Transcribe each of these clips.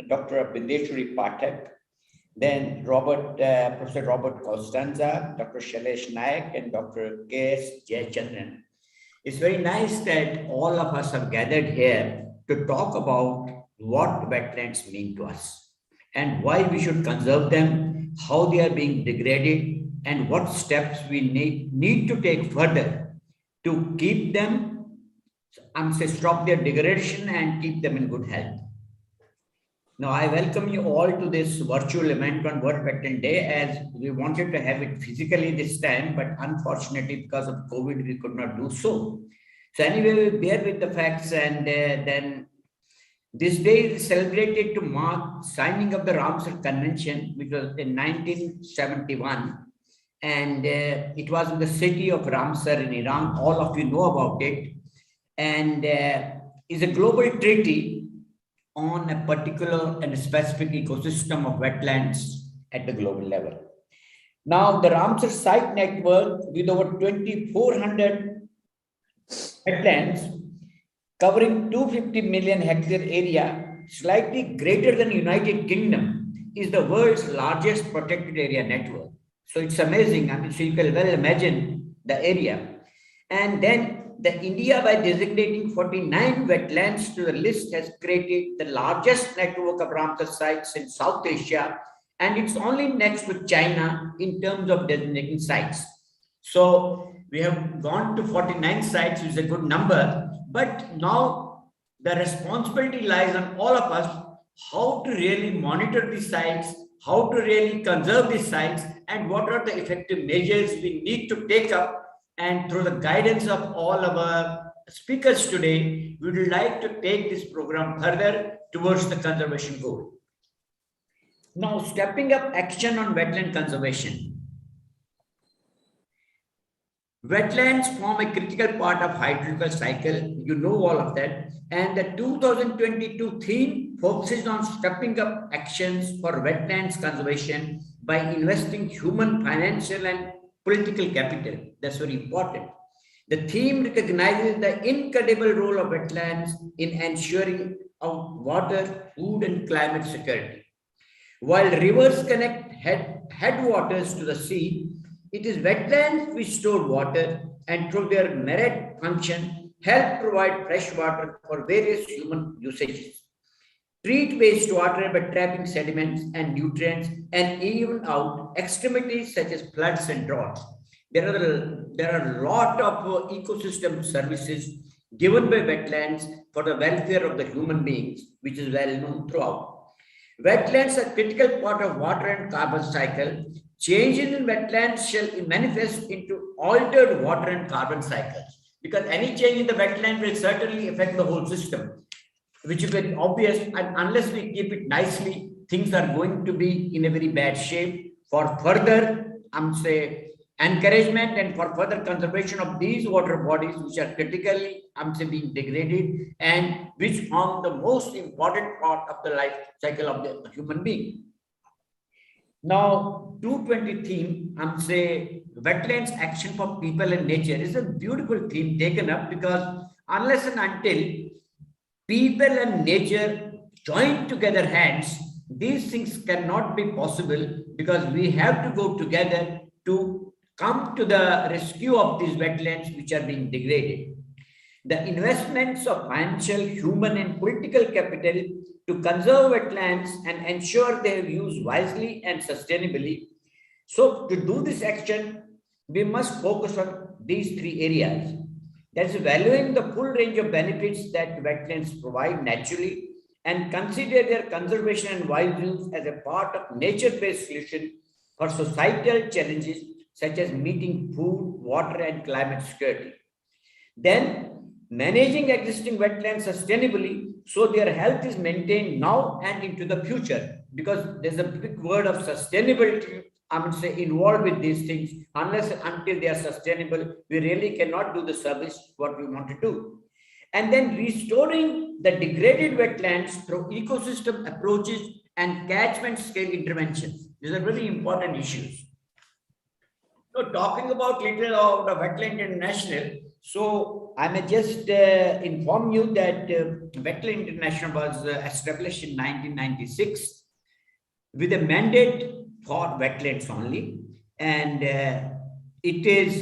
Dr. Bindeshwari Pathak, then Professor Robert Costanza, Dr. Shailesh Nayak, and Dr. K.S. Jayachandran. It's very nice that all of us have gathered here to talk about what wetlands mean to us and why we should conserve them, how they are being degraded, and what steps we need to take further to keep them, stop their degradation and keep them in good health. Now, I welcome you all to this virtual event on World Wetland Day, as we wanted to have it physically this time, but unfortunately, because of COVID, we could not do so. So anyway, we bear with the facts, and then this day is celebrated to mark signing of the Ramsar Convention, which was in 1971, and it was in the city of Ramsar in Iran. All of you know about it, and is a global treaty on a particular and specific ecosystem of wetlands at the global level. Now, the Ramsar site network with over 2,400 wetlands covering 250 million hectare area, slightly greater than United Kingdom, is the world's largest protected area network. So it's amazing. I mean, so you can well imagine the area. And then the India, by designating 49 wetlands to the list, has created the largest network of Ramsar sites in South Asia, and it's only next to China in terms of designating sites. So we have gone to 49 sites, which is a good number, but now the responsibility lies on all of us how to really monitor these sites, how to really conserve these sites, and what are the effective measures we need to take up. And through the guidance of all our speakers today, we would like to take this program further towards the conservation goal. Now, stepping up action on wetland conservation. Wetlands form a critical part of hydrological cycle. You know all of that. And the 2022 theme focuses on stepping up actions for wetlands conservation by investing human, financial, and political capital. That's very important. The theme recognizes the incredible role of wetlands in ensuring of water, food, and climate security. While rivers connect headwaters to the sea, it is wetlands which store water and through their merit function help provide fresh water for various human usages. Treat wastewater by trapping sediments and nutrients and even out extremities such as floods and droughts. There are a lot of ecosystem services given by wetlands for the welfare of the human beings, which is well known throughout. Wetlands are a critical part of water and carbon cycle. Changes in wetlands shall manifest into altered water and carbon cycles, because any change in the wetland will certainly affect the whole system, which is very obvious, and unless we keep it nicely, things are going to be in a very bad shape. For further, encouragement and for further conservation of these water bodies, which are critically, being degraded and which form the most important part of the life cycle of the human being. Now, 220 theme, wetlands action for people and nature is a beautiful theme taken up, because unless and until people and nature join together hands, these things cannot be possible, because we have to go together to come to the rescue of these wetlands which are being degraded. The investments of financial, human, and political capital to conserve wetlands and ensure their use wisely and sustainably. So, to do this action, we must focus on these three areas. That's valuing the full range of benefits that wetlands provide naturally, and consider their conservation and wise use as a part of nature-based solution for societal challenges such as meeting food, water, and climate security. Then, managing existing wetlands sustainably so their health is maintained now and into the future, because there's a big word of sustainability involved with these things. Unless until they are sustainable, we really cannot do the service what we want to do. And then restoring the degraded wetlands through ecosystem approaches and catchment scale interventions. These are very important issues. So talking about little of the Wetland International, So I may just inform you that Wetland International was established in 1996 with a mandate for wetlands only, and it is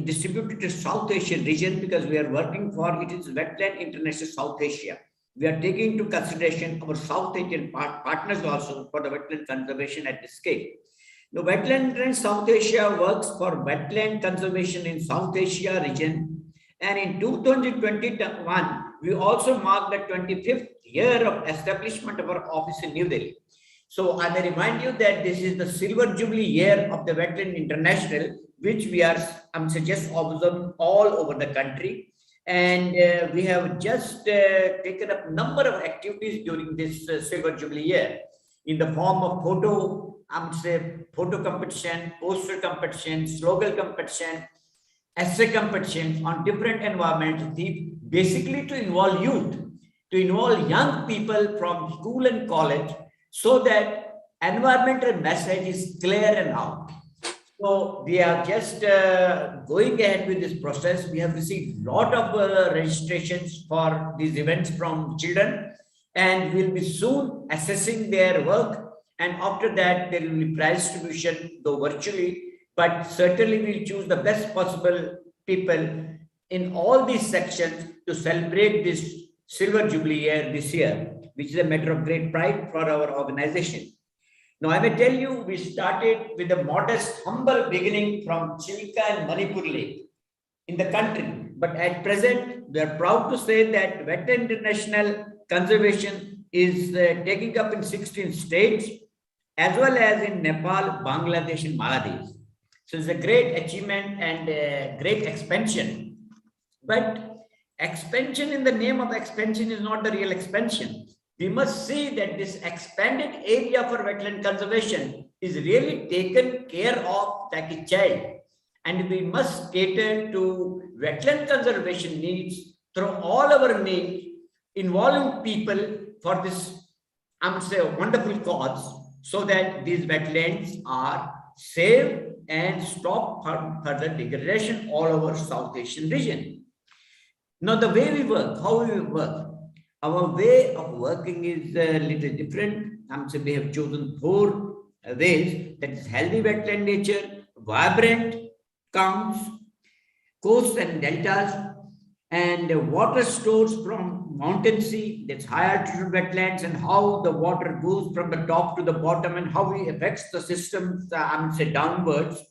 distributed to South Asian region because we are working for it is Wetland International South Asia. We are taking into consideration our South Asian partners also for the wetland conservation at this scale. The Wetland in South Asia works for wetland conservation in South Asia region, and in 2021 we also marked the 25th year of establishment of our office in New Delhi. So I may remind you that this is the silver jubilee year of the Wetland International, which we are, just observing all over the country. And we have just taken up a number of activities during this silver jubilee year in the form of photo competition, poster competition, slogan competition, essay competitions on different environmental themes, basically to involve youth, to involve young people from school and college, so that environmental message is clear and out. So we are just going ahead with this process. We have received a lot of registrations for these events from children, and we'll be soon assessing their work. And after that, there will be prize distribution, though virtually, but certainly we'll choose the best possible people in all these sections to celebrate this silver jubilee year this year, which is a matter of great pride for our organization. Now, I may tell you, we started with a modest, humble beginning from Chilka and Manipur Lake in the country. But at present, we are proud to say that Wetland International Conservation is taking up in 16 states, as well as in Nepal, Bangladesh, and Maldives. So it's a great achievement and a great expansion. But expansion in the name of expansion is not the real expansion. We must see that this expanded area for wetland conservation is really taken care of like a child. And we must cater to wetland conservation needs through all our needs, involving people for this, wonderful cause, so that these wetlands are saved and stop further degradation all over South Asian region. Now, the way we work, how we work, our way of working is a little different. We have chosen 4 ways, that is healthy wetland nature, vibrant counts, coasts and deltas, and water stores from mountain sea, that's high altitude wetlands, and how the water goes from the top to the bottom and how it affects the systems, downwards.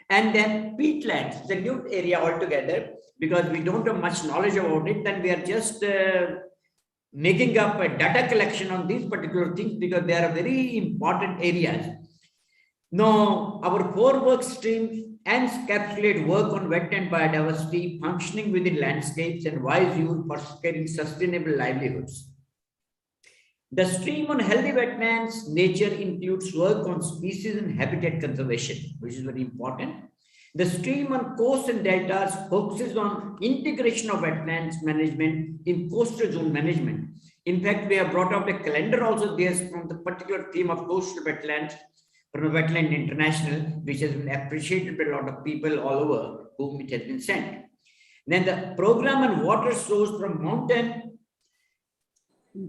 And then peatlands, the new area altogether, because we don't have much knowledge about it, then we are just making up a data collection on these particular things because they are very important areas. Now, our 4 work streams encapsulate work on wetland biodiversity, functioning within landscapes, and wise use for securing sustainable livelihoods. The stream on healthy wetlands nature includes work on species and habitat conservation, which is very important. The stream on coasts and deltas focuses on integration of wetlands management in coastal zone management. In fact, we have brought out a calendar also there from the particular theme of coastal wetlands from Wetland International, which has been appreciated by a lot of people all over whom it has been sent. Then the program on water source from mountain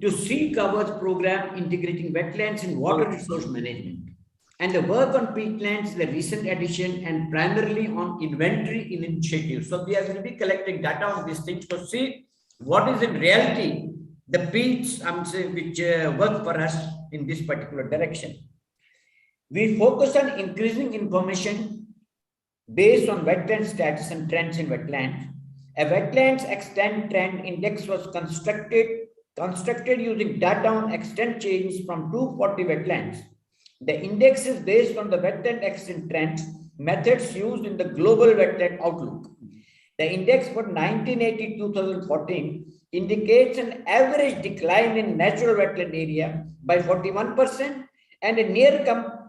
to sea covers program integrating wetlands and water resource management. And the work on peatlands is a recent addition and primarily on inventory initiatives. So we are going to be collecting data on these things to see what is in reality the peats which work for us in this particular direction. We focus on increasing information based on wetland status and trends in wetlands. A wetlands extent trend index was constructed using data on extent change from 240 wetlands. The index is based on the wetland extent trends methods used in the global wetland outlook. The index for 1980-2014 indicates an average decline in natural wetland area by 41% and a near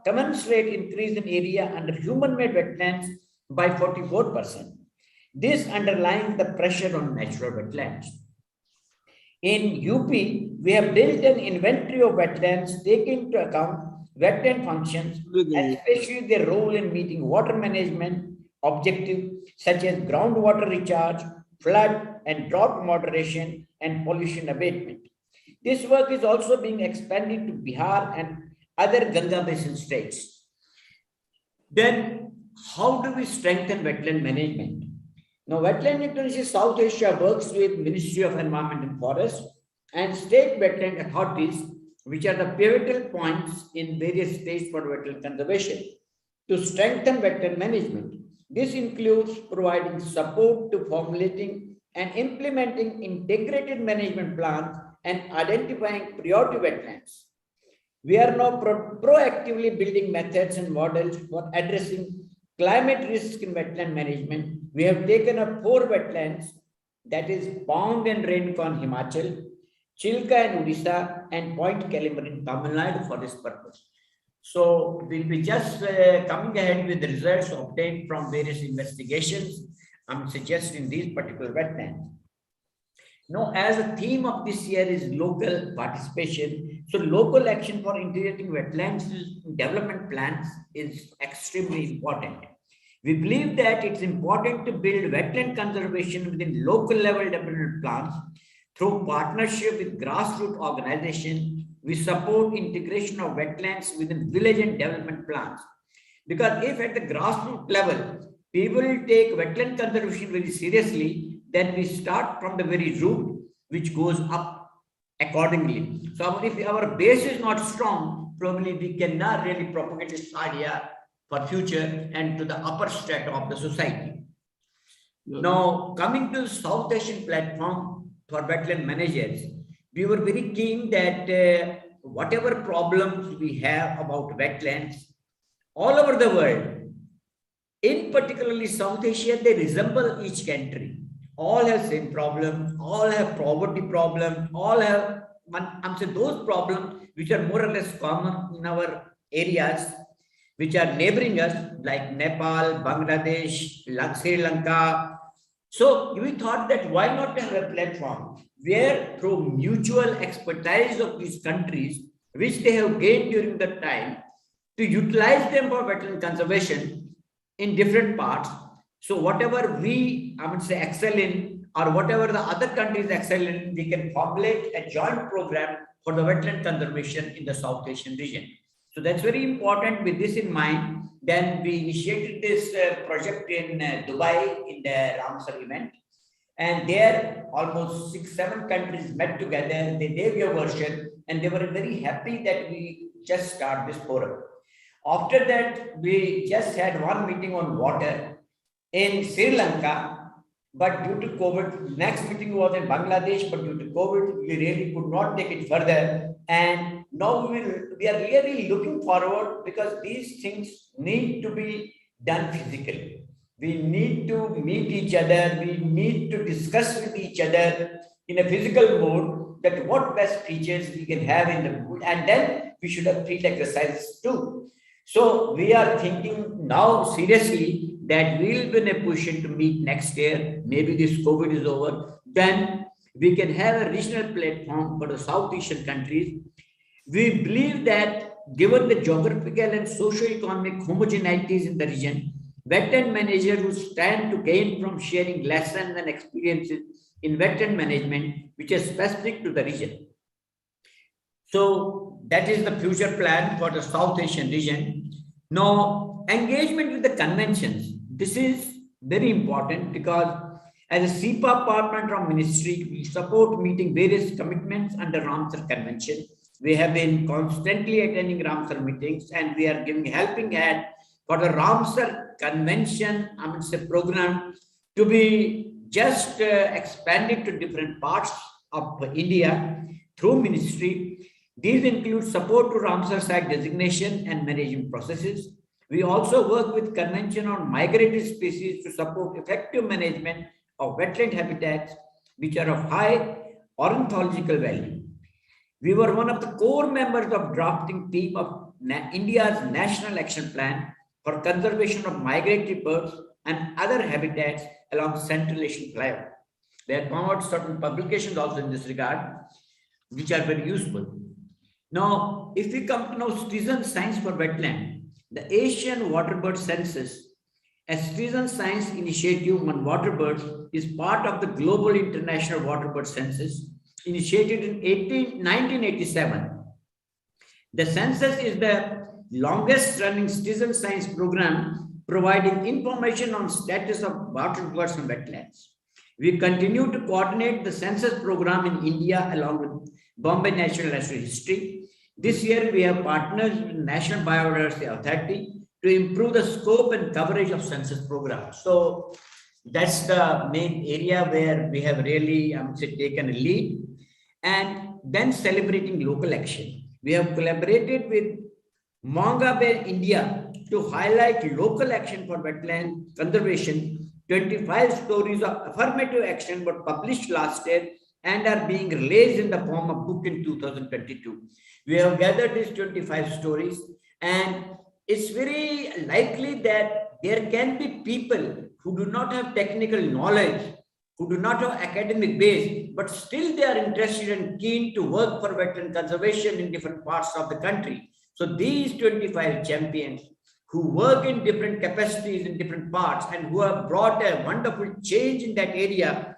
commensurate increase in area under human-made wetlands by 44%. This underlines the pressure on natural wetlands. In UP, we have built an inventory of wetlands taking into account wetland functions, especially their role in meeting water management objectives such as groundwater recharge, flood and drought moderation, and pollution abatement. This work is also being expanded to Bihar and other Ganga basin states. Then, how do we strengthen wetland management? Now, Wetland Indonesia South Asia works with Ministry of Environment and Forest and state wetland authorities, which are the pivotal points in various states for wetland conservation, to strengthen wetland management. This includes providing support to formulating and implementing integrated management plans and identifying priority wetlands. We are now proactively building methods and models for addressing climate risk in wetland management. We have taken up 4 wetlands, that is Pond and Raincorn Himachal, Chilka in Odisha, and Point Calimber in Tamil Nadu for this purpose. So we'll be just coming ahead with the results obtained from various investigations. I'm suggesting these particular wetlands. Now, as a theme of this year is local participation, so local action for integrating wetlands development plans is extremely important. We believe that it's important to build wetland conservation within local level development plans through partnership with grassroots organizations. We support integration of wetlands within village and development plans. Because if at the grassroots level, people take wetland conservation very seriously, then we start from the very root, which goes up accordingly. So if our base is not strong, probably we cannot really propagate this idea for future and to the upper strata of the society. Now, coming to South Asian platform for wetland managers, we were very keen that whatever problems we have about wetlands all over the world, in particularly South Asia, they resemble each country. All have same problems, all have poverty problems, all have, I'm saying those problems which are more or less common in our areas, which are neighboring us, like Nepal, Bangladesh, Sri Lanka. So we thought that why not have a platform where through mutual expertise of these countries, which they have gained during the time, to utilize them for wetland conservation in different parts. So whatever we, I would say, excel in, or whatever the other countries excel in, we can formulate a joint program for the wetland conservation in the South Asian region. So that's very important. With this in mind, then we initiated this project in Dubai in the Ramsar event. And there almost 6-7 countries met together. They gave a version and they were very happy that we just start this forum. After that, we just had one meeting on water in Sri Lanka, but due to COVID, next meeting was in Bangladesh, but due to COVID, we really could not take it further. And now we are really looking forward because these things need to be done physically. We need to meet each other. We need to discuss with each other in a physical mode that what best features we can have in the mood, and then we should have field exercises too. So we are thinking now seriously that we will be in a position to meet next year. Maybe this COVID is over. Then we can have a regional platform for the South Asian countries. We believe that given the geographical and socio-economic homogeneities in the region, wetland managers will stand to gain from sharing lessons and experiences in wetland management, which is specific to the region. So that is the future plan for the South Asian region. Now, engagement with the conventions. This is very important because as a SEPA partner from ministry, we support meeting various commitments under Ramsar Convention. We have been constantly attending Ramsar meetings and we are giving helping hand for the Ramsar Convention, I would say, program to be just expanded to different parts of India through ministry. These include support to Ramsar site designation and management processes. We also work with Convention on Migratory Species to support effective management of wetland habitats, which are of high ornithological value. We were one of the core members of drafting team of India's National Action Plan for conservation of migratory birds and other habitats along Central Asian flyover. They have come out certain publications also in this regard, which are very useful. Now, if we come to now citizen science for wetland, the Asian waterbird census a citizen science initiative on water birds, is part of the Global International Water Bird Census, initiated in 1987. The census is the longest running citizen science program providing information on status of water birds and wetlands. We continue to coordinate the census program in India along with Bombay National History. This year, we have partnered with National Biodiversity Authority to improve the scope and coverage of census programs. So that's the main area where we have really, I would say, taken a lead. And then celebrating local action. We have collaborated with Manga Bay, India to highlight local action for wetland conservation. 25 stories of affirmative action were published last year and are being released in the form of book in 2022. We have gathered these 25 stories, and it's very likely that there can be people who do not have technical knowledge, who do not have academic base, but still they are interested and keen to work for wetland conservation in different parts of the country. So these 25 champions who work in different capacities in different parts and who have brought a wonderful change in that area,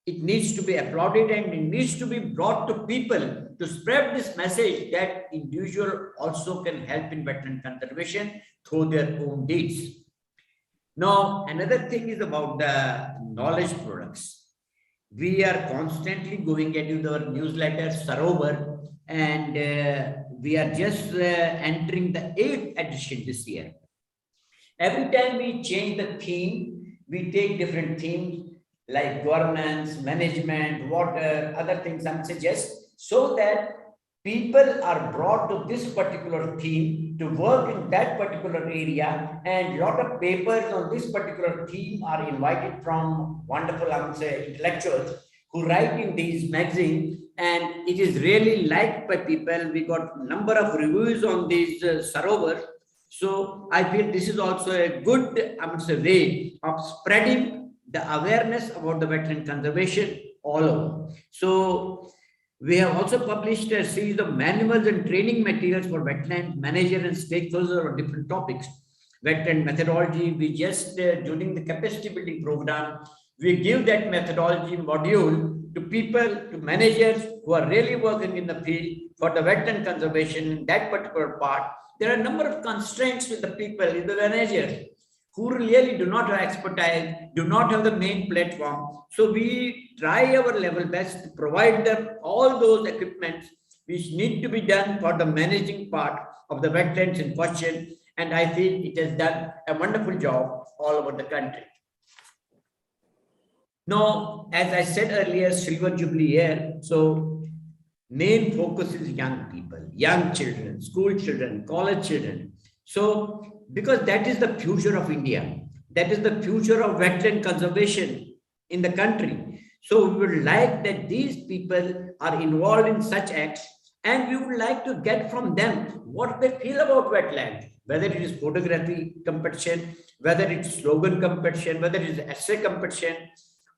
it needs to be applauded and it needs to be brought to people to spread this message that individual also can help in wetland conservation through their own deeds. Now, another thing is about the knowledge products. We are constantly going into our newsletter, Sarovar, and we are just entering the 8th edition this year. Every time we change the theme, we take different themes like governance, management, water, other things I suggest, so that people are brought to this particular theme to work in that particular area, and a lot of papers on this particular theme are invited from wonderful, I would say, intellectuals who write in these magazines, and it is really liked by people. We got a number of reviews on these Sarovar. So I feel this is also a good, I would say, way of spreading the awareness about the wetland conservation all over. So we have also published a series of manuals and training materials for wetland manager and stakeholders on different topics. Wetland methodology, we just, during the capacity building program, we give that methodology module to people, to managers who are really working in the field for the wetland conservation in that particular part. There are a number of constraints with the people, in the managers, who really do not have expertise, do not have the main platform. So we try our level best to provide them all those equipments which need to be done for the managing part of the wetlands in question. And I feel it has done a wonderful job all over the country. Now, as I said earlier, Silver Jubilee year, so main focus is young people, young children, school children, college children. So, because that is the future of India, that is the future of wetland conservation in the country. So we would like that these people are involved in such acts, and we would like to get from them what they feel about wetland, whether it is photography competition, whether it's slogan competition, whether it is essay competition,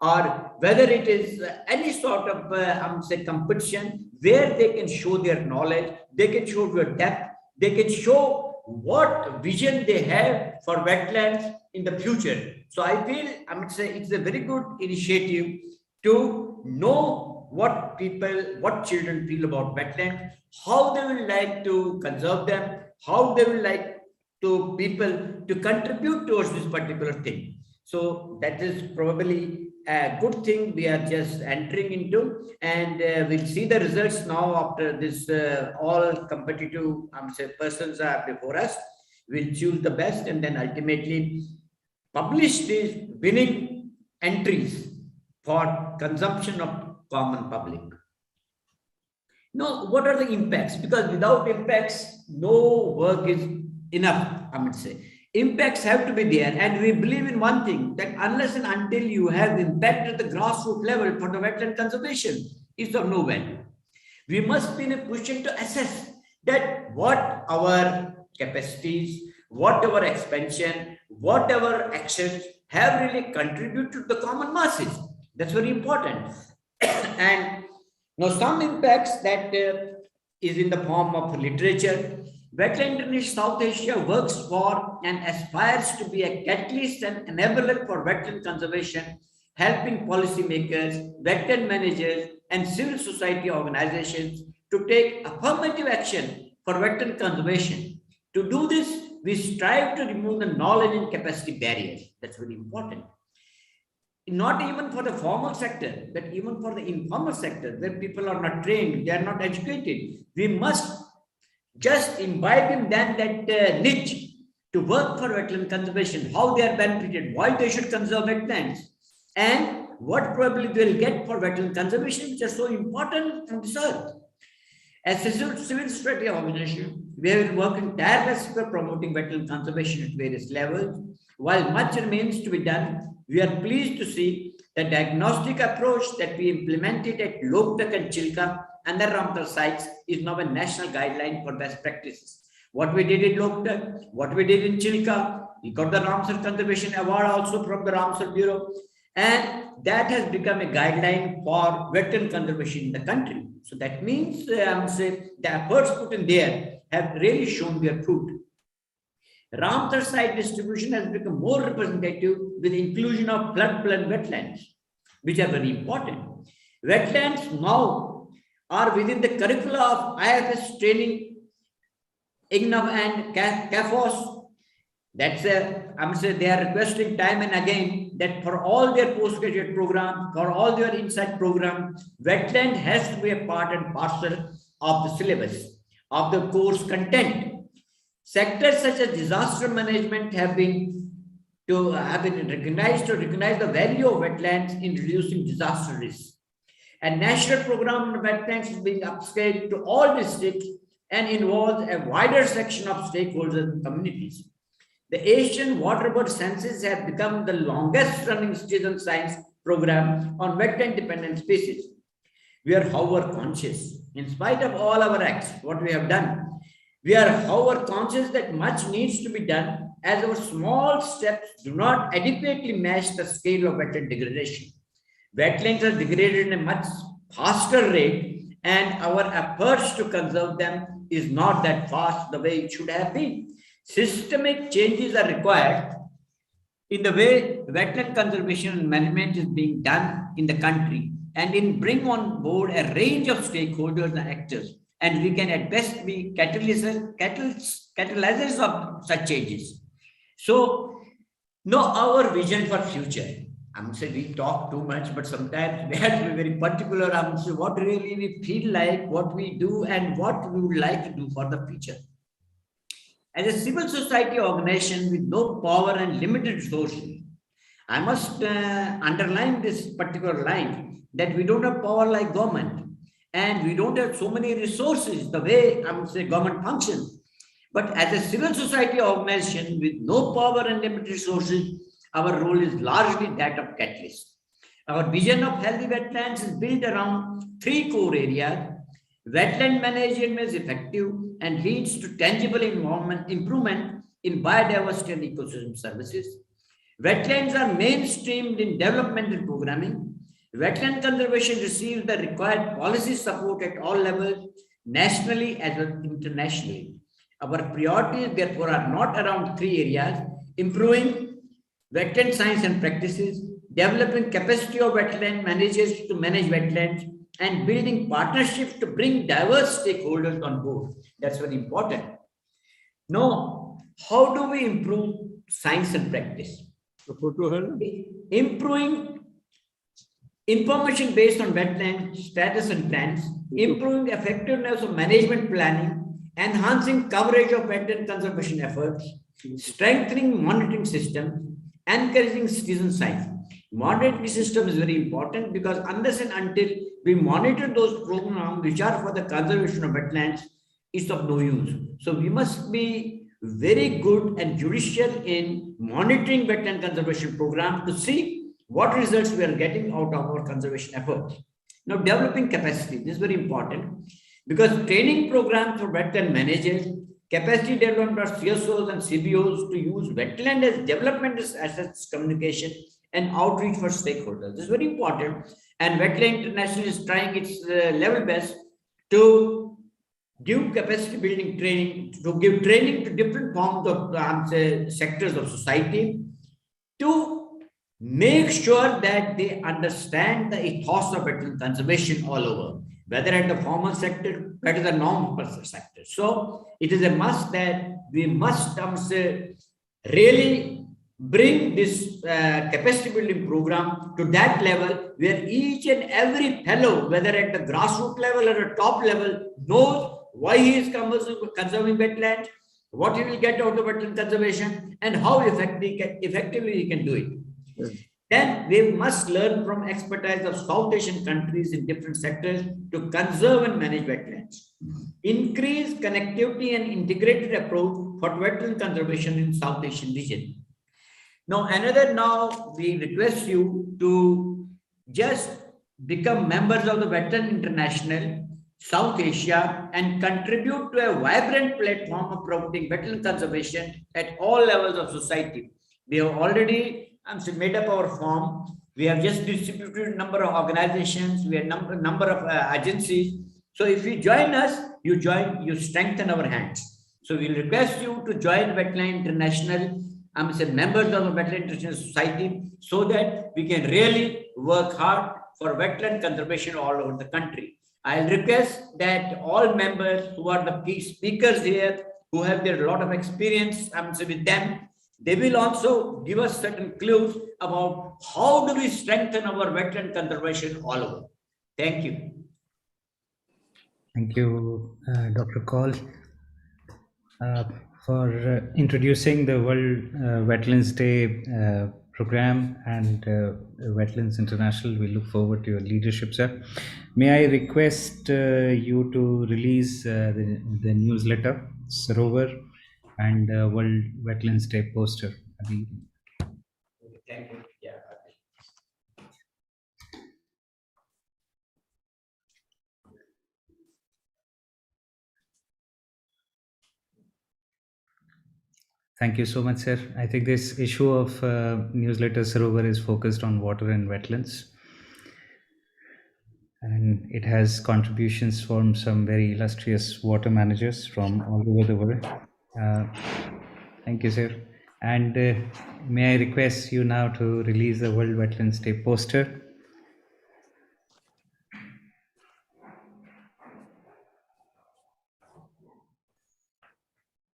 or whether it is any sort of I would say competition where they can show their knowledge, they can show their depth, they can show what vision they have for wetlands in the future. So I feel, I would say, it's a very good initiative to know what people, what children feel about wetlands, how they will like to conserve them, how they will like to people to contribute towards this particular thing. So that is probably a good thing we are just entering into, and we'll see the results now after this all competitive persons are before us. We'll choose the best and then ultimately publish these winning entries for consumption of common public. Now, what are the impacts? Because without impacts, no work is enough, I would say. Impacts have to be there, and we believe in one thing, that unless and until you have impact at the grassroots level for the wetland conservation, it's of no value. We must be in a position to assess that what our capacities, what our expansion, whatever actions have really contributed to the common masses. That's very important. And now some impacts that is in the form of literature. Wetland International South Asia works for and aspires to be a catalyst and enabler for wetland conservation, helping policymakers, wetland managers, and civil society organizations to take affirmative action for wetland conservation. To do this, we strive to remove the knowledge and capacity barriers. That's very important. Not even for the formal sector, but even for the informal sector, where people are not trained, they are not educated. We must just imbibe in them that niche to work for wetland conservation, how they are benefited, why they should conserve wetlands, and what probably they will get for wetland conservation, which are so important on this earth. As a civil society organization, we have been working tirelessly for promoting wetland conservation at various levels. While much remains to be done, we are pleased to see the diagnostic approach that we implemented at Loktak and Chilka and the Ramsar sites is now a national guideline for best practices. What we did in Loktak, what we did in Chilka, we got the Ramsar Conservation Award also from the Ramsar Bureau, and that has become a guideline for wetland conservation in the country. So that means the efforts put in there have really shown their fruit. Ramsar site distribution has become more representative with inclusion of floodplain wetlands, which are very important. Wetlands now are within the curricula of IFS training, IGNAV and CAFOS. That's they are requesting time and again that for all their postgraduate program, for all their inside program, wetland has to be a part and parcel of the syllabus, of the course content. Sectors such as disaster management have been recognized to recognize the value of wetlands in reducing disaster risk. A national program on wetlands is being upscaled to all districts and involves a wider section of stakeholders and communities. The Asian waterbird census has become the longest running citizen science program on wetland dependent species. We are, however, conscious, in spite of all our acts, what we have done, we are, however, conscious that much needs to be done as our small steps do not adequately match the scale of wetland degradation. Wetlands are degraded in a much faster rate, and our efforts to conserve them is not that fast the way it should have been. Systemic changes are required in the way wetland conservation and management is being done in the country, and in bring on board a range of stakeholders and actors, and we can at best be catalyzers of such changes. So, our vision for future. I'm saying we talk too much, but sometimes we have to be very particular. I'm saying what really we feel like, what we do, and what we would like to do for the future. As a civil society organization with no power and limited resources, I must underline this particular line that we don't have power like government, and we don't have so many resources the way government functions. But as a civil society organization with no power and limited resources, our role is largely that of catalyst. Our vision of healthy wetlands is built around three core areas. Wetland management is effective and leads to tangible improvement in biodiversity and ecosystem services. Wetlands are mainstreamed in development and programming. Wetland conservation receives the required policy support at all levels, nationally as well as internationally. Our priorities, therefore, are not around three areas: improving wetland science and practices, developing capacity of wetland managers to manage wetlands, and building partnerships to bring diverse stakeholders on board. That's very important. Now, how do we improve science and practice? Improving information based on wetland status and plans, improving effectiveness of management planning, enhancing coverage of wetland conservation efforts, strengthening monitoring system, encouraging citizen science. Monitoring system is very important because unless and until we monitor those programs which are for the conservation of wetlands, it's of no use. So we must be very good and judicial in monitoring wetland conservation program to see what results we are getting out of our conservation efforts. Now, developing capacity, this is very important because training programs for wetland managers, capacity development for CSOs and CBOs to use wetland as development assets communication and outreach for stakeholders. This is very important. And Wetland International is trying its level best to give capacity building training, to give training to different forms of sectors of society, to make sure that they understand the ethos of wetland conservation all over, whether at the formal sector, whether the non-formal sector. So it is a must that we must really bring this capacity building program to that level where each and every fellow, whether at the grassroots level or a top level, knows why he is conserving wetlands, what he will get out of wetland conservation, and how effectively he can do it. Then we must learn from expertise of South Asian countries in different sectors to conserve and manage wetlands. Increase connectivity and integrated approach for wetland conservation in South Asian region. Now we request you to just become members of the Wetland International South Asia and contribute to a vibrant platform of promoting wetland conservation at all levels of society. We have already made up our form. We have just distributed a number of organizations. We have number of agencies. So if you join us, you strengthen our hands. So we'll request you to join Wetland International. Members of the Wetland International Society, so that we can really work hard for wetland conservation all over the country. I'll request that all members who are the key speakers here, who have a lot of experience with them, they will also give us certain clues about how do we strengthen our wetland conservation all over. Thank you. Thank you, Dr. Kaul, for introducing the World Wetlands Day program and Wetlands International. We look forward to your leadership, sir. May I request you to release the newsletter, Sarovar, and World Wetlands Day poster. Thank you. Yeah. Thank you so much, sir. I think this issue of newsletter Sarovar is focused on water and wetlands. And it has contributions from some very illustrious water managers from all over the world. Thank you, sir. And may I request you now to release the World Wetlands Day poster.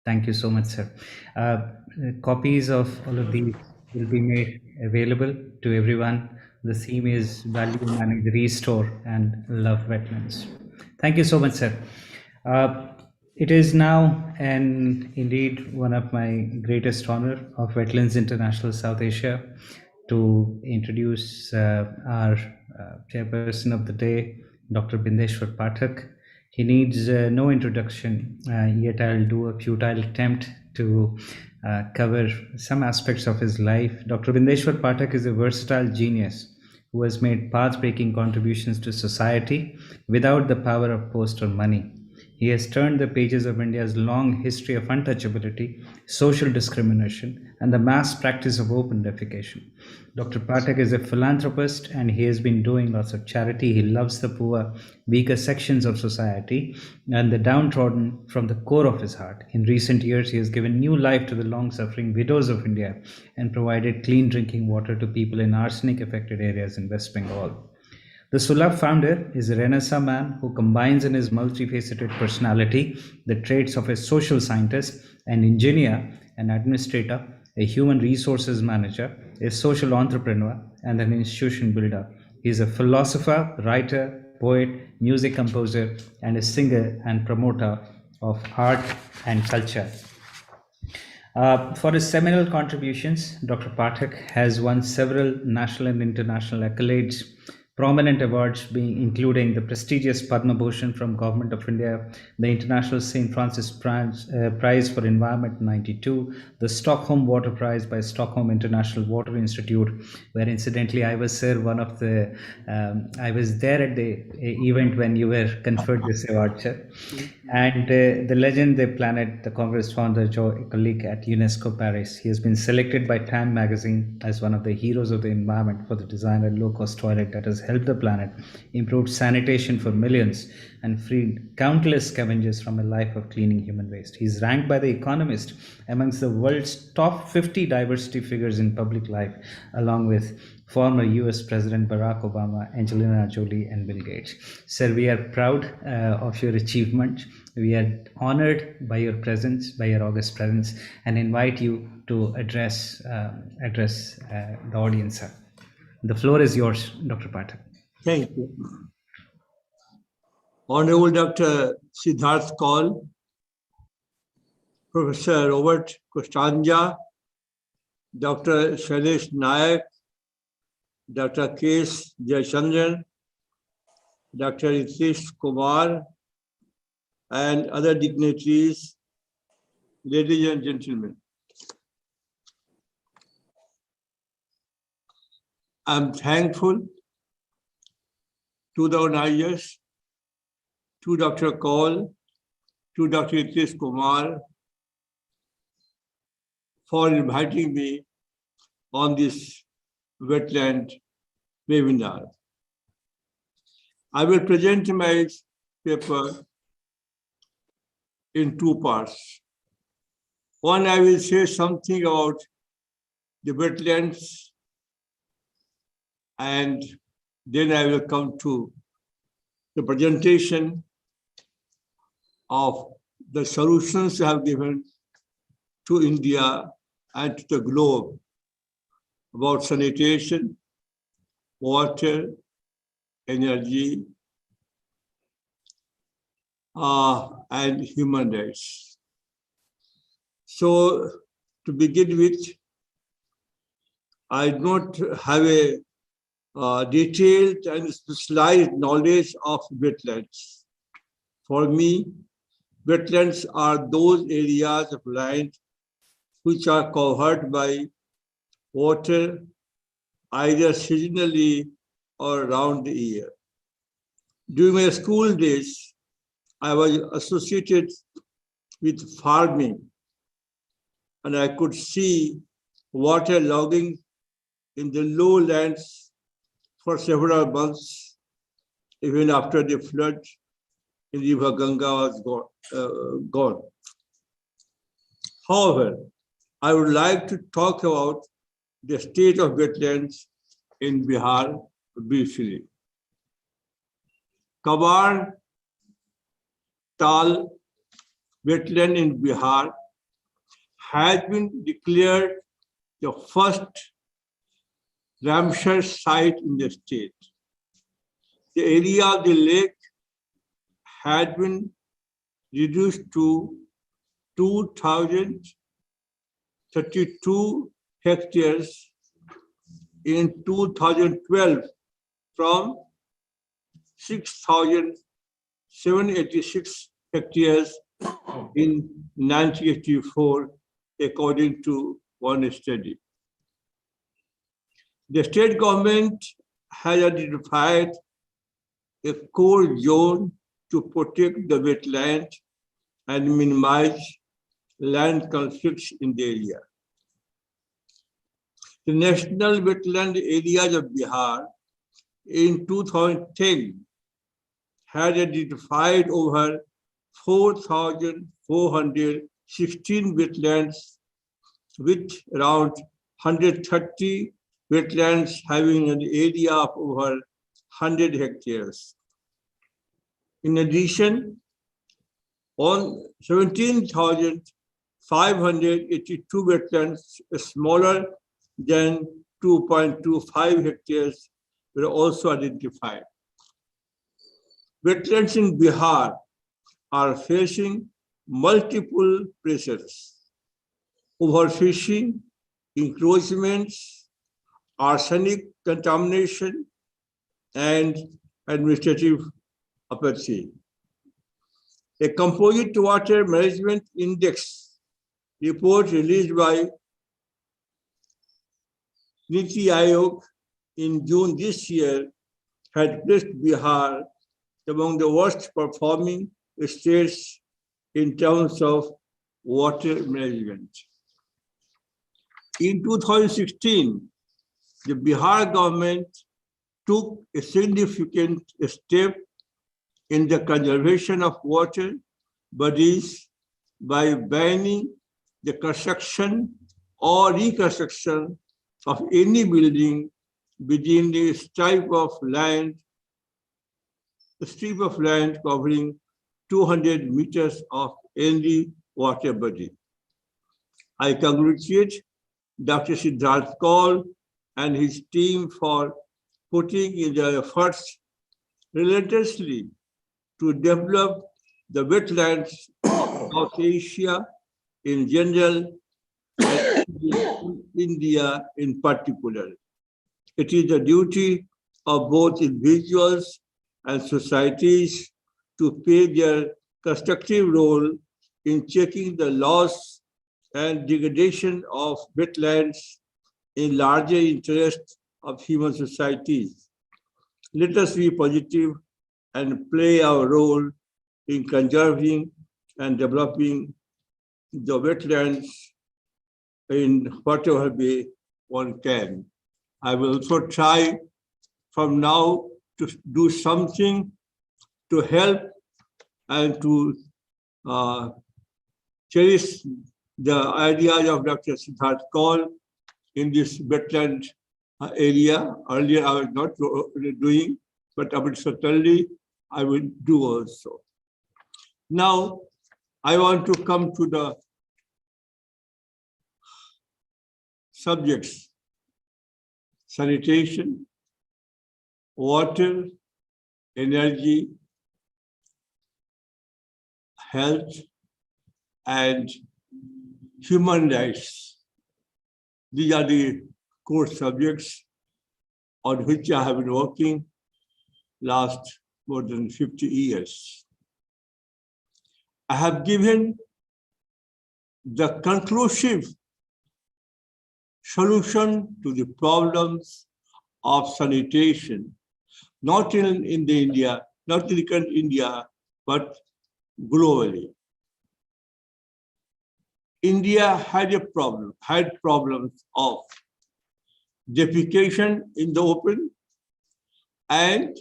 Thank you so much, sir. Copies of all of these will be made available to everyone. The theme is Value, Manage, Restore, and Love Wetlands. Thank you so much, sir. It is now and indeed one of my greatest honor of Wetlands International South Asia to introduce our chairperson of the day, Dr. Bindeshwar Pathak. He needs no introduction, yet I'll do a futile attempt to cover some aspects of his life. Dr. Bindeshwar Pathak is a versatile genius who has made path-breaking contributions to society without the power of post or money. He has turned the pages of India's long history of untouchability, social discrimination, and the mass practice of open defecation. Dr. Pathak is a philanthropist and he has been doing lots of charity. He loves the poor, weaker sections of society and the downtrodden from the core of his heart. In recent years, he has given new life to the long-suffering widows of India and provided clean drinking water to people in arsenic-affected areas in West Bengal. The Sulabh founder is a Renaissance man who combines in his multifaceted personality the traits of a social scientist, an engineer, an administrator, a human resources manager, a social entrepreneur, and an institution builder. He is a philosopher, writer, poet, music composer, and a singer and promoter of art and culture. For his seminal contributions, Dr. Pathak has won several national and international accolades, prominent awards being including the prestigious Padma Bhushan from Government of India, the International St. Francis Prize for Environment 92, the Stockholm Water Prize by Stockholm International Water Institute, where incidentally I was one of the, I was there at the event when you were conferred this award, sir. And the legend, the planet, the Congress founder, Joe Ecolic at UNESCO Paris. He has been selected by Time magazine as one of the heroes of the environment for the design of low-cost toilet that has helped the planet, improved sanitation for millions, and freed countless scavengers from a life of cleaning human waste. He's ranked by The Economist amongst the world's top 50 diversity figures in public life, along with former US President Barack Obama, Angelina Jolie, and Bill Gates. Sir, we are proud of your achievement. We are honored by your presence, by your august presence, and invite you to address the audience, sir. The floor is yours, Dr. Pathak. Thank you. Honorable Dr. Siddharth Kaul, Professor Robert Costanza, Dr. Shailesh Nayak, Dr. K.S. Jayachandran, Dr. Ritesh Kumar, and other dignitaries, ladies and gentlemen. I'm thankful to the organizers, to Dr. Kaul, to Dr. Ritesh Kumar for inviting me on this wetland webinar. I will present my paper in two parts. One, I will say something about the wetlands, and then I will come to the presentation of the solutions I have given to India and to the globe about sanitation, water, energy, and human rights. So to begin with, I do not have a detailed and specialized knowledge of wetlands. For me, wetlands are those areas of land which are covered by water either seasonally or around the year. During my school days, I was associated with farming, and I could see water logging in the lowlands for several months, even after the flood in River Ganga was gone. However, I would like to talk about the state of wetlands in Bihar briefly. Kabar Tal wetland in Bihar has been declared the first Ramsar site in the state. The area of the lake had been reduced to 2,032 hectares in 2012 from 6,786 hectares in 1984, according to one study. The state government has identified a core zone to protect the wetland and minimize land conflicts in the area. The National Wetland Areas of Bihar in 2010 had identified over 4,416 wetlands, with around 130 wetlands having an area of over 100 hectares. In addition, on 17,582 wetlands smaller than 2.25 hectares were also identified. Wetlands in Bihar are facing multiple pressures: overfishing, encroachments, arsenic contamination, and administrative apathy. A composite water management index report released by Niti Aayog in June this year had placed Bihar among the worst performing states in terms of water management. In 2016, the Bihar government took a significant step in the conservation of water bodies by banning the construction or reconstruction of any building within a strip of land covering 200 meters of any water body. I congratulate Dr. Siddharth Kaul and his team for putting in their efforts relentlessly to develop the wetlands of South Asia in general and in India in particular. It is the duty of both individuals and societies to play their constructive role in checking the loss and degradation of wetlands in larger interest of human societies. Let us be positive and play our role in conserving and developing the wetlands in whatever way one can. I will also try from now to do something to help and to cherish the ideas of Dr. Siddharth Kaul in this wetland area. Earlier I was not doing, but certainly I will do also. Now, I want to come to the subjects: sanitation, water, energy, health, and human rights. These are the core subjects on which I have been working last more than 50 years. I have given the conclusive solution to the problems of sanitation, not in India, not in the country India, but globally. India had problems of defecation in the open and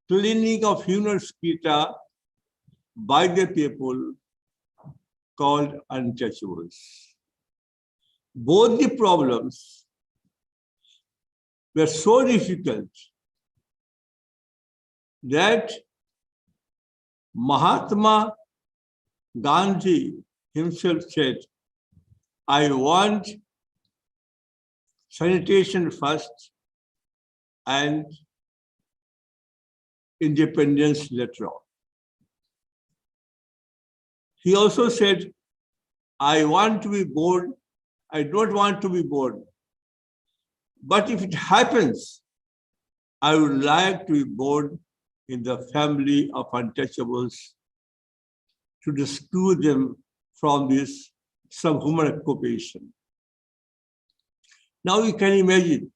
cleaning of human excreta by the people called untouchables. Both the problems were so difficult that Mahatma Gandhi himself said, I want sanitation first and independence later on. He also said, I want to be born, I don't want to be born. But if it happens, I would like to be born in the family of untouchables to rescue them from this subhuman occupation. Now you can imagine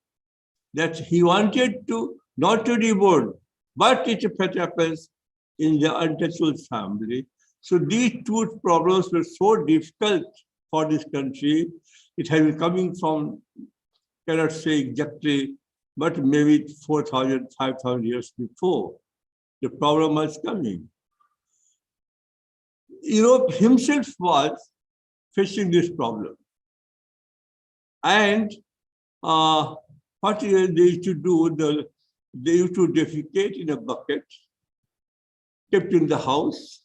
that he wanted to not to be born, but it happens in the untouchable family. So these two problems were so difficult for this country. It has been coming from, cannot say exactly, but maybe 4,000, 5,000 years before. The problem was coming. Europe himself was facing this problem. And what they used to do, they used to defecate in a bucket, kept in the house.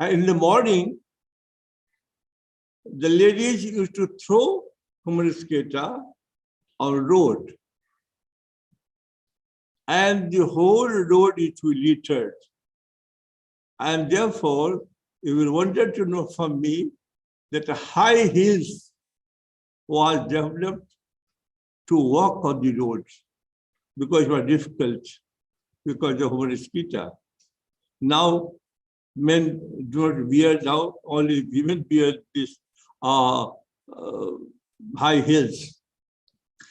And in the morning, the ladies used to throw human excreta on road. And the whole road is littered. And therefore, you will wanted to know from me that high heels was developed to walk on the roads because it was difficult because of human excreta. Now, men do not wear now, only women wear this high heels.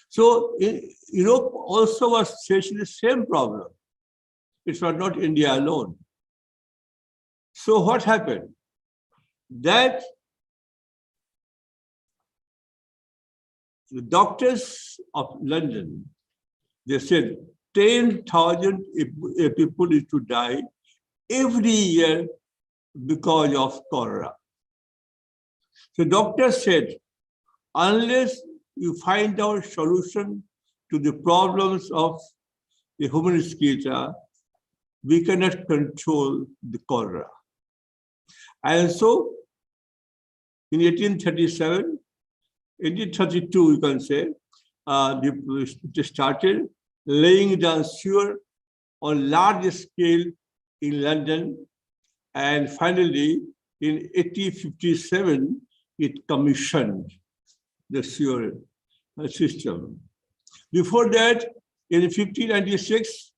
So Europe also was facing the same problem. It was not India alone. So what happened? That The doctors of London, they said 10,000 people is to die every year because of cholera. So doctors said, unless you find out solution to the problems of the human mosquito, we cannot control the cholera. And so in 1837, 1832, you can say, they started laying down sewer on large scale in London. And finally, in 1857, it commissioned the sewer system. Before that, in 1596,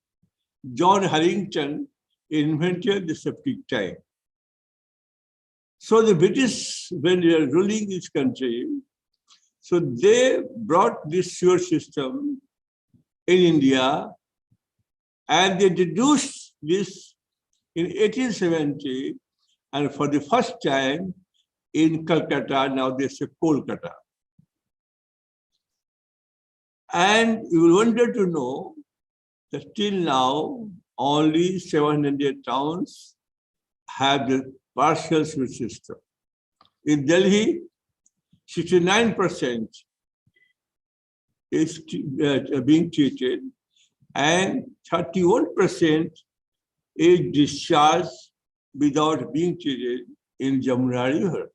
John Harrington invented the septic tank. So the British, when they are ruling this country, so they brought this sewer system in India, and they introduced this in 1870, and for the first time in Calcutta, now they say Kolkata. And you will wonder to know that till now, only 700 towns have the partial sewer system. In Delhi, 69% is being treated, and 31% is discharged without being treated in Jamuna River.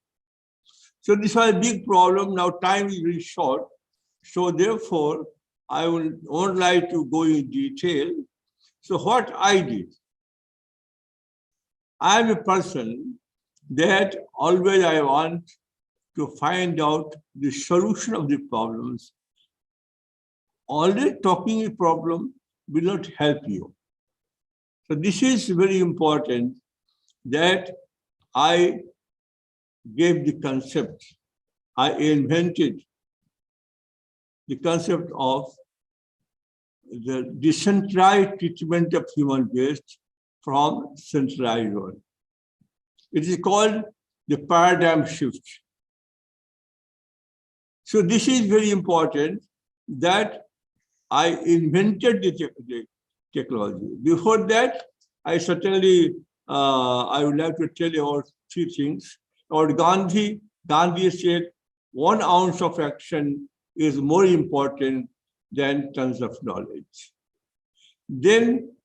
So this was a big problem. Now time is very short. So therefore, I won't like to go in detail. So what I did, I am a person that always I want to find out the solution of the problems. Already talking a problem will not help you. So this is very important that I gave the concept. I invented the concept of the decentralized treatment of human waste from centralized one. It is called the paradigm shift. So this is very important that I invented the technology. Before that, I certainly, I would like to tell you about three things. About Gandhi, Gandhi said 1 ounce of action is more important than tons of knowledge. Then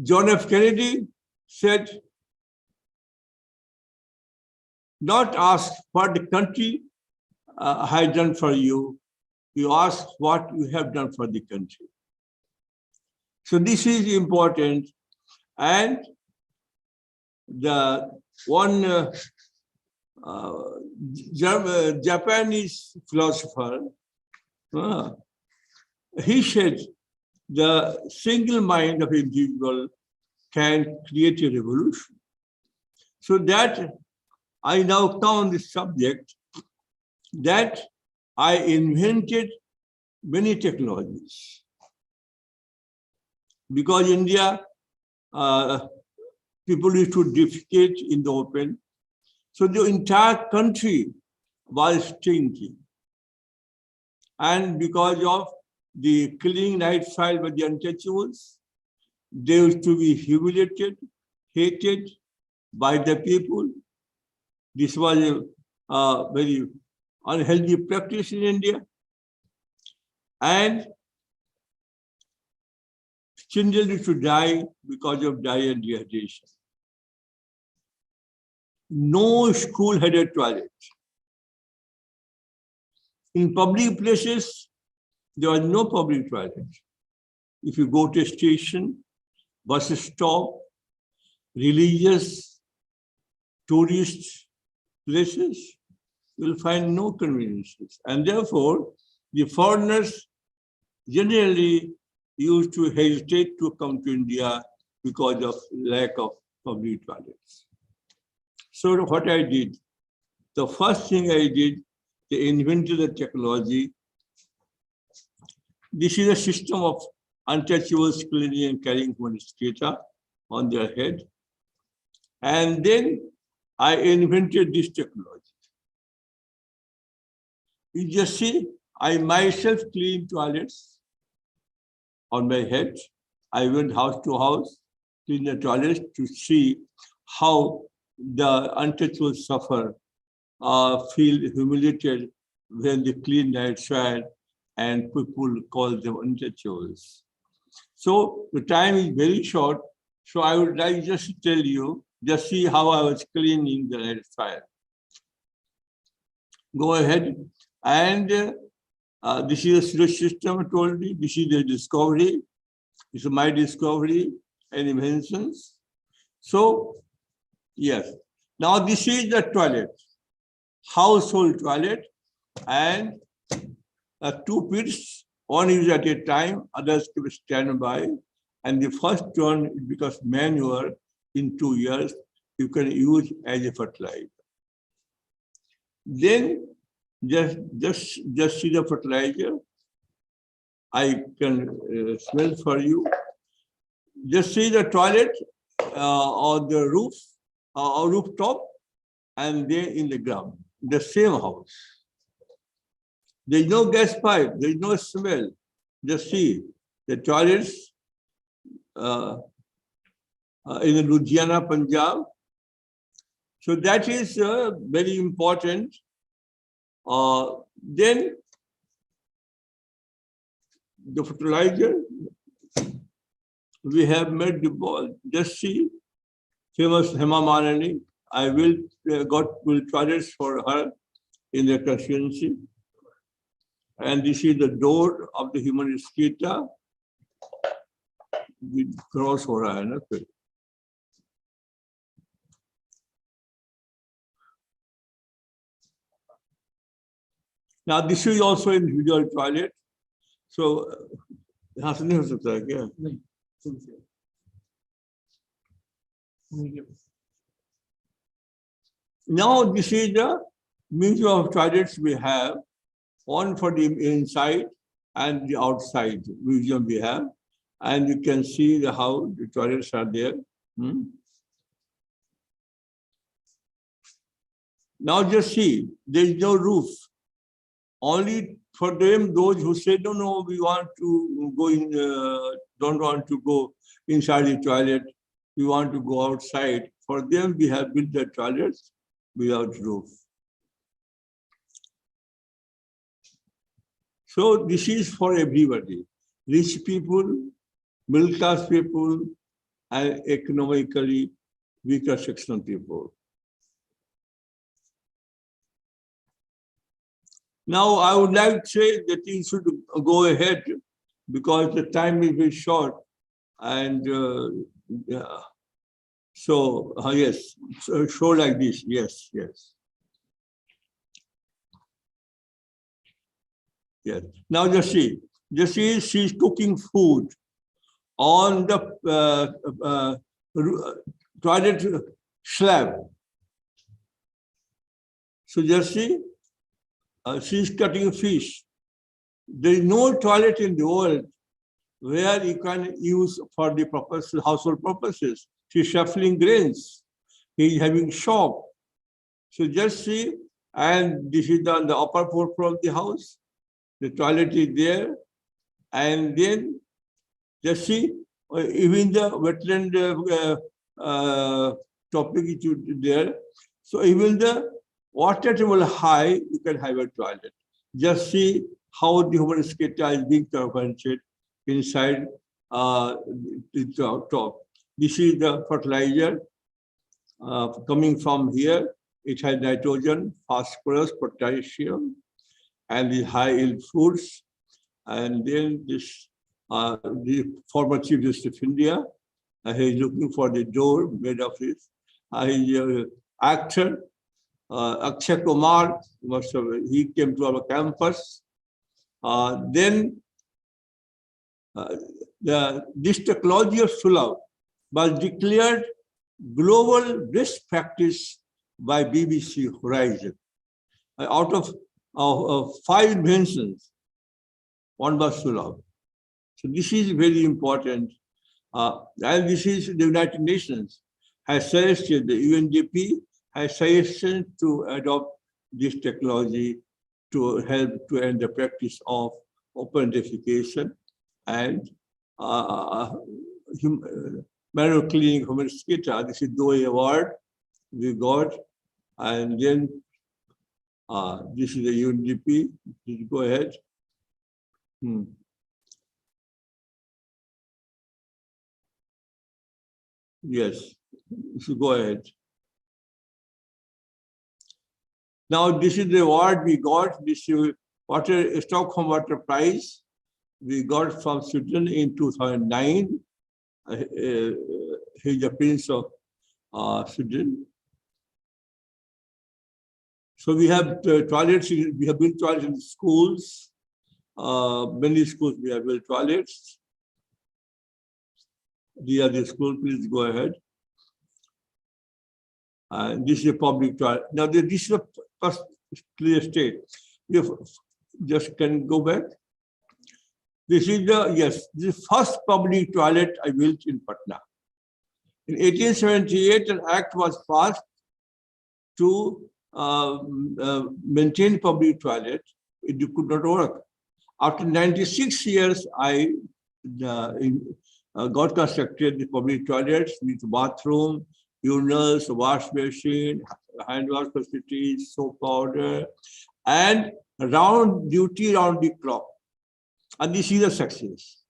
John F. Kennedy said, not ask what the country has done for you, you ask what you have done for the country. So this is important. And the one Japanese philosopher, he said the single mind of individual can create a revolution. So that I now come on this subject that I invented many technologies. Because India, people used to defecate in the open. So the entire country was stinking. And because of the killing night file by the untouchables, they used to be humiliated, hated by the people. This was a very unhealthy practice in India. And children used to die because of diarrhea and dehydration. No school had a toilet. In public places, there was no public toilet. If you go to a station, bus stop, religious, tourist places, you will find no conveniences. And therefore, the foreigners generally used to hesitate to come to India because of lack of public toilets. So what I did, the first thing I did, they invented the technology. This is a system of untouchables cleaning and carrying mosquito on their head. And then I invented this technology. You just see, I myself clean toilets on my head. I went house to house, clean the toilets to see how the untouchable suffer, feel humiliated when they clean their soil and people call them untouchables. So the time is very short. So I would like just to tell you, just see how I was cleaning the soil. Go ahead. And this is a sewage system, I told you. This is the discovery. This is my discovery and inventions. So, yes. Now this is the toilet, household toilet, and two pits. One is at a time, others to stand by. And the first one, because manure in 2 years, you can use as a fertilizer. Then just see the fertilizer. I can smell for you. Just see the toilet on the roof or rooftop, and then in the ground, the same house. There is no gas pipe, there is no smell. Just see the toilets in Louisiana, Punjab. So that is very important. Then the fertilizer, we have made the ball. Just see, famous Hema Malini. I will got toilets for her in the constituency. And this is the door of the human skita. We cross हो रहा है ना फिर. Now this is also individual toilet. So यहाँ से नहीं हो सकता है क्या? नहीं. Now this is the museum of toilets we have. One for the inside and the outside museum we have. And you can see how the toilets are there. Now just see, there is no roof. Only for them, those who say, no, we want to go in, don't want to go inside the toilet. We want to go outside. For them, we have built the toilets without roof. So this is for everybody. Rich people, middle class people, and economically weaker section of people. Now, I would like to say that you should go ahead because the time is very short. And so, yes, so show like this. Yes, yes. Yes. Now, just see, she's cooking food on the toilet slab. So, just see. She's cutting fish. There is no toilet in the world where you can use for the purposes, household purposes. She's shuffling grains. He's having shop. So just see, and this is on the upper floor of the house. The toilet is there. And then just see, even the wetland topic is there. So even the water table high, you can have a toilet. Just see how the human skata is being prevented inside the top. This is the fertilizer coming from here. It has nitrogen, phosphorus, potassium, and the high yield fruits. And then this, the former Chief Justice of India, he is looking for the door made of this. He is an actor. Akshay Kumar, he came to our campus. Then this technology of Sulab was declared global best practice by BBC Horizon. Out of 5 inventions, one was Sulab. So this is very important. And this is the United Nations has suggested, the UNDP has suggested to adopt this technology to help to end the practice of open defecation and manual cleaning from mosquito. This is the award we got, and then this is the UNDP. Please go ahead. Yes, you should go ahead. Now, this is the award we got. This is Stockholm Water Prize. We got from Sweden in 2009. He's the Prince of Sweden. So we have toilets. We have built toilets in schools. Many schools we have built toilets. These are the schools. Please go ahead. This is a public toilet. Now this is a first clear state. You just can go back. This is the first public toilet I built in Patna. In 1878, an act was passed to maintain public toilet. It could not work. After 96 years, I got constructed the public toilets with bathroom, urinals, wash machine, hand wash facilities, soap powder, and duty round the clock. And this is a success.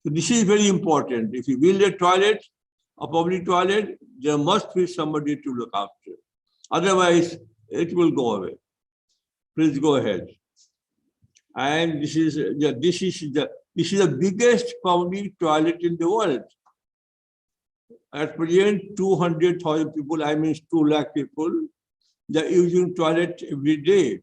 So this is very important. If you build a toilet, a public toilet, there must be somebody to look after. Otherwise, it will go away. Please go ahead. And this is the biggest public toilet in the world. At present, 200,000 people, I mean 2 lakh people, they're using toilet every day.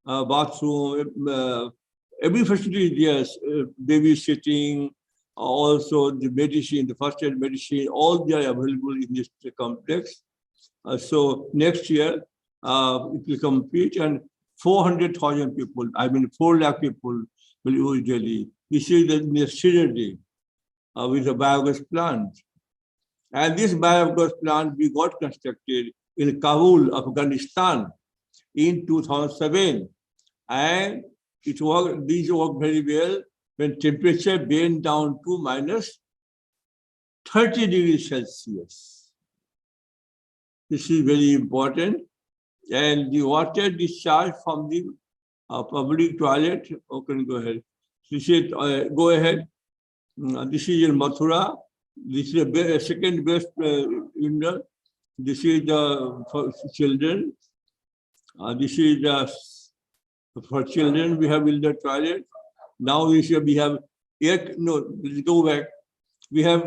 Bathroom, every facility is there, babysitting, also the medicine, the first aid medicine, all they are available in this complex. So next year, it will complete, and 400,000 people, I mean 4 lakh people will use daily. This is the synergy with the biogas plant. And this biogas plant we got constructed in Kabul, Afghanistan in 2007. And these work very well when temperature went down to minus 30 degrees Celsius. This is very important. And the water discharge from the public toilet, okay, go ahead. This is, go ahead. This is in Mathura. This is the second best this is the for children. This is for children. We have in the toilet. Now we have let's go back. We have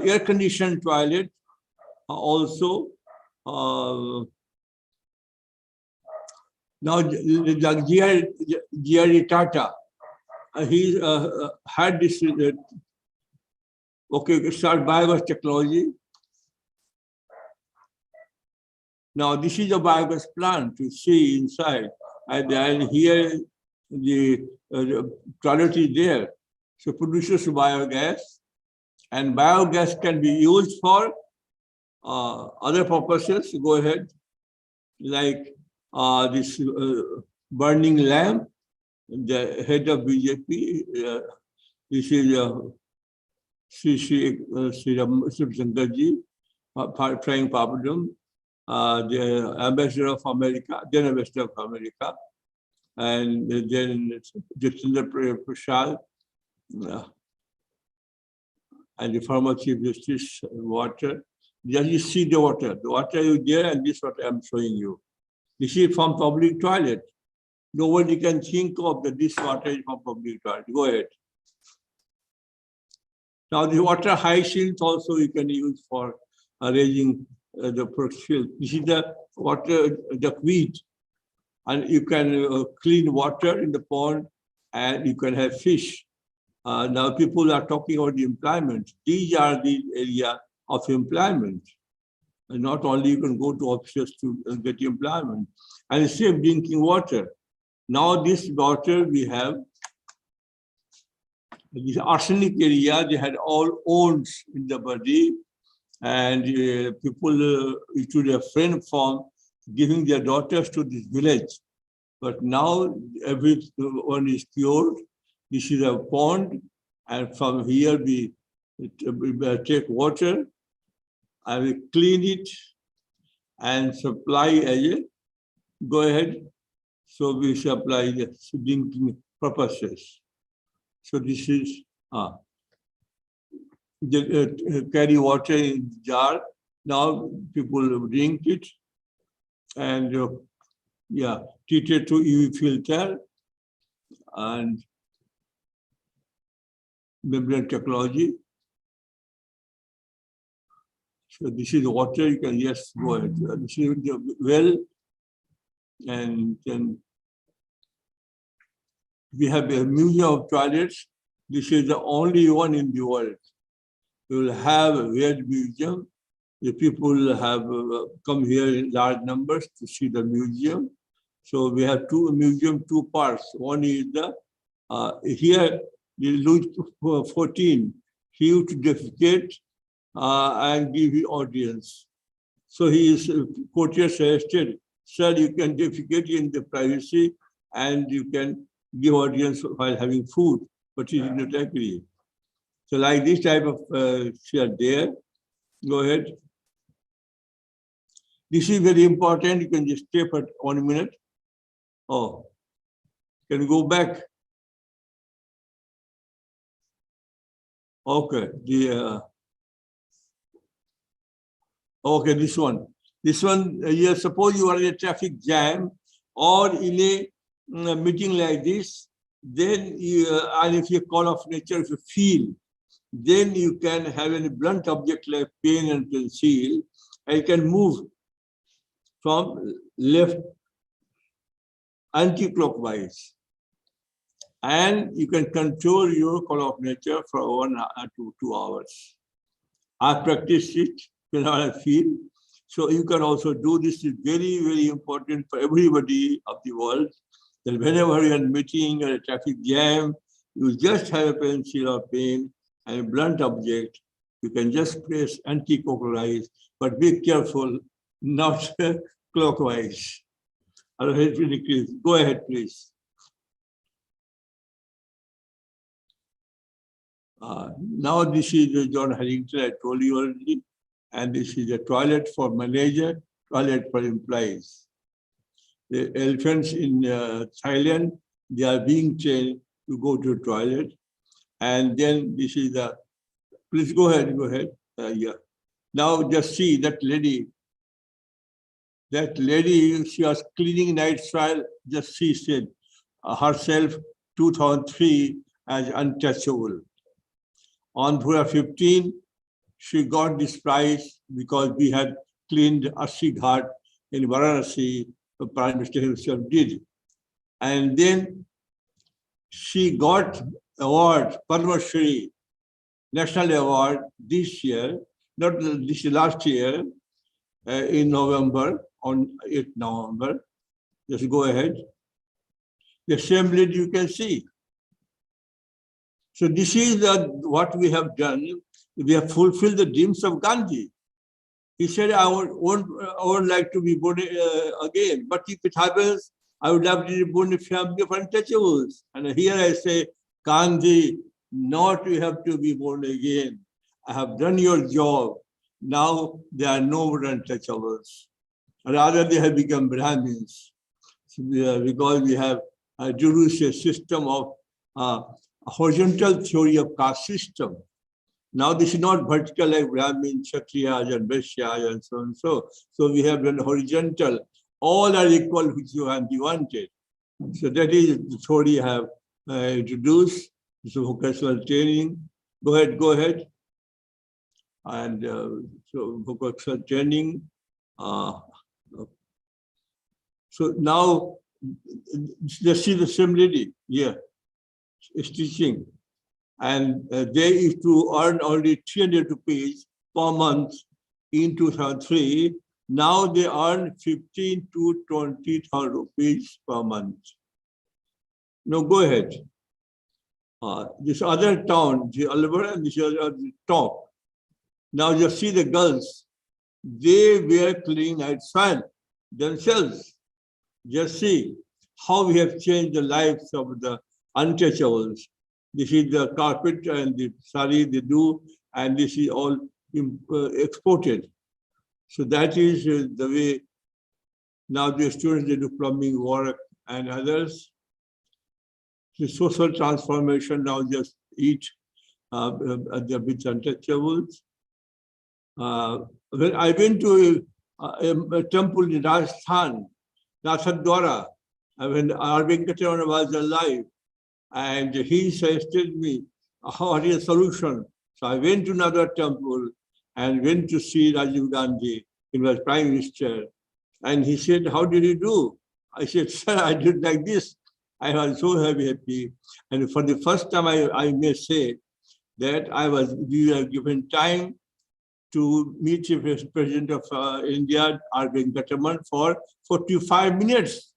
air-conditioned toilet also. Now, G.R. Tata, he had this. Okay, start biogas technology. Now, this is a biogas plant to see inside, and here the toilet is there. So, produces biogas, and biogas can be used for other purposes. Go ahead, like this burning lamp. The head of BJP, this is Sri Shankarji, trying Papadum, the ambassador of America, then ambassador of America, and then Jitendra Prasad, and the former Chief Justice, water. Just you see the water. The water is there, and this is what I'm showing you. This is from public toilet. Nobody can think of that this water is from public toilet. Go ahead. Now the water hyacinth also you can use for raising the field. This is the water, the wheat, and you can clean water in the pond, and you can have fish. Now people are talking about the employment. These are the area of employment. And not only you can go to offices to get employment, and save drinking water. Now this water we have, this arsenic area, they had all owns in the body, and people to their friend form giving their daughters to this village. But now everyone is cured. This is a pond, and from here we take water, and we clean it and supply as a, go ahead. So we supply the drinking purposes. So this is carry water in jar. Now people drink it, and yeah, treated to UV filter and membrane technology. So this is water. You can just go ahead. This is the well, and then we have a museum of toilets. This is the only one in the world. We will have a weird museum. The people have come here in large numbers to see the museum. So we have two parts. One is the here Louis 14. He used to defecate and give the audience. So he is courtier suggested, sir, you can defecate in the privacy and you can give audience while having food, but he did not agree. So like this type of share there. Go ahead. This is very important. You can just stay for 1 minute. Oh, can you go back? Okay. Okay, this one. This one, suppose you are in a traffic jam or in a meeting like this, then and if you call of nature, if you feel, then you can have a blunt object like pen and pencil, and you can move from left anti-clockwise. And you can control your call of nature for 1 to 2 hours. I practiced it when I feel. So you can also do this. Is very, very important for everybody of the world. That whenever you're in a meeting or a traffic jam, you just have a pencil or pen and a blunt object. You can just press anti-clockwise, but be careful, not clockwise. Go ahead, please. Now this is John Harrington, I told you already, and this is a toilet for manager, toilet for employees. The elephants in Thailand, they are being trained to go to the toilet, and then this is the, please go ahead, yeah. Now just see that lady, she was cleaning night soil, just she said herself 2003 as untouchable. On 2015, she got this prize because we had cleaned Ashi Ghat in Varanasi, the Prime Minister himself did. And then she got award, Padma Shri, National Award this year, not this last year, in November, on 8th November. Just go ahead. The same lady you can see. So this is what we have done. We have fulfilled the dreams of Gandhi. He said, I would like to be born again. But if it happens, I would love to be born in a family of untouchables. And here I say, Gandhi, not you have to be born again. I have done your job. Now there are no more untouchables. Rather, they have become Brahmins. Because we have introduced a system of a horizontal theory of caste system. Now this is not vertical like Brahmin, Kshatriyas and Vaishyas and so on. So we have done horizontal. All are equal, which you wanted. So that is the theory I have introduced. So vocational training. Go ahead. And so vocational training. So now let's see the same lady here. Is teaching, and they used to earn only 300 rupees per month in 2003. Now they earn 15 to 20,000 rupees per month. Now go ahead. This other town, the Alvar, and this other the top. Now just see the girls. They were cleaning outside themselves. Just see. how we have changed the lives of the untouchables. This is the carpet and the sari they do, and this is all exported. So that is the way now the students, they do plumbing work and others. The social transformation now just eat the bit untouchables. When I went to a temple in Rajasthan, Nathadwara, when R. Venkataraman was alive, and he suggested me, what is a solution? So I went to another temple and went to see Rajiv Gandhi. He was Prime Minister. And he said, how did you do? I said, sir, I did like this. I was so happy. And for the first time, I may say that we were given time to meet the President of India, R. Venkataraman, for 45 minutes.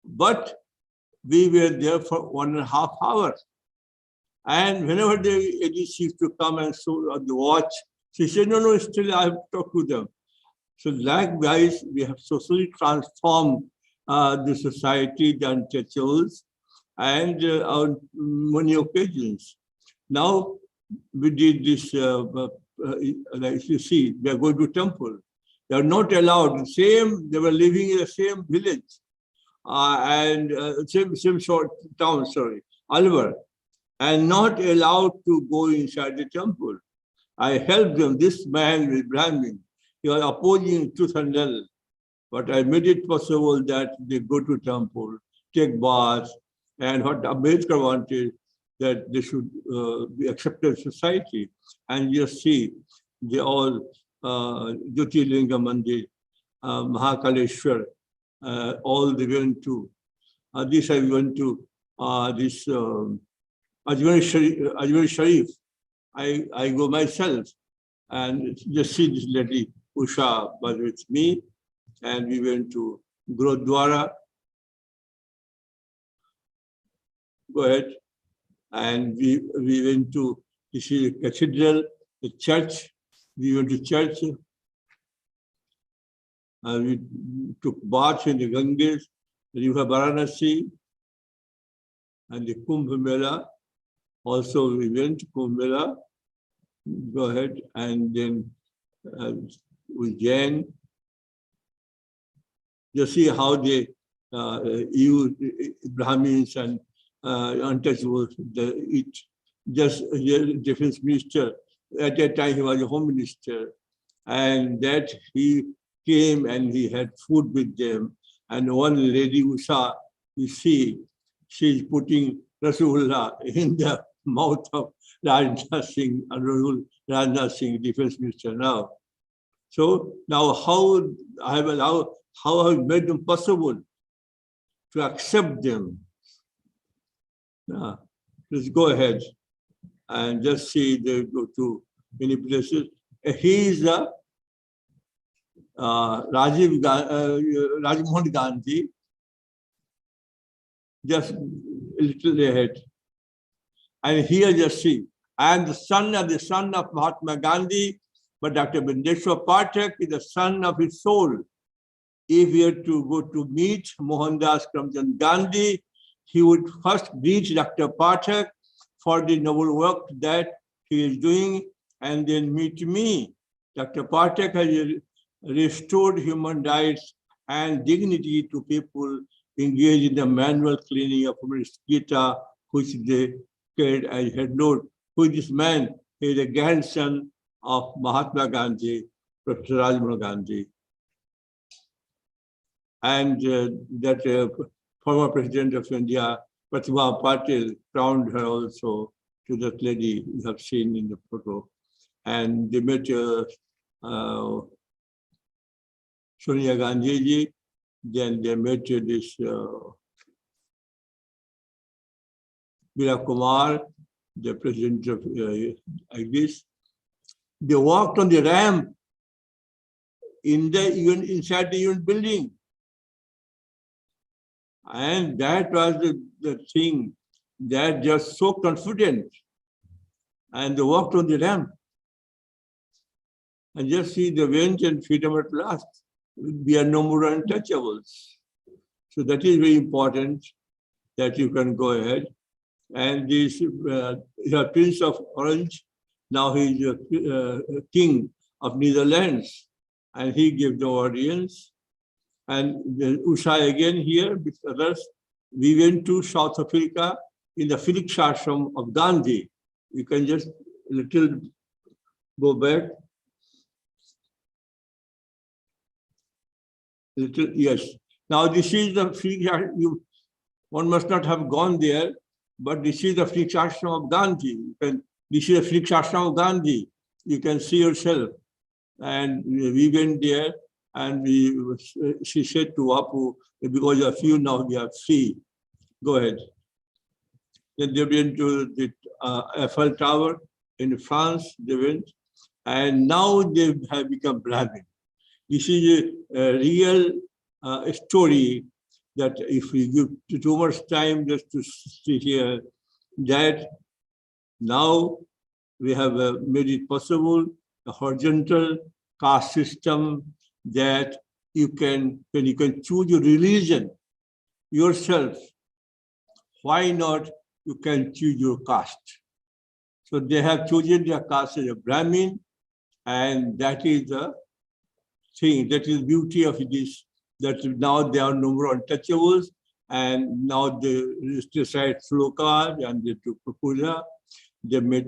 But we were there for 1.5 hours. And whenever the ADC used to come and show on the watch, she said, no, still I have to talk to them. So likewise, we have socially transformed the society, the untouchables, and on many occasions. Now, we did this, like you see, they are going to temple. They are not allowed. They were living in the same village and same short town, Alwar, and not allowed to go inside the temple. I helped them. This man with Brahmin, he was opposing truth and hell, but I made it possible that they go to temple, take baths, and what Ambedkar wanted, that they should be accepted in society. And you see, they all, Jyotirlinga Mandir, Mahakaleshwar, all they went to. This I went to, this Ajmer Sharif. I go myself and just see this lady, Usha, was with me, and we went to Gurudwara. Go ahead. And we went to the cathedral, the church. We went to church. We took baths in the Ganges, the River Varanasi, and the Kumbh Mela. Also, we went to Kumbh Mela. Go ahead. And then with Jain, you see how they use Brahmins and untouchables, just defense minister. At that time, he was a home minister, and that he came and he had food with them. And one lady, Usha, you see, she's putting Rasulullah in the mouth of Rajnath Singh, defense minister now. So now how I have made them possible to accept them. Please go ahead and just see they go to many places. He is Rajiv Mohan Gandhi, just a little ahead. And here just see, I am the son of Mahatma Gandhi, but Dr. Bindeshwar Pathak is the son of his soul. If we are to go to meet Mohandas Karamchand Gandhi, he would first greet Dr. Pathak for the noble work that he is doing, and then meet me. Dr. Pathak has restored human rights and dignity to people engaged in the manual cleaning of mosquito, which they carried as head load. Who is this man? He is the grandson of Mahatma Gandhi, Professor Rajmohan Gandhi. And that former president of India, Pratibha Patil, crowned her also to that lady you have seen in the photo. And they met Sonia Gandhi ji, then they met this Veera Kumar, the president of Greece. They walked on the ramp in the inside the UN building. And that was the thing that just so confident. And they walked on the ramp. And just see the went and freedom at last. We are no more untouchables. So that is very important that you can go ahead. And this Prince of Orange, now he is king of Netherlands, and he gave the audience. And Usha again here with others. We went to South Africa in the Felix Ashram of Gandhi. You can just little go back. Little, yes. Now this is the Felix Ashram. One must not have gone there, but this is the Felix Ashram of Gandhi. This is the Felix Ashram of Gandhi. You can see yourself. And we went there, and she said to Apu, because of you now we are free. Go ahead. Then they went to the Eiffel Tower in France, they went, and now they have become Brahmin. This is a real story that if we give too much time just to see here, that now we have made it possible, a horizontal caste system, that you can, when you can choose your religion yourself, why not you can choose your caste? So they have chosen their caste as a Brahmin, and that is the thing, that is the beauty of this, that now they are no more untouchables, and now they recite slokas and they do puja. They met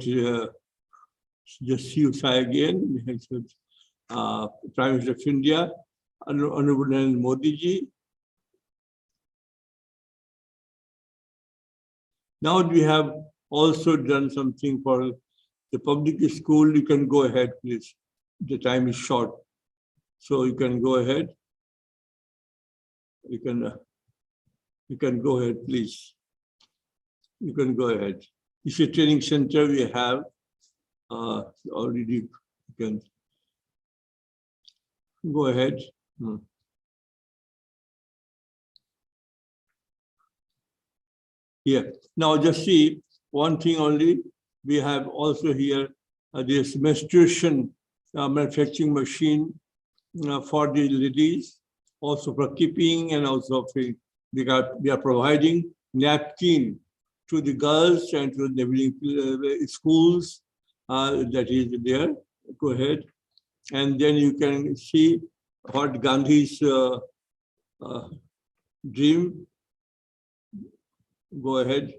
just see Usha again, Prime Minister of India, Honorable Narendra Modi ji. Now we have also done something for the public school. You can go ahead, please. The time is short, so you can go ahead. You can go ahead, please. You can go ahead. It's a training center we have already. You can go ahead. Here. Now just see one thing only. We have also here this menstruation manufacturing machine for the ladies, also for keeping, and also we are providing napkin to the girls and to the neighboring schools. That is there. Go ahead. And then you can see what Gandhi's dream. Go ahead.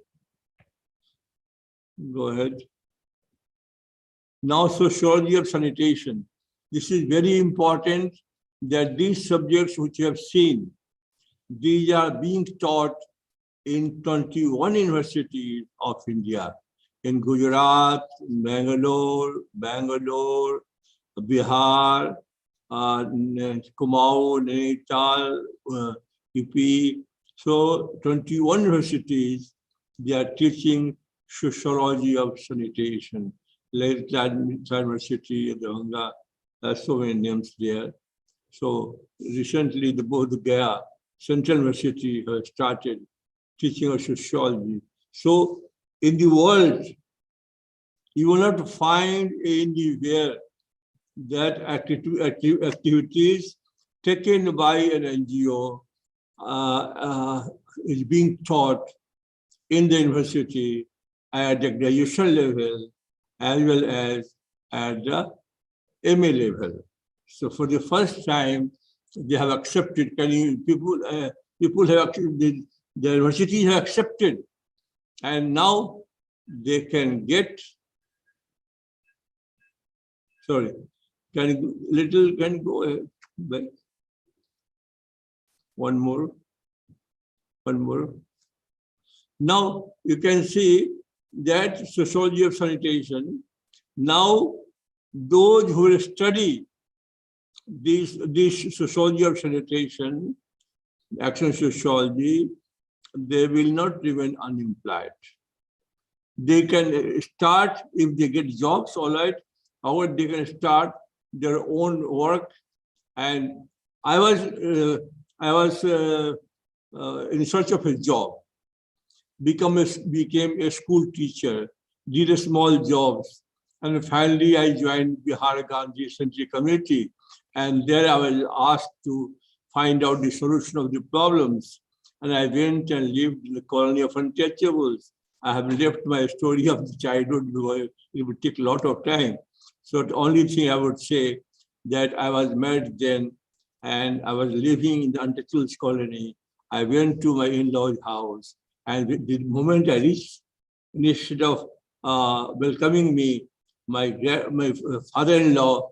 Go ahead. Now, sociology of sanitation. This is very important that these subjects which you have seen, these are being taught in 21 universities of India, in Gujarat, Bangalore, Bihar, Kumaon, Nainital, UP. So 21 universities, they are teaching sociology of sanitation. Lakeland University, Dahanga, so many names there. So recently, both Gaya Central University has started teaching of sociology. So in the world, you will not find anywhere that activities taken by an NGO is being taught in the university at the graduation level as well as at the MA level. So for the first time, they have accepted, people have, the universities have accepted, and now they can get, sorry, can go back. One more. Now you can see that sociology of sanitation. Now those who will study this sociology of sanitation, action sociology, they will not remain unemployed. They can start, if they get jobs, all right, or they can start their own work. And I was in search of a job, became a school teacher, did a small jobs, and finally I joined Bihar Gandhi Century Committee, and there I was asked to find out the solution of the problems. and I went and lived in the colony of untouchables. I have left my story of the childhood because it would take a lot of time. So the only thing I would say that I was married then and I was living in the untouchables colony. I went to my in-law's house, and the moment I reached, instead of welcoming me, my father-in-law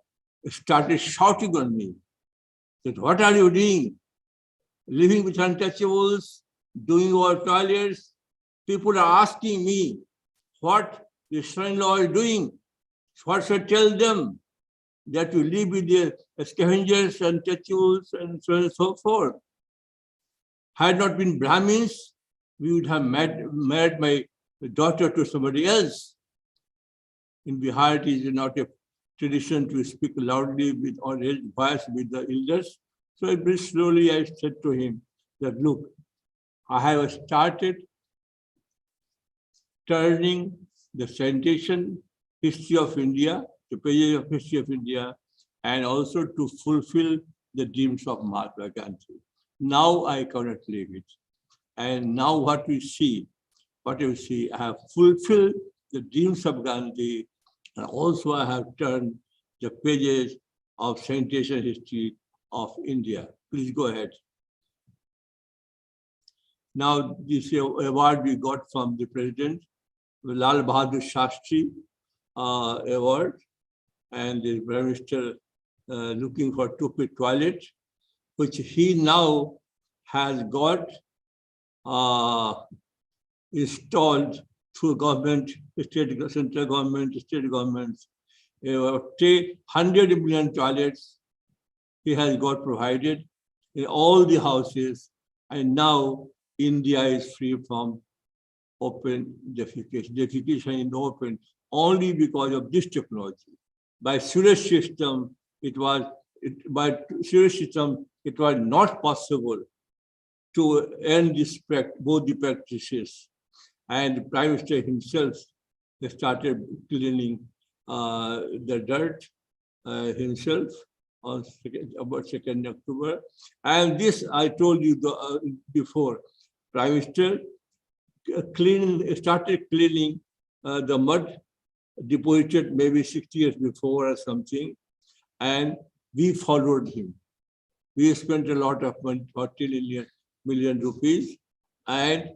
started shouting on me. That, what are you doing? Living with untouchables, doing our toilets. People are asking me what the son-in-law is doing. What should I tell them? That you live with the scavengers, untouchables, and so on and so forth. Had not been Brahmins, we would have married my daughter to somebody else. In Bihar, it is not a tradition to speak loudly with or raise voice with the elders. So very slowly I said to him that, look, I have started turning the sanitation history of India, the pages of history of India, and also to fulfill the dreams of Mahatma Gandhi. Now I cannot leave it. And now what you see, I have fulfilled the dreams of Gandhi, and also I have turned the pages of sanitation history of India. Please go ahead. Now, this award we got from the President, the Lal Bahadur Shastri award, and the Prime Minister looking for two-pit toilet, which he now has got installed through government, central government, state governments. 100 million toilets he has got provided in all the houses, and now India is free from open defecation in the open, only because of this technology. By sewage system, it was not possible to end both the practices. And the Prime Minister himself started cleaning the dirt himself on about 2nd October. And this I told you before. Prime Minister started cleaning the mud deposited maybe 60 years before or something, and we followed him. We spent a lot of money, 40 million rupees, and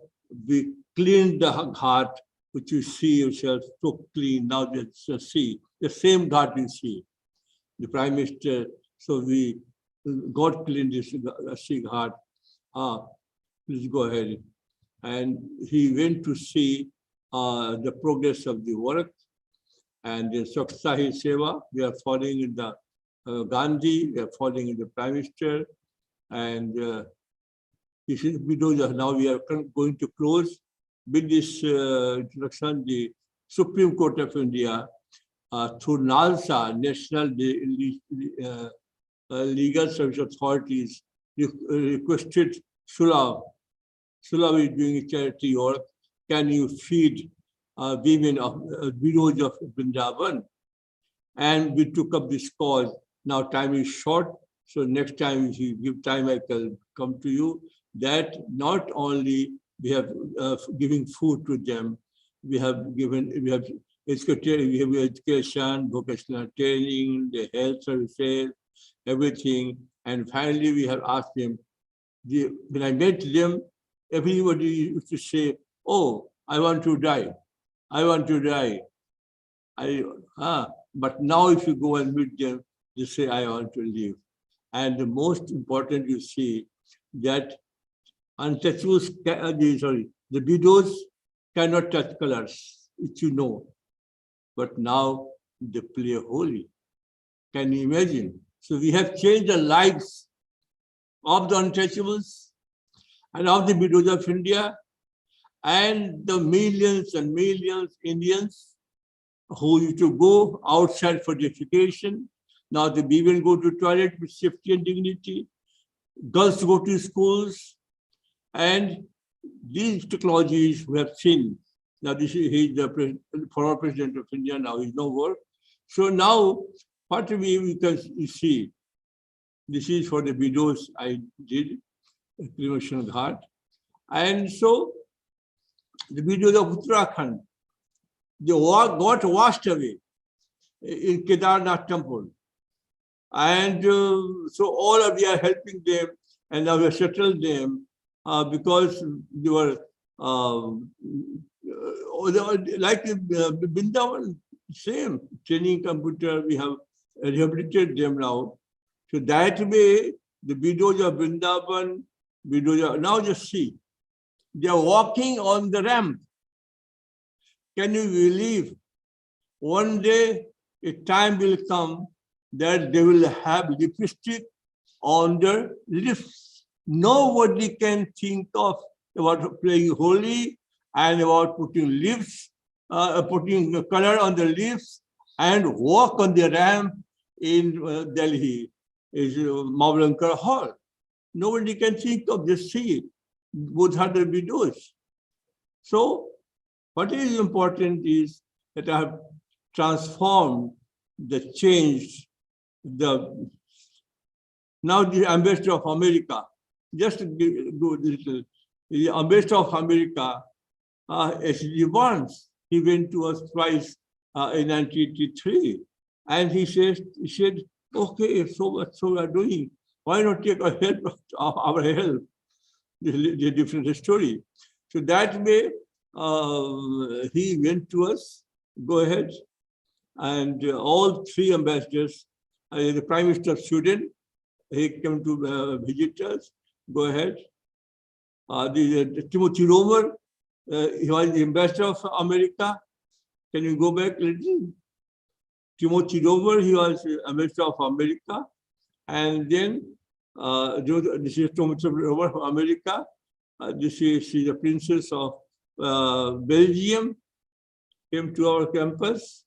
we cleaned the ghat, which you see yourself so clean. Now just see the same ghat you see. The Prime Minister, so we got cleaned this ghat. Please go ahead. And he went to see the progress of the work. And in Swachhta Hi Seva, we are following in the Gandhi, we are following in the Prime Minister. And this is now we are going to close with this introduction. The Supreme Court of India, through NALSA, National Legal Service Authorities, requested Sulabh is doing charity work. Can you feed women of widows of Vrindavan? And we took up this cause. Now time is short, so next time if you give time, I can come to you. That not only we have giving food to them, we have education, vocational training, the health services, everything. And finally, we have asked them. When I met them, everybody used to say, "Oh, I want to die. I want to die." But now if you go and meet them, they say, "I want to live." And the most important, you see, that untouchables, the widows cannot touch colors, which you know. But now they play holy. Can you imagine? So we have changed the lives of the untouchables and of the widows of India and the millions and millions Indians who used to go outside for defecation. Now the women go to toilet with safety and dignity. Girls go to schools, and these technologies we have seen. Now he's the former president of India. Now he's no more. So now what we can see. This is for the widows I did, cremation ghat. And so the videos of Uttarakhand, they got washed away in Kedarnath temple. And so all of we are helping them, and now we have settled them because they were like Vrindavan, same training computer, we have rehabilitated them now. So that way, the videos of Vrindavan, videos of, now just see, they are walking on the ramp. Can you believe? One day, a time will come that they will have lipstick on their lips. Nobody can think of about playing holy and about putting lips, putting color on the lips and walk on the ramp in Delhi, is Mavlankar Hall. Nobody can think of this. See it. Both are the videos. So what is important is that I have transformed the change, now the ambassador of America, just to go a little, the ambassador of America, actually once, he went to us twice in 1983, and he said, okay, so much so we are doing, why not take our help, our help? The different story. So that way, he went to us, go ahead, and all three ambassadors, the Prime Minister of Sweden, he came to visit us, go ahead. Timothy Romer, he was the ambassador of America. Can you go back a little? Timothy Romer, he was ambassador of America. And then, this is Timothy Romer from America. This is the Princess of Belgium, came to our campus.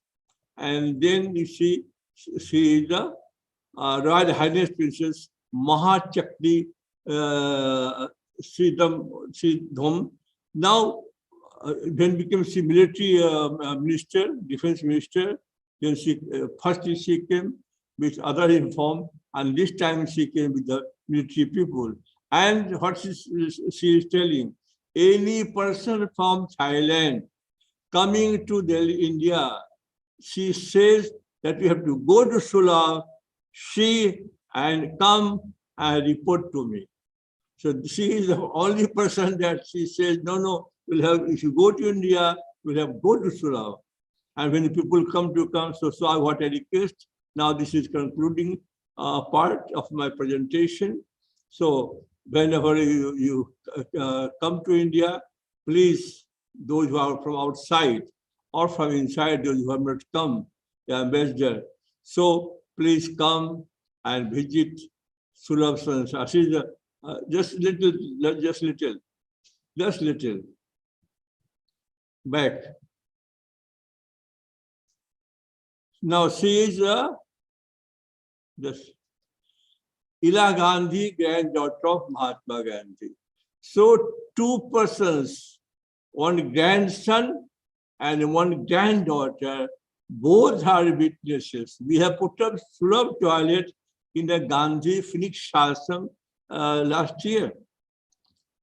And then you see, she is the Royal Highness Princess Mahachakri Sridham. Now, when became she military minister, defense minister, then she first she came with other uniform, and this time she came with the military people. And what she is telling, any person from Thailand coming to Delhi, India, she says that we have to go to Sula, see and come and report to me. So she is the only person that she says, no, we'll have, if you go to India, we'll have go to Sula. And when the people come, so I what I request. Now this is concluding part of my presentation. So whenever you come to India, please, those who are from outside or from inside, those who have not come, the ambassador. So please come and visit Sulabh Sansa. Just little back. Now she is this Ila Gandhi, granddaughter of Mahatma Gandhi. So two persons, one grandson and one granddaughter, both are witnesses. We have put up Sulabh toilet in the Gandhi Phoenix Shasam last year.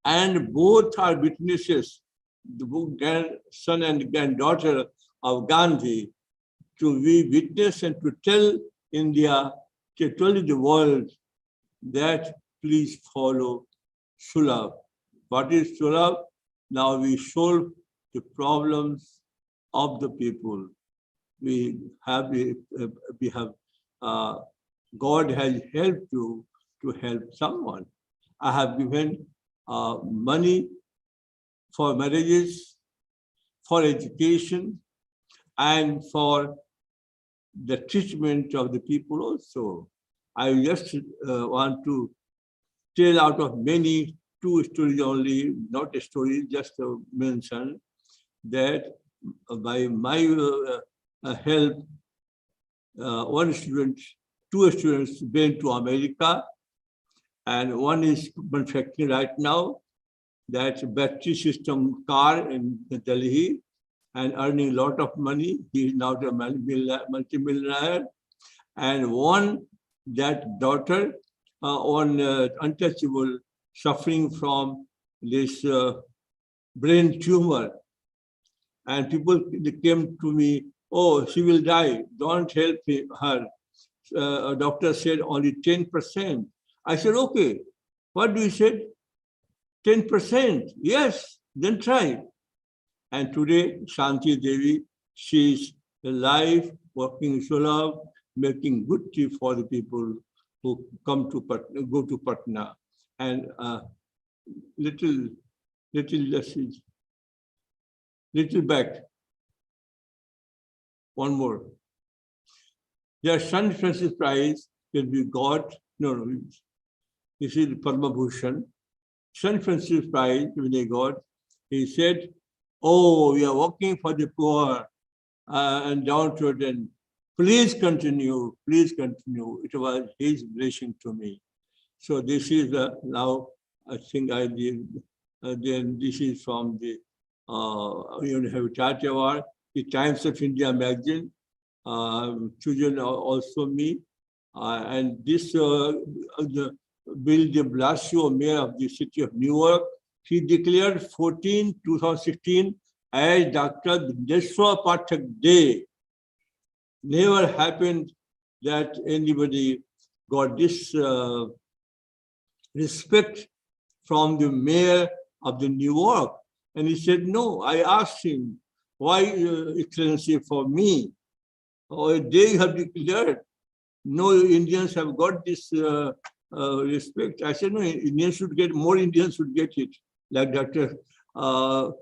And both are witnesses, the grandson and granddaughter of Gandhi, to be witness and to tell India, to tell the world that please follow Sulabh. What is Sulabh? Now we solve the problems of the people. God has helped you to help someone. I have given money for marriages, for education, and for the treatment of the people also. I just want to tell out of many, two stories only, not a story, just to mention that by my help, two students went to America, and one is manufacturing right now that battery system car in Delhi and earning a lot of money. He is now a multimillionaire. And one, that daughter, untouchable, suffering from this brain tumor. And people they came to me, oh, she will die. Don't help her. A doctor said only 10%. I said, okay, what do you say? 10%. Yes, then try. And today, Shanti Devi, she is alive, working Sulabh, making good tea for the people who come to Patna, go to Patna. And little lessons, little back. One more. Their San Francis Prize will be got, no, this is Padma Bhushan. San Francis Prize when they got, he said, oh, we are working for the poor and downtrodden. Please continue, please continue. It was his blessing to me. So this is now, I think I did, then this is from the Habitat Award, the Times of India magazine, children also me. And this, the Bill de Blasio, mayor of the city of Newark, he declared 2016 as Dr. Deshwa Pathak Day. Never happened that anybody got this respect from the mayor of the Newark. And he said, no, I asked him, why, Excellency, for me? Oh, they have declared. No Indians have got this respect. I said, no, Indians should get, more Indians should get it. Like Dr. Call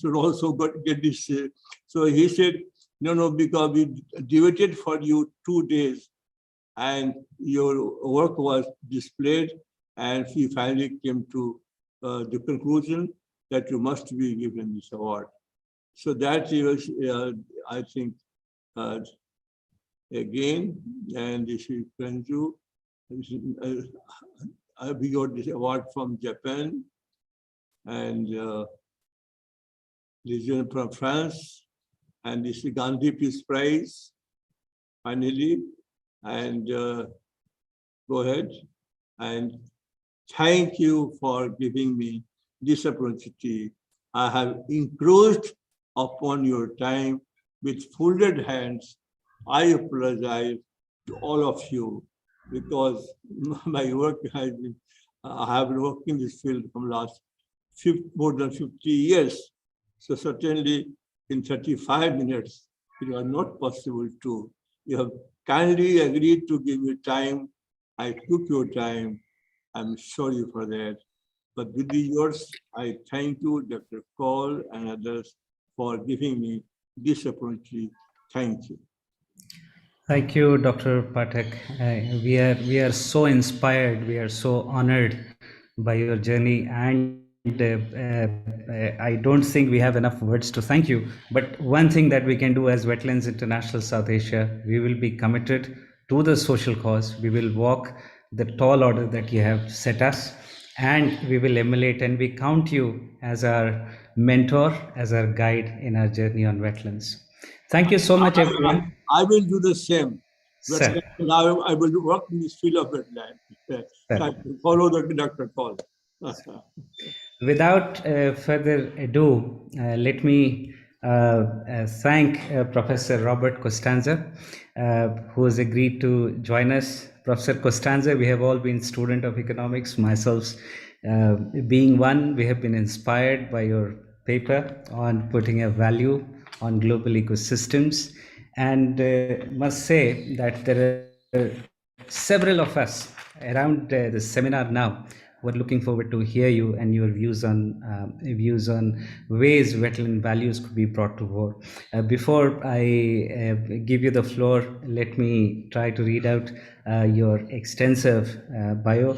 should also get this. So he said, no, because we devoted for you 2 days and your work was displayed, and he finally came to the conclusion that you must be given this award. So that was, I think, again, and this is Pranju. We got this award from Japan, and this is from France, and this is Gandhi Peace Prize, finally. And go ahead, and thank you for giving me this opportunity. I have encroached upon your time with folded hands. I apologize to all of you because my work has been, I have been working in this field from last more than 50 years. So certainly in 35 minutes, it was not possible to. You have kindly agreed to give me time. I took your time. I'm sorry for that. But with yours, I thank you, Dr. Kaul and others, for giving me this opportunity. Thank you. Thank you, Dr. Pathak. We are so inspired. We are so honored by your journey, and I don't think we have enough words to thank you. But one thing that we can do as Wetlands International South Asia, we will be committed to the social cause. We will walk the tall order that you have set us, and we will emulate, and we count you as our mentor, as our guide in our journey on wetlands. Thank you so much, everyone. I will do the same. Sir. I will work in this field of wetland. Follow the Dr. Kaul. Without further ado, let me thank Professor Robert Costanza, who has agreed to join us. Professor Costanza, we have all been student of economics, myself being one. We have been inspired by your paper on putting a value on global ecosystems, and must say that there are several of us around the seminar now who are looking forward to hear you and your views on ways wetland values could be brought to bear. Before I give you the floor, let me try to read out your extensive bio.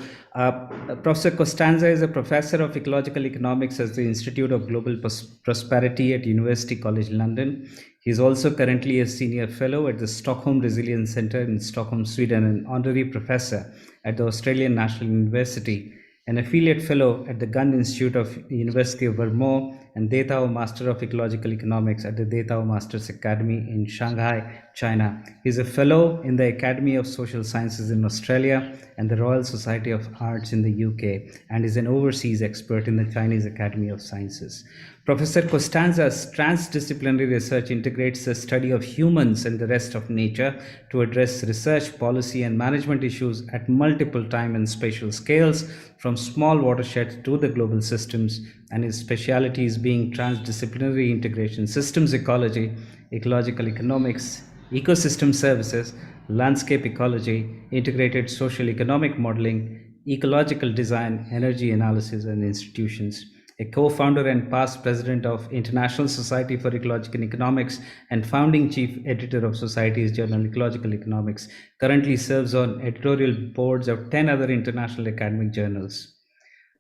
Professor Costanza is a professor of ecological economics at the Institute of Global Prosperity at University College London. He is also currently a senior fellow at the Stockholm Resilience Centre in Stockholm, Sweden, and honorary professor at the Australian National University, an affiliate fellow at the Gunn Institute of the University of Vermont, and Detao Master of Ecological Economics at the Detao Masters Academy in Shanghai, China. He's a fellow in the Academy of Social Sciences in Australia and the Royal Society of Arts in the UK, and is an overseas expert in the Chinese Academy of Sciences. Professor Costanza's transdisciplinary research integrates the study of humans and the rest of nature to address research, policy, and management issues at multiple time and spatial scales, from small watersheds to the global systems, and his specialities being transdisciplinary integration, systems ecology, ecological economics, ecosystem services, landscape ecology, integrated social economic modeling, ecological design, energy analysis, and institutions. A co-founder and past president of International Society for Ecological Economics and founding chief editor of Society's journal Ecological Economics, currently serves on editorial boards of 10 other international academic journals.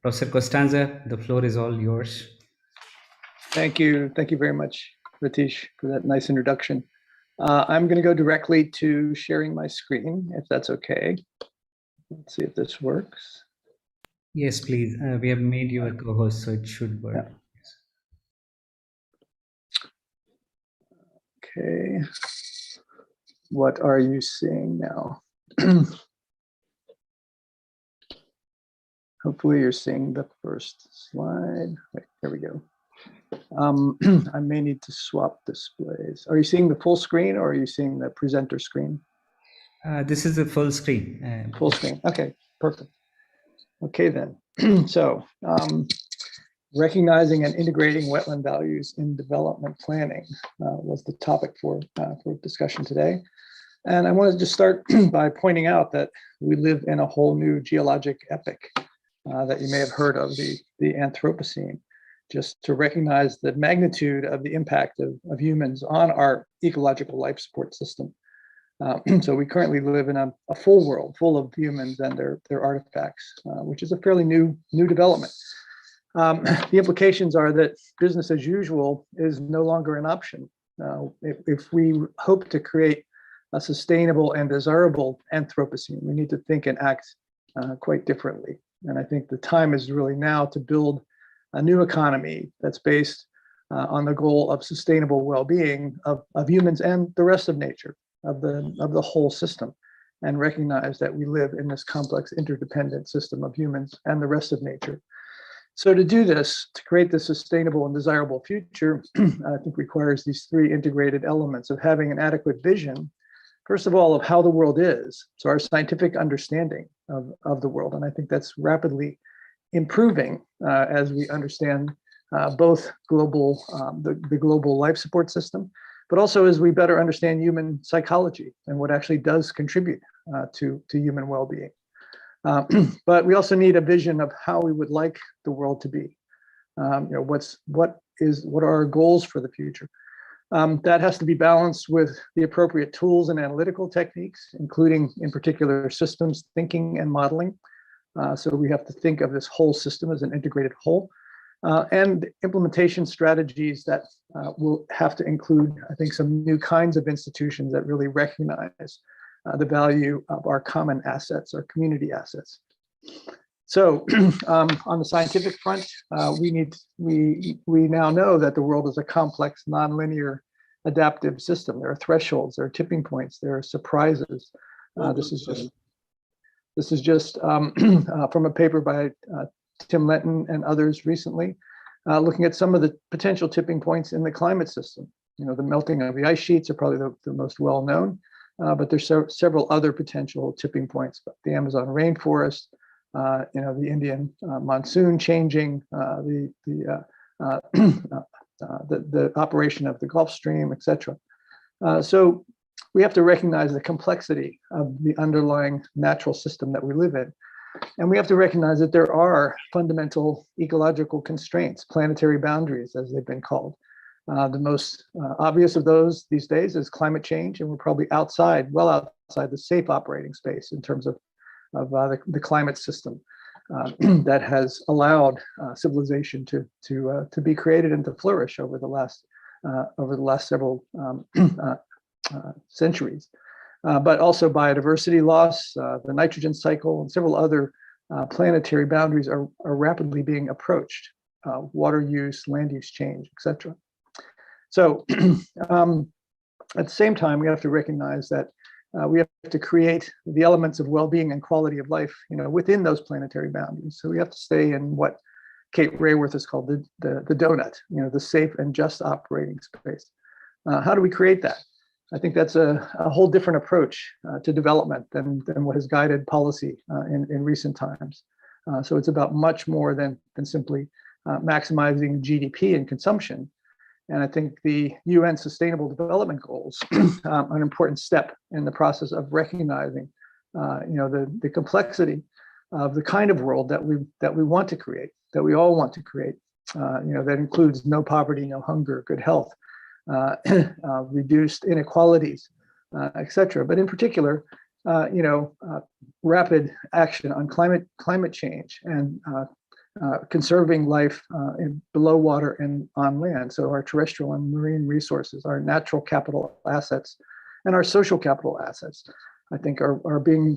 Professor Costanza, the floor is all yours. Thank you. Thank you very much, Ratish, for that nice introduction. I'm going to go directly to sharing my screen, if that's okay. Let's see if this works. Yes, please. We have made you a co-host, so it should work. Yeah. Okay. What are you seeing now? Hopefully you're seeing the first slide. Wait, there we go. I may need to swap displays. Are you seeing the full screen or are you seeing the presenter screen? This is a full screen. Full screen. Okay, perfect. Okay, then. So, recognizing and integrating wetland values in development planning was the topic for discussion today. And I wanted to just start by pointing out that we live in a whole new geologic epoch that you may have heard of, the Anthropocene, just to recognize the magnitude of the impact of humans on our ecological life support system. So we currently live in a full world full of humans and their artifacts, which is a fairly new development. The implications are that business as usual is no longer an option. If we hope to create a sustainable and desirable Anthropocene, we need to think and act quite differently. And I think the time is really now to build a new economy that's based on the goal of sustainable well-being of humans and the rest of nature, of the whole system, and recognize that we live in this complex interdependent system of humans and the rest of nature. So to do this, to create this sustainable and desirable future, I think requires these three integrated elements of having an adequate vision, first of all, of how the world is. So our scientific understanding of the world. And I think that's rapidly improving as we understand both the global life support system, but also as we better understand human psychology and what actually does contribute to human well-being. But we also need a vision of how we would like the world to be. What are our goals for the future? That has to be balanced with the appropriate tools and analytical techniques, including in particular systems thinking and modeling. So we have to think of this whole system as an integrated whole, and implementation strategies that will have to include, I think, some new kinds of institutions that really recognize the value of our common assets, our community assets. So on the scientific front, we now know that the world is a complex, nonlinear, adaptive system. There are thresholds, there are tipping points, there are surprises. This is just from a paper by Tim Lenton and others recently, looking at some of the potential tipping points in the climate system. The melting of the ice sheets are probably the most well known, but there's several other potential tipping points. The Amazon rainforest, the Indian monsoon changing, the operation of the Gulf Stream, etc. So we have to recognize the complexity of the underlying natural system that we live in. And we have to recognize that there are fundamental ecological constraints, planetary boundaries, as they've been called. The most obvious of those these days is climate change, and we're probably well outside the safe operating space in terms of the climate system that has allowed civilization to be created and to flourish over the last several centuries. But also biodiversity loss, the nitrogen cycle, and several other planetary boundaries are rapidly being approached. water use, land use change, etc. So at the same time, we have to recognize that we have to create the elements of well-being and quality of life, within those planetary boundaries. So we have to stay in what Kate Rayworth has called the donut, the safe and just operating space. How do we create that? I think that's a whole different approach to development than what has guided policy in recent times. So it's about much more than simply maximizing GDP and consumption. And I think the UN Sustainable Development Goals are an important step in the process of recognizing, the complexity of the kind of world that we want to create, that we all want to create. That includes no poverty, no hunger, good health, reduced inequalities, etc. But in particular, rapid action on climate change and conserving life below water and on land. So our terrestrial and marine resources, our natural capital assets, and our social capital assets, I think are being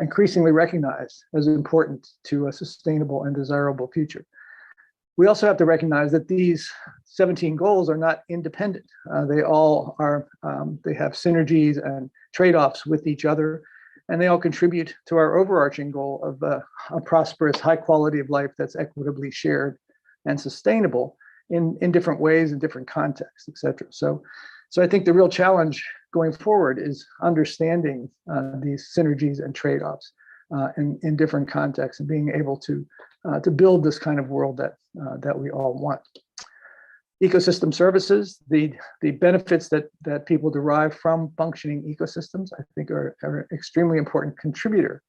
increasingly recognized as important to a sustainable and desirable future. We also have to recognize that these 17 goals are not independent. They all are, they have synergies and trade-offs with each other, and they all contribute to our overarching goal of a prosperous, high quality of life that's equitably shared and sustainable in different ways, in different contexts, et cetera. So I think the real challenge going forward is understanding these synergies and trade-offs in different contexts and being able to build this kind of world that we all want. Ecosystem services, the benefits that people derive from functioning ecosystems, I think are an extremely important contributor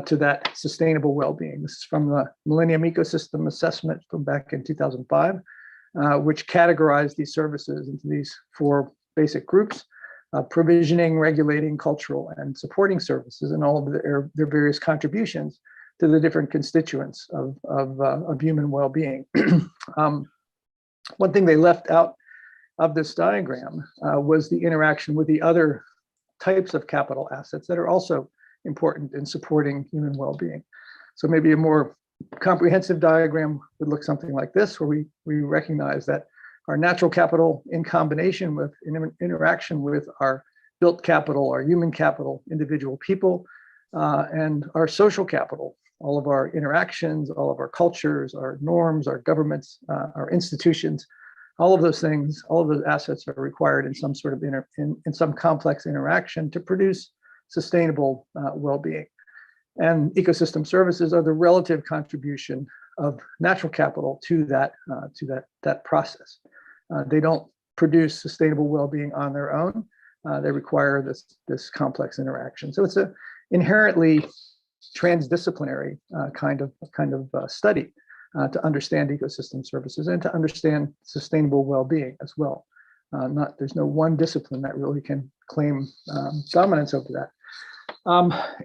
to that sustainable well-being. This is from the Millennium Ecosystem Assessment from back in 2005, which categorized these services into these 4 basic groups: provisioning, regulating, cultural, and supporting services, and all of their various contributions to the different constituents of human well-being. One thing they left out of this diagram was the interaction with the other types of capital assets that are also important in supporting human well-being. So maybe a more comprehensive diagram would look something like this, where we recognize that our natural capital in combination with interaction with our built capital, our human capital, individual people, and our social capital, all of our interactions, all of our cultures, our norms, our governments, our institutions, all of those things, all of those assets are required in some sort of in some complex interaction to produce sustainable well-being. And ecosystem services are the relative contribution of natural capital to that process. They don't produce sustainable well-being on their own. They require this complex interaction. So it's a inherently transdisciplinary kind of study to understand ecosystem services and to understand sustainable well-being as well. There's no one discipline that really can claim dominance over that.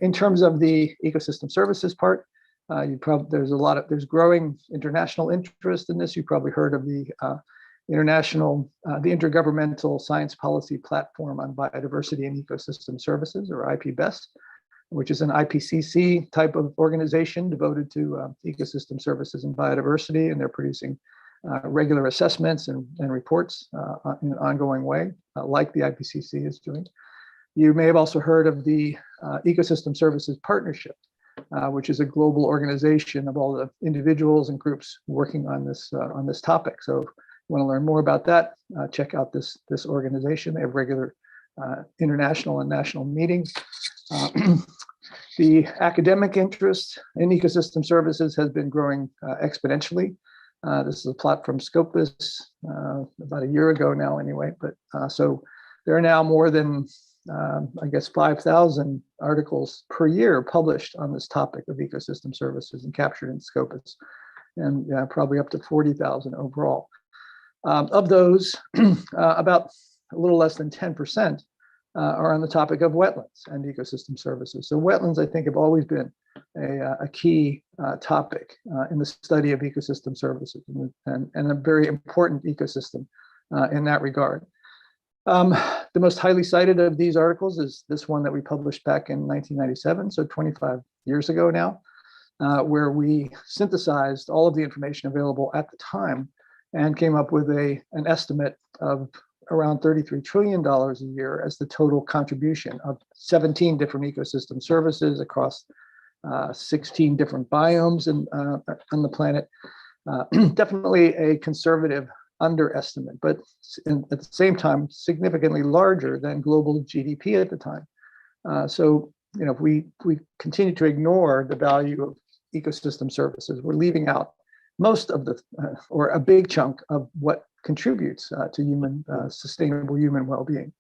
In terms of the ecosystem services part, there's growing international interest in this. You probably heard of the Intergovernmental Science Policy Platform on Biodiversity and Ecosystem Services, or IPBEST, which is an IPCC type of organization devoted to ecosystem services and biodiversity, and they're producing regular assessments and reports in an ongoing way, like the IPCC is doing. You may have also heard of the Ecosystem Services Partnership, which is a global organization of all the individuals and groups working on this topic. So if you want to learn more about that, check out this organization. They have regular international and national meetings. The academic interest in ecosystem services has been growing exponentially. This is a plot from Scopus about a year ago now anyway, but so there are now more than, I guess, 5,000 articles per year published on this topic of ecosystem services and captured in Scopus, and probably up to 40,000 overall. Of those, about a little less than 10% are on the topic of wetlands and ecosystem services. So wetlands, I think, have always been a key topic in the study of ecosystem services and a very important ecosystem in that regard. The most highly cited of these articles is this one that we published back in 1997, so 25 years ago now. where we synthesized all of the information available at the time and came up with an estimate of around $33 trillion a year as the total contribution of 17 different ecosystem services across 16 different biomes on the planet. Definitely a conservative underestimate, but at the same time, significantly larger than global GDP at the time. So, if we continue to ignore the value of ecosystem services, we're leaving out most of the, or a big chunk of what contributes to sustainable human well-being.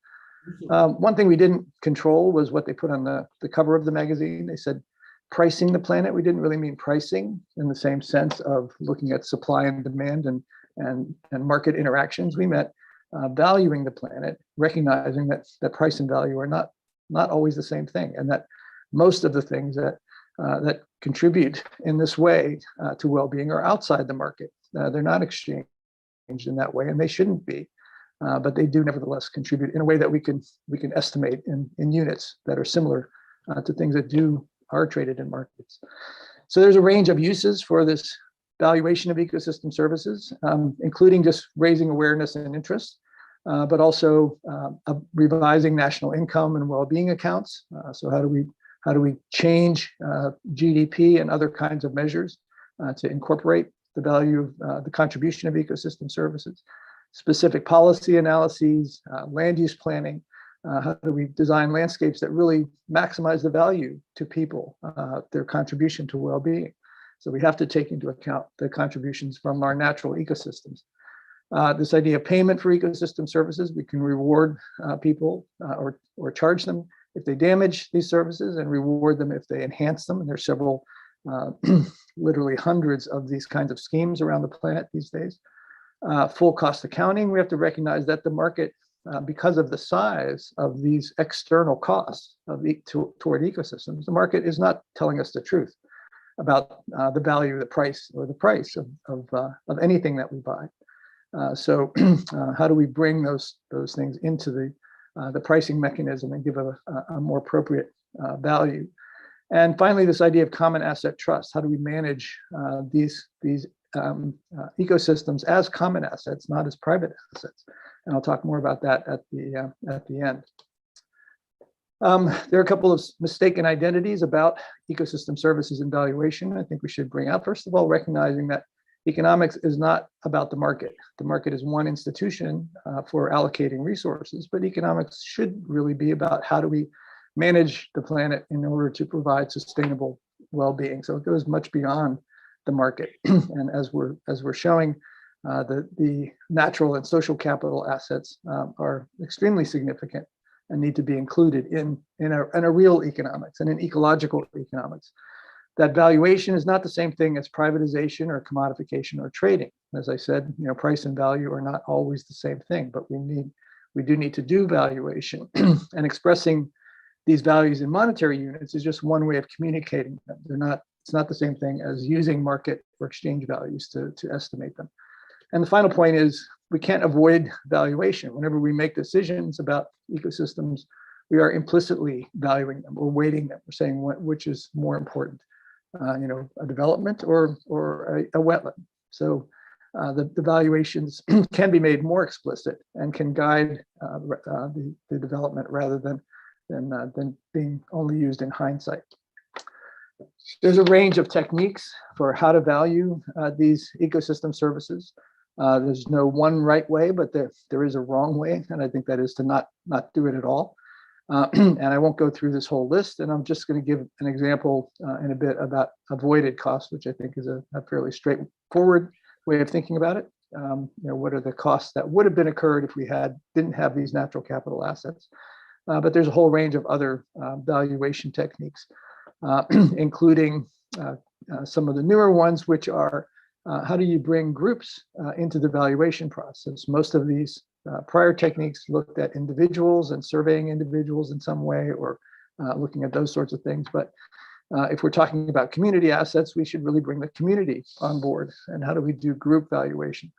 One thing we didn't control was what they put on the cover of the magazine. They said pricing the planet. We didn't really mean pricing in the same sense of looking at supply and demand and market interactions. We meant valuing the planet, recognizing that price and value are not always the same thing, and that most of the things that contribute in this way to well-being are outside the market. They're not exchanged in that way, and they shouldn't be, but they do nevertheless contribute in a way that we can estimate in units that are similar to things that are traded in markets. So there's a range of uses for this valuation of ecosystem services, including just raising awareness and interest, but also revising national income and well-being accounts. So how do we change GDP and other kinds of measures to incorporate the value of the contribution of ecosystem services? Specific policy analyses, land use planning. How do we design landscapes that really maximize the value to people, their contribution to well-being? So we have to take into account the contributions from our natural ecosystems. This idea of payment for ecosystem services, we can reward people or charge them if they damage these services and reward them if they enhance them. And there's several, literally hundreds of these kinds of schemes around the planet these days. Full cost accounting, we have to recognize that the market, because of the size of these external costs toward ecosystems, the market is not telling us the truth about the value, the price of anything that we buy. So how do we bring those things into the pricing mechanism and give a more appropriate value? And finally, this idea of common asset trust. How do we manage these ecosystems as common assets, not as private assets? And I'll talk more about that at the end. There are a couple of mistaken identities about ecosystem services and valuation I think we should bring out. First of all, recognizing that economics is not about the market. The market is one institution for allocating resources, but economics should really be about how do we manage the planet in order to provide sustainable well-being. So it goes much beyond the market. And as we're showing, the natural and social capital assets are extremely significant and need to be included in a real economics and in ecological economics. That valuation is not the same thing as privatization or commodification or trading. As I said, price and value are not always the same thing, but we do need to do valuation. And expressing these values in monetary units is just one way of communicating them. It's not the same thing as using market or exchange values to estimate them. And the final point is we can't avoid valuation. Whenever we make decisions about ecosystems, we are implicitly valuing them or weighting them. We're saying which is more important, a development or a wetland. So the valuations can be made more explicit and can guide the development rather than being only used in hindsight. There's a range of techniques for how to value these ecosystem services. There's no one right way, but there is a wrong way, and I think that is to not do it at all. And I won't go through this whole list, and I'm just going to give an example in a bit about avoided costs, which I think is a fairly straightforward way of thinking about it. What are the costs that would have been occurred if we didn't have these natural capital assets? But there's a whole range of other valuation techniques, including some of the newer ones, which are how do you bring groups into the valuation process? Most of these prior techniques looked at individuals and surveying individuals in some way, or looking at those sorts of things. But if we're talking about community assets, we should really bring the community on board. And how do we do group valuation?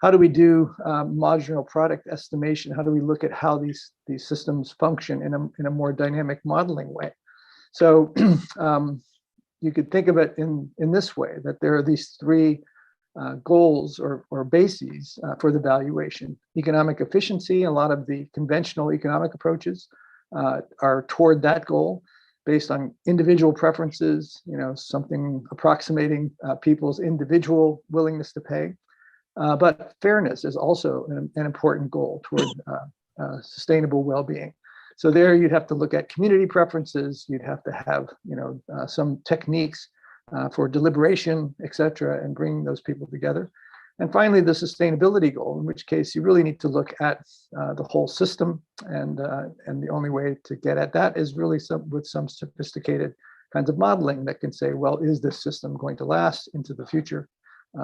How do we do marginal product estimation? How do we look at how these systems function in a more dynamic modeling way? So you could think of it in this way, that there are these three goals or bases for the valuation. Economic efficiency, a lot of the conventional economic approaches are toward that goal based on individual preferences, something approximating people's individual willingness to pay. But fairness is also an important goal toward sustainable well-being. So there you'd have to look at community preferences, you'd have to have some techniques for deliberation, et cetera, and bring those people together. And finally, the sustainability goal, in which case you really need to look at the whole system, and the only way to get at that is really with some sophisticated kinds of modeling that can say, well, is this system going to last into the future?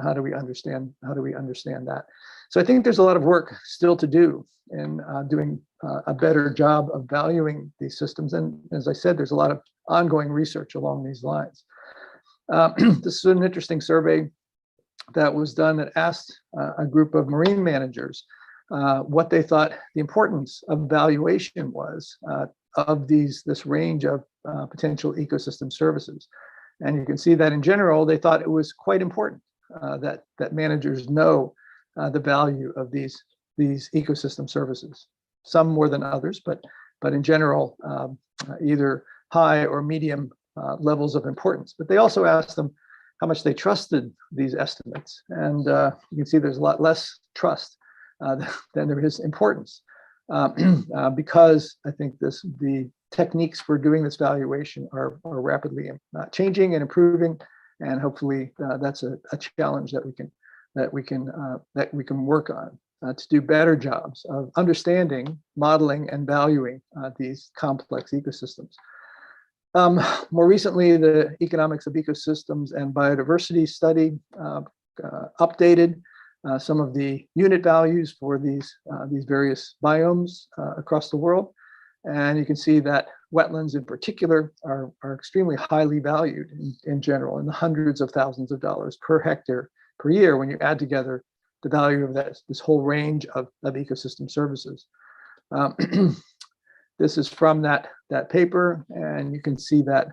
How do we understand that? So I think there's a lot of work still to do in doing a better job of valuing these systems. And as I said, there's a lot of ongoing research along these lines. This is an interesting survey that was done that asked a group of marine managers what they thought the importance of valuation was of this range of potential ecosystem services. And you can see that in general, they thought it was quite important that managers know the value of these ecosystem services, some more than others, but in general, either high or medium levels of importance. But they also asked them how much they trusted these estimates. And you can see there's a lot less trust than there is importance, because I think the techniques for doing this valuation are rapidly changing and improving. And hopefully that's a challenge that we can work on to do better jobs of understanding, modeling, and valuing these complex ecosystems. More recently, the Economics of Ecosystems and Biodiversity study updated some of the unit values for these various biomes across the world. And you can see that wetlands in particular are extremely highly valued in general, in the hundreds of thousands of dollars per hectare per year when you add together the value of this whole range of ecosystem services. This is from that paper, and you can see that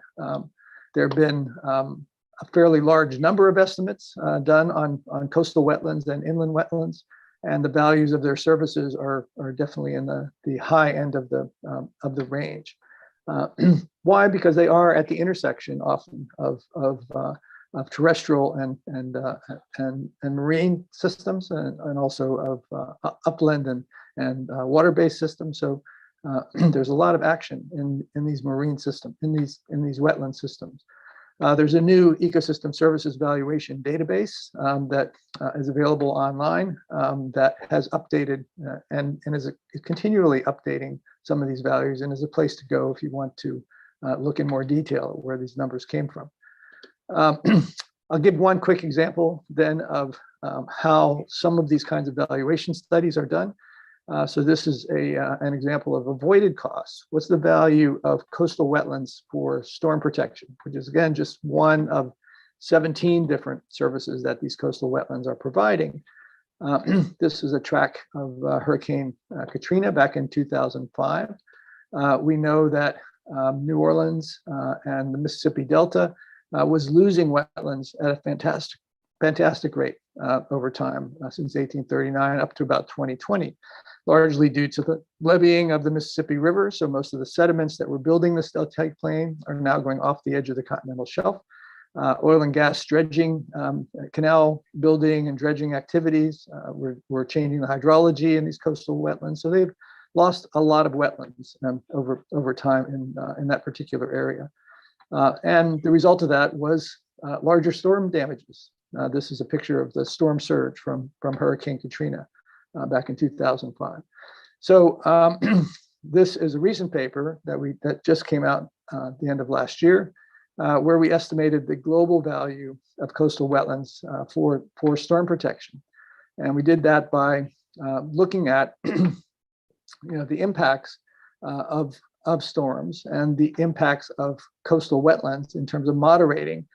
there have been a fairly large number of estimates done on coastal wetlands and inland wetlands, and the values of their services are definitely in the high end of the range. Why? Because they are at the intersection often of terrestrial and marine systems, and also of upland and water-based systems. So there's a lot of action in these marine systems, in these wetland systems. There's a new ecosystem services valuation database that is available online that has updated and is continually updating some of these values, and is a place to go if you want to look in more detail at where these numbers came from. I'll give one quick example then of how some of these kinds of valuation studies are done. So this is an example of avoided costs. What's the value of coastal wetlands for storm protection, which is again just one of 17 different services that these coastal wetlands are providing. This is a track of Hurricane Katrina back in 2005. We know that New Orleans and the Mississippi Delta was losing wetlands at a fantastic rate over time since 1839 up to about 2020, largely due to the leveeing of the Mississippi River. So most of the sediments that were building this deltaic plain are now going off the edge of the continental shelf. Oil and gas dredging, canal building and dredging activities were changing the hydrology in these coastal wetlands. So they've lost a lot of wetlands over time in that particular area. And the result of that was larger storm damages. This is a picture of the storm surge from Hurricane Katrina back in 2005. So this is a recent paper that just came out at the end of last year, where we estimated the global value of coastal wetlands for storm protection. And we did that by looking at the impacts of storms and the impacts of coastal wetlands in terms of moderating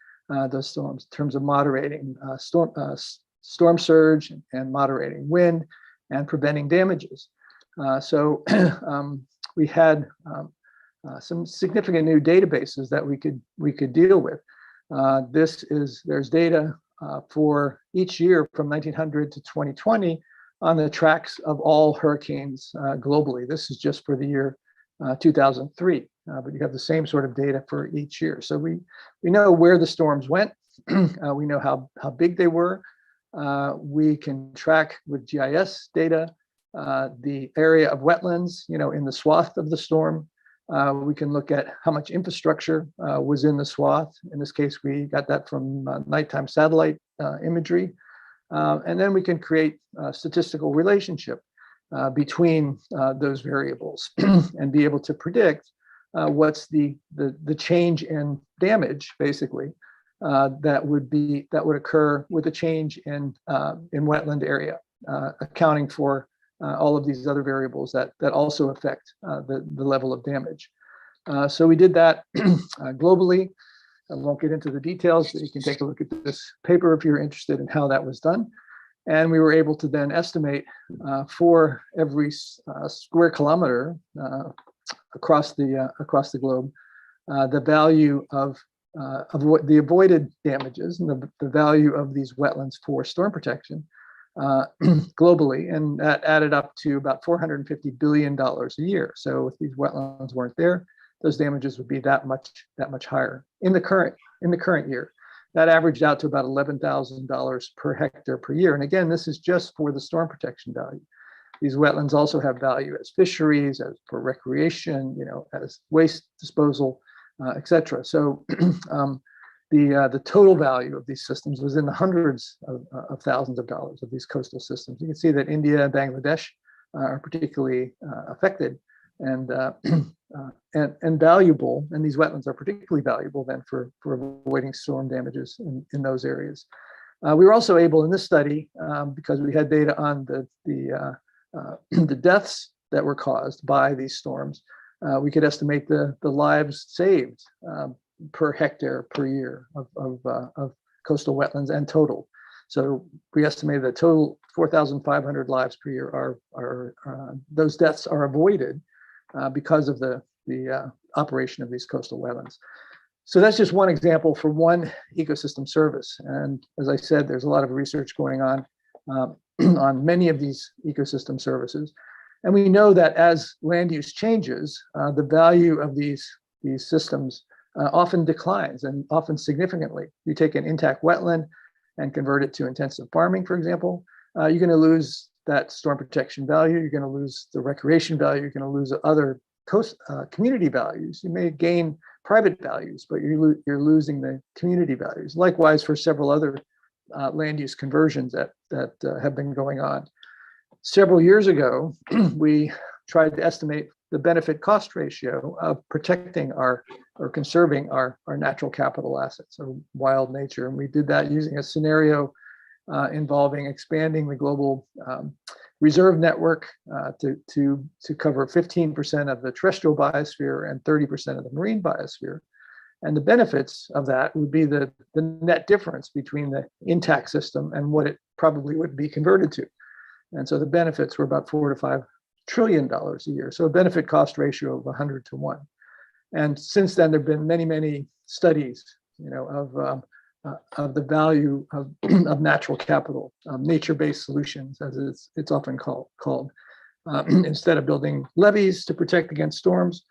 those storms, in terms of moderating storm surge and moderating wind and preventing damages. So we had some significant new databases that we could deal with. There's data for each year from 1900 to 2020 on the tracks of all hurricanes globally. This is just for the year 2003, but you have the same sort of data for each year. So we know where the storms went. We know how big they were. We can track with GIS data the area of wetlands, in the swath of the storm. We can look at how much infrastructure was in the swath. In this case, we got that from nighttime satellite imagery. And then we can create a statistical relationship between those variables and be able to predict what's the change in damage, basically, that would occur with a change in wetland area, accounting for all of these other variables that also affect the level of damage. So we did that globally. I won't get into the details, but you can take a look at this paper if you're interested in how that was done. And we were able to then estimate for every square kilometer across the globe the value of what the avoided damages and the value of these wetlands for storm protection globally, and that added up to about $450 billion a year. So if these wetlands weren't there, those damages would be that much higher in the current year. That averaged out to about $11,000 per hectare per year. And again, this is just for the storm protection value. These wetlands also have value as fisheries, as for recreation, as waste disposal, etc. So the total value of these systems was in the hundreds of thousands of dollars of these coastal systems. You can see that India and Bangladesh are particularly affected and valuable, and these wetlands are particularly valuable then for avoiding storm damages in those areas. We were also able in this study, because we had data on the deaths that were caused by these storms, we could estimate the lives saved per hectare per year of coastal wetlands and total. So we estimated that total 4,500 lives per year are those deaths are avoided because of the operation of these coastal wetlands. So that's just one example for one ecosystem service. And as I said, there's a lot of research going on on many of these ecosystem services. And we know that as land use changes, the value of these systems often declines, and often significantly. You take an intact wetland and convert it to intensive farming, for example, you're going to lose that storm protection value. You're going to lose the recreation value. You're going to lose other community values. You may gain private values, but you're losing the community values. Likewise, for several other land use conversions that have been going on. Several years ago, we tried to estimate the benefit cost ratio of protecting or conserving our natural capital assets, or wild nature. And we did that using a scenario involving expanding the global reserve network to cover 15% of the terrestrial biosphere and 30% of the marine biosphere. And the benefits of that would be the net difference between the intact system and what it probably would be converted to. And so the benefits were about $4 to $5 trillion a year. So a benefit cost ratio of 100 to 1. And since then, there have been many studies, of the value of natural capital, nature-based solutions, as it's often called. Instead of building levees to protect against storms,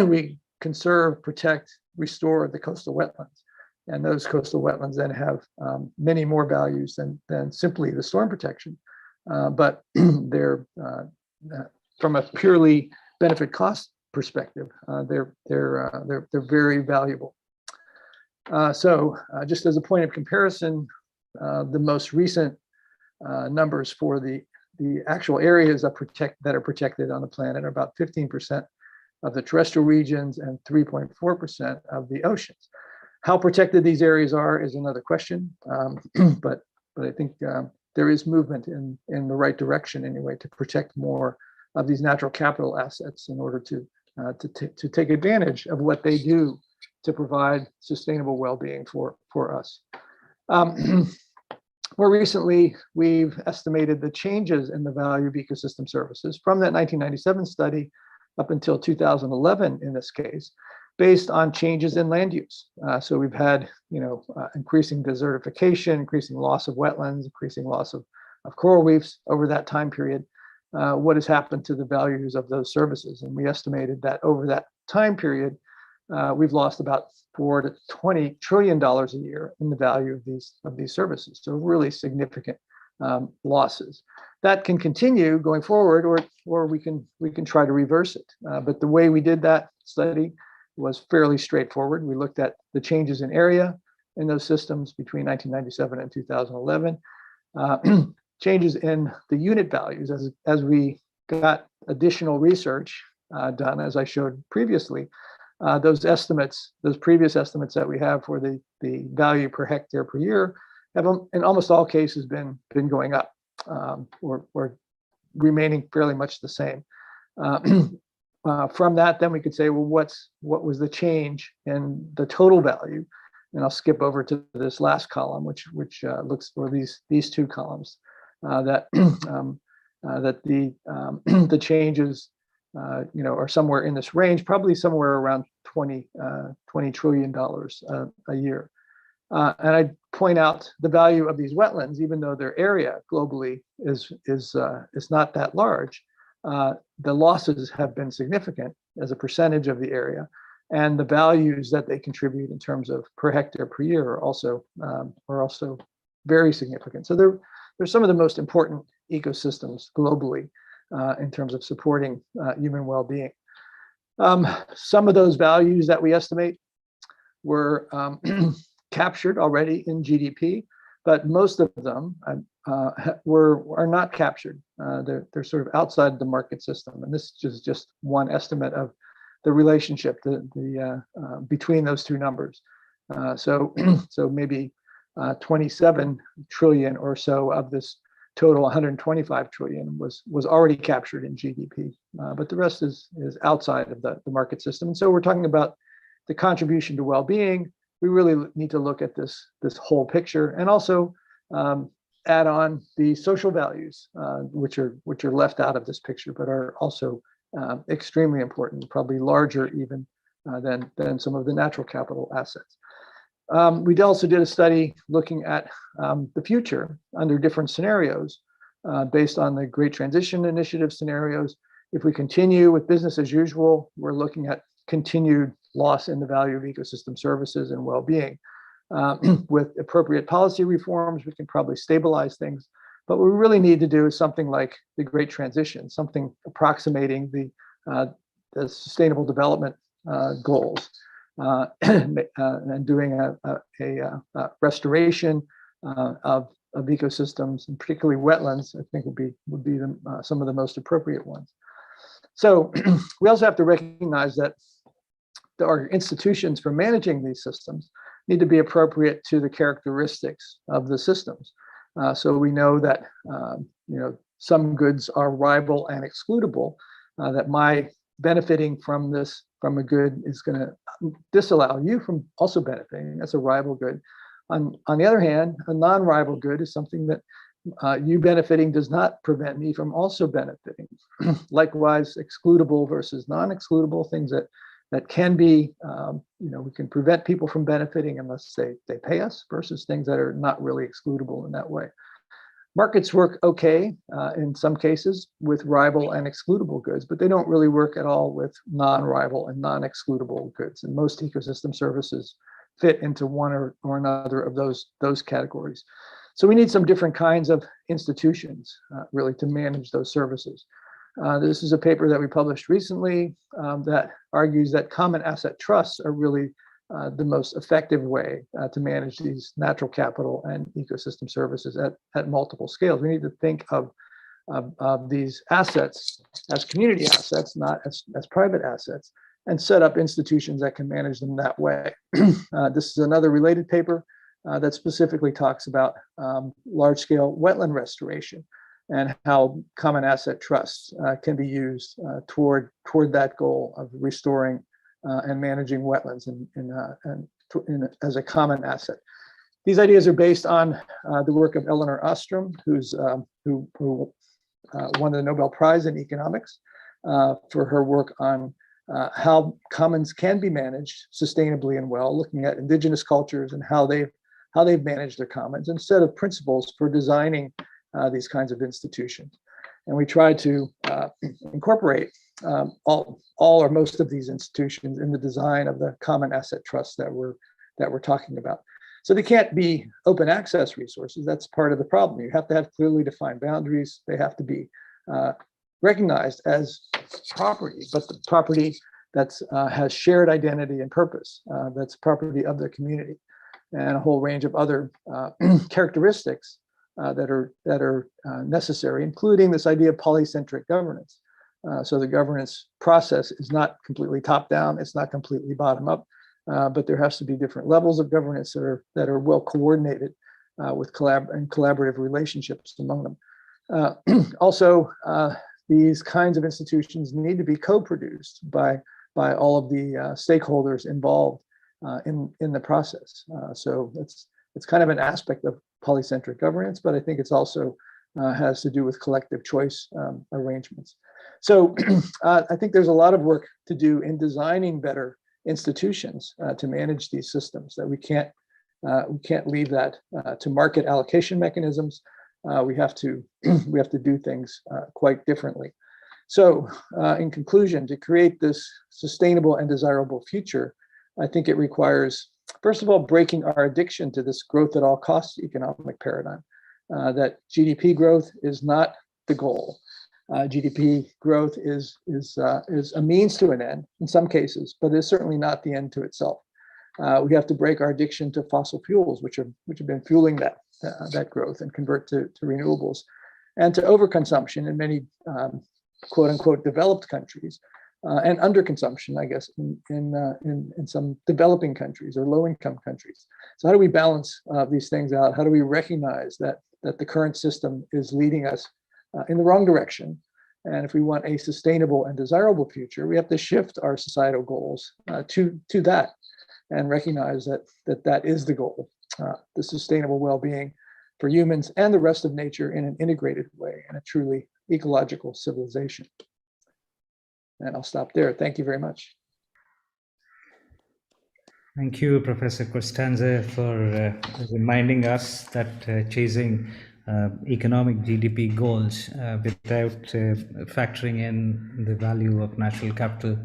we conserve, protect, restore the coastal wetlands. And those coastal wetlands then have many more values than simply the storm protection. But they're from a purely benefit cost perspective, they're very valuable. So just as a point of comparison, the most recent numbers for the actual areas that are protected on the planet are about 15% of the terrestrial regions and 3.4% of the oceans. How protected these areas are is another question, but I think there is movement in the right direction anyway to protect more of these natural capital assets in order to take advantage of what they do to provide sustainable well-being for us. More recently, we've estimated the changes in the value of ecosystem services from that 1997 study up until 2011 in this case. based on changes in land use. So we've had, increasing desertification, increasing loss of wetlands, increasing loss of coral reefs over that time period. What has happened to the values of those services? And we estimated that over that time period, we've lost about $4 to $20 trillion a year in the value of these services. So really significant losses. That can continue going forward, or we can try to reverse it. But the way we did that study was fairly straightforward. We looked at the changes in area in those systems between 1997 and 2011, changes in the unit values as we got additional research done, as I showed previously. Those previous estimates that we have for the value per hectare per year have in almost all cases been going up, or remaining fairly much the same. From that, then we could say, well, what was the change in the total value? And I'll skip over to this last column, which looks for these two columns, that the changes are somewhere in this range, probably somewhere around $20 trillion a year. And I point out the value of these wetlands, even though their area globally is not that large, the losses have been significant as a percentage of the area, and the values that they contribute in terms of per hectare per year are also very significant. So they're some of the most important ecosystems globally in terms of supporting human well-being. Some of those values that we estimate were captured already in GDP, but most of them are not captured. They're sort of outside the market system, and this is just one estimate of the relationship between those two numbers. So maybe 27 trillion or so of this total 125 trillion was already captured in GDP, but the rest is outside of the market system. And so we're talking about the contribution to well-being. We really need to look at this whole picture, and also add on the social values, which are left out of this picture, but are also extremely important, probably larger even than some of the natural capital assets. We also did a study looking at the future under different scenarios based on the Great Transition Initiative scenarios. If we continue with business as usual, we're looking at continued loss in the value of ecosystem services and well-being. With appropriate policy reforms, we can probably stabilize things. But what we really need to do is something like the Great Transition, something approximating the Sustainable Development Goals, and doing a restoration of ecosystems, and particularly wetlands, I think would be some of the most appropriate ones. So we also have to recognize that our institutions for managing these systems need to be appropriate to the characteristics of the systems. So we know that some goods are rival and excludable, that my benefiting from a good is going to disallow you from also benefiting. That's a rival good. On the other hand, a non-rival good is something that you benefiting does not prevent me from also benefiting. Likewise, excludable versus non-excludable, things that can be, we can prevent people from benefiting unless they pay us, versus things that are not really excludable in that way. Markets work okay in some cases with rival and excludable goods, but they don't really work at all with non-rival and non-excludable goods. And most ecosystem services fit into one or another of those categories. So we need some different kinds of institutions really to manage those services. This is a paper that we published recently that argues that common asset trusts are really the most effective way to manage these natural capital and ecosystem services at multiple scales. We need to think of these assets as community assets, not as private assets, and set up institutions that can manage them that way. This is another related paper that specifically talks about large-scale wetland restoration and how common asset trusts can be used toward that goal of restoring and managing wetlands as a common asset. These ideas are based on the work of Elinor Ostrom, who won the Nobel Prize in economics for her work on how commons can be managed sustainably and well, looking at indigenous cultures and how they've managed their commons, and a set of principles for designing these kinds of institutions. And we try to incorporate all or most of these institutions in the design of the common asset trust that we're talking about. So they can't be open access resources. That's part of the problem. You have to have clearly defined boundaries. They have to be recognized as property, but the property that has shared identity and purpose. That's property of the community, and a whole range of other characteristics that are necessary, including this idea of polycentric governance. So the governance process is not completely top down, it's not completely bottom up, but there has to be different levels of governance that are well coordinated with collaborative relationships among them. Also, these kinds of institutions need to be co-produced by all of the stakeholders involved in the process. So it's kind of an aspect of polycentric governance, but I think it's also has to do with collective choice arrangements. So I think there's a lot of work to do in designing better institutions to manage these systems, that we can't leave that to market allocation mechanisms. We have to do things quite differently. So in conclusion, to create this sustainable and desirable future, I think it requires, first of all, breaking our addiction to this growth at all costs economic paradigm, that GDP growth is not the goal. GDP growth is a means to an end in some cases, but it's certainly not the end to itself. We have to break our addiction to fossil fuels, which have been fueling that growth, and convert to renewables, and to overconsumption in many quote unquote developed countries, and underconsumption, I guess, in some developing countries or low income countries. So how do we balance these things out? How do we recognize that the current system is leading us in the wrong direction? And if we want a sustainable and desirable future, we have to shift our societal goals to that, and recognize that is the goal, the sustainable well-being for humans and the rest of nature in an integrated way, in a truly ecological civilization. And I'll stop there. Thank you very much. Thank you, Professor Costanza, for reminding us that chasing economic GDP goals without factoring in the value of natural capital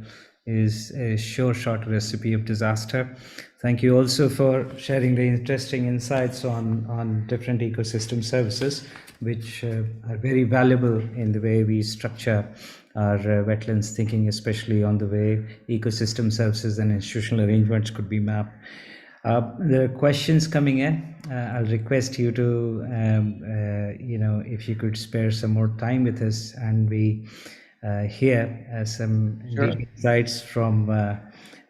is a sure shot recipe of disaster. Thank you also for sharing the interesting insights on different ecosystem services, which are very valuable in the way we structure our wetlands thinking, especially on the way ecosystem services and institutional arrangements could be mapped. There are questions coming in. I'll request you to, if you could spare some more time with us, and we hear some insights from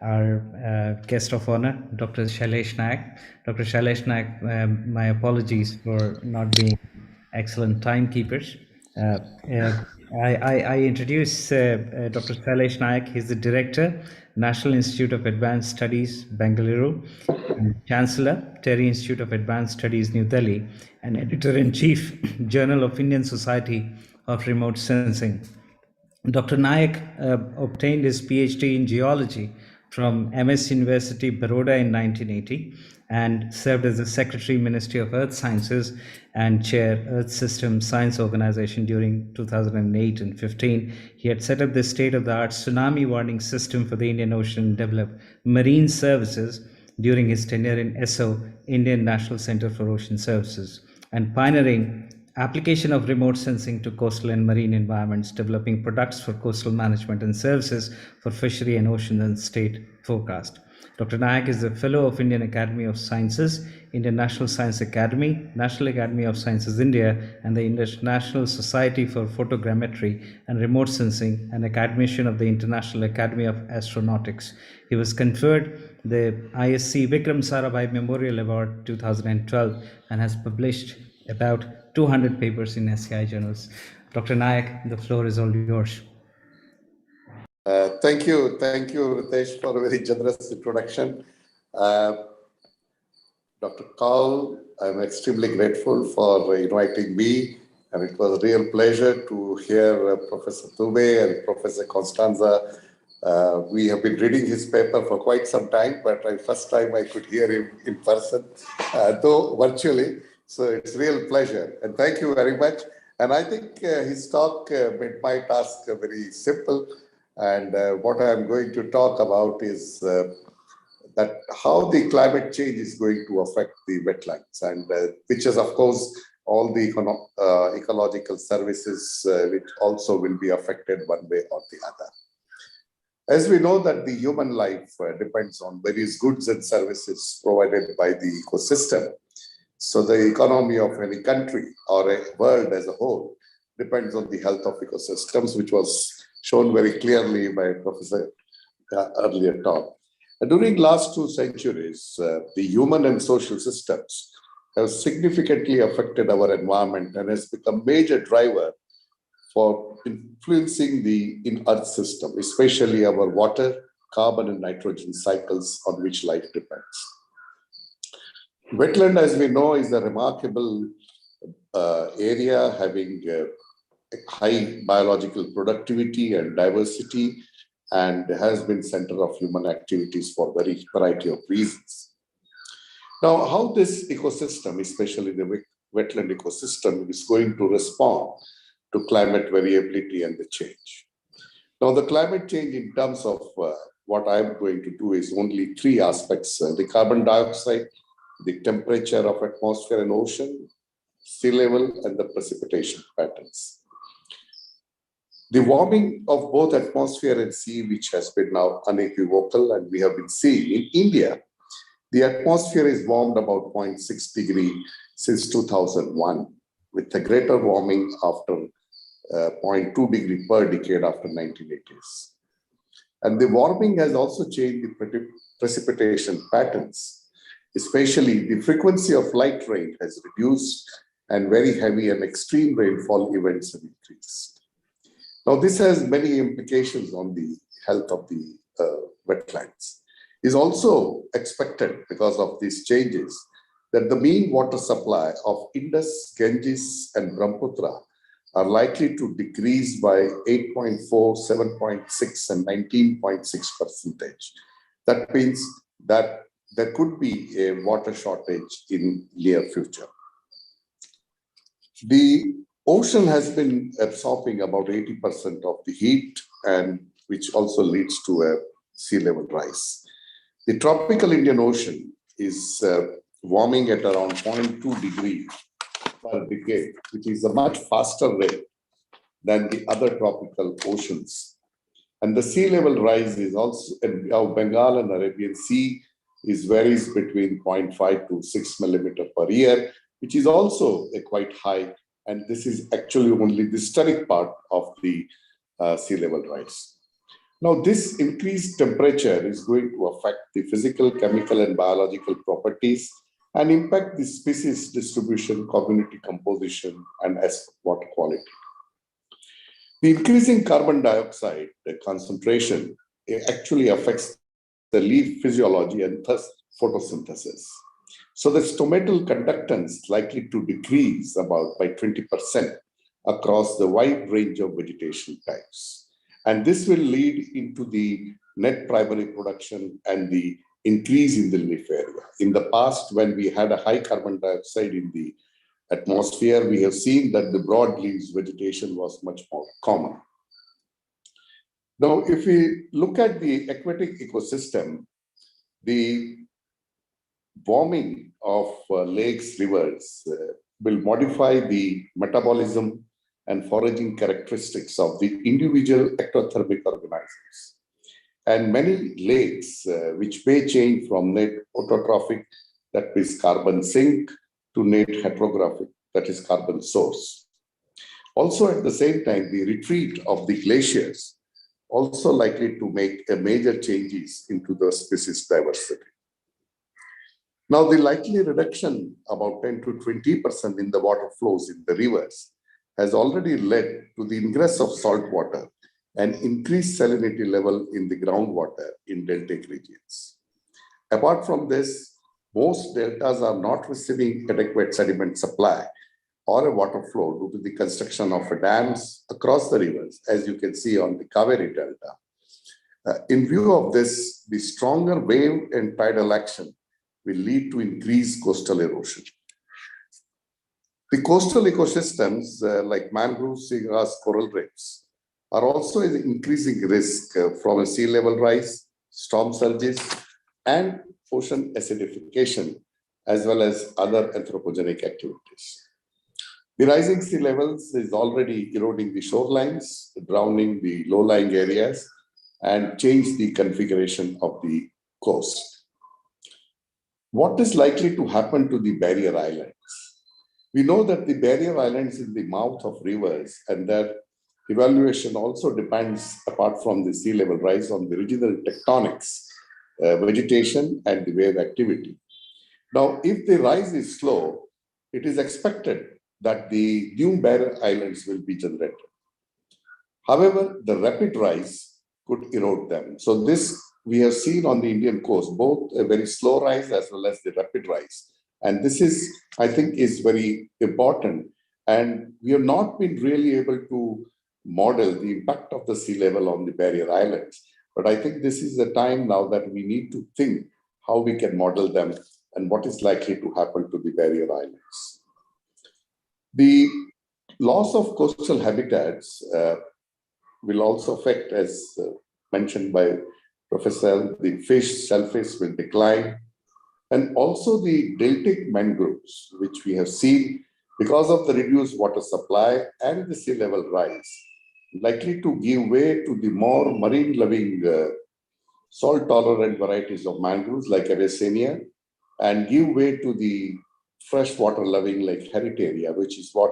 our guest of honor, Dr. Shailesh Nayak. Dr. Shailesh Nayak, my apologies for not being excellent timekeepers. I introduce Dr. Shailesh Nayak. He's the Director, National Institute of Advanced Studies, Bengaluru, and Chancellor, Terry Institute of Advanced Studies, New Delhi, and Editor-in-Chief, Journal of Indian Society of Remote Sensing. Dr. Nayak obtained his PhD in geology from MS University, Baroda in 1980, and served as the Secretary, Ministry of Earth Sciences and Chair, Earth System Science Organization during 2008 and 15. He had set up the state-of-the-art tsunami warning system for the Indian Ocean and developed marine services during his tenure in ESO, Indian National Center for Ocean Services, and pioneering application of remote sensing to coastal and marine environments, developing products for coastal management and services for fishery and ocean and state forecast. Dr. Nayak is a Fellow of Indian Academy of Sciences, Indian National Science Academy, National Academy of Sciences India, and the International Society for Photogrammetry and Remote Sensing, and academician of the International Academy of Astronautics. He was conferred the ISC Vikram Sarabhai Memorial Award 2012 and has published about 200 papers in SCI journals. Dr. Nayak, the floor is all yours. Thank you, Ritesh, for a very generous introduction. Dr. Kaul, I'm extremely grateful for inviting me, and it was a real pleasure to hear Professor Dubey and Professor Constanza We have been reading his paper for quite some time, but first time I could hear him in person, though virtually. So it's a real pleasure. And thank you very much. And I think his talk made my task very simple. And what I'm going to talk about is that how the climate change is going to affect the wetlands, and which is, of course, all the ecological services which also will be affected one way or the other. As we know that the human life depends on various goods and services provided by the ecosystem. So the economy of any country or a world as a whole depends on the health of ecosystems, which was shown very clearly by Professor earlier talk. During last 2 centuries, the human and social systems have significantly affected our environment and has become major driver for influencing the in-earth system, especially our water, carbon and nitrogen cycles on which life depends. Wetland, as we know, is a remarkable area having high biological productivity and diversity, and has been center of human activities for very variety of reasons. Now, how this ecosystem, especially the wetland ecosystem, is going to respond to climate variability and the change. Now, the climate change in terms of what I'm going to do is only 3 aspects: the carbon dioxide, the temperature of atmosphere and ocean, sea level, and the precipitation patterns. The warming of both atmosphere and sea, which has been now unequivocal, and we have been seeing in India, the atmosphere is warmed about 0.6 degree since 2001, with a greater warming after 0.2 degree per decade after 1980s. And the warming has also changed the precipitation patterns, especially the frequency of light rain has reduced and very heavy and extreme rainfall events have increased. Now, this has many implications on the health of the wetlands. It is also expected, because of these changes, that the mean water supply of Indus, Ganges, and Brahmaputra are likely to decrease by 8.4, 7.6, and 19.6%. That means that there could be a water shortage in near future. The ocean has been absorbing about 80% of the heat, and which also leads to a sea level rise. The tropical Indian Ocean is warming at around 0.2 degrees per decade, which is a much faster rate than the other tropical oceans. And the sea level rise is also, Bengal and Arabian Sea varies between 0.5 to 6 millimeter per year, which is also a quite high. And this is actually only the historic part of the sea level rise. Now, this increased temperature is going to affect the physical, chemical, and biological properties and impact the species distribution, community composition, and water quality. The increasing carbon dioxide concentration actually affects the leaf physiology and thus photosynthesis. So the stomatal conductance likely to decrease about by 20% across the wide range of vegetation types. And this will lead into the net primary production and the increase in the leaf area. In the past, when we had a high carbon dioxide in the atmosphere, we have seen that the broadleaves vegetation was much more common. Now, if we look at the aquatic ecosystem, the warming of lakes, rivers will modify the metabolism and foraging characteristics of the individual ectothermic organisms. And many lakes, which may change from net autotrophic, that is carbon sink, to net heterographic, that is carbon source. Also, at the same time, the retreat of the glaciers also likely to make a major changes into the species diversity. Now, the likely reduction about 10 to 20% in the water flows in the rivers has already led to the ingress of salt water and increased salinity level in the groundwater in deltaic regions. Apart from this, most deltas are not receiving adequate sediment supply or a water flow due to the construction of dams across the rivers, as you can see on the Kaveri Delta. In view of this, the stronger wave and tidal action will lead to increased coastal erosion. The coastal ecosystems like mangroves, seagrass, coral reefs are also an increasing risk from a sea level rise, storm surges, and ocean acidification, as well as other anthropogenic activities. The rising sea levels is already eroding the shorelines, drowning the low-lying areas, and change the configuration of the coast. What is likely to happen to the barrier islands? We know that the barrier islands in the mouth of rivers and their evaluation also depends, apart from the sea level rise, on the regional tectonics, vegetation, and the wave activity. Now, if the rise is slow, it is expected that the new barrier islands will be generated. However, the rapid rise could erode them. So this we have seen on the Indian coast, both a very slow rise as well as the rapid rise. And this is, I think, is very important. And we have not been really able to model the impact of the sea level on the barrier islands. But I think this is the time now that we need to think how we can model them and what is likely to happen to the barrier islands. The loss of coastal habitats will also affect, as mentioned by Professor, the fish, shellfish will decline, and also the deltic mangroves, which we have seen because of the reduced water supply and the sea level rise, likely to give way to the more marine-loving, salt-tolerant varieties of mangroves like Avicennia, and give way to the freshwater-loving like Heritaria, which is what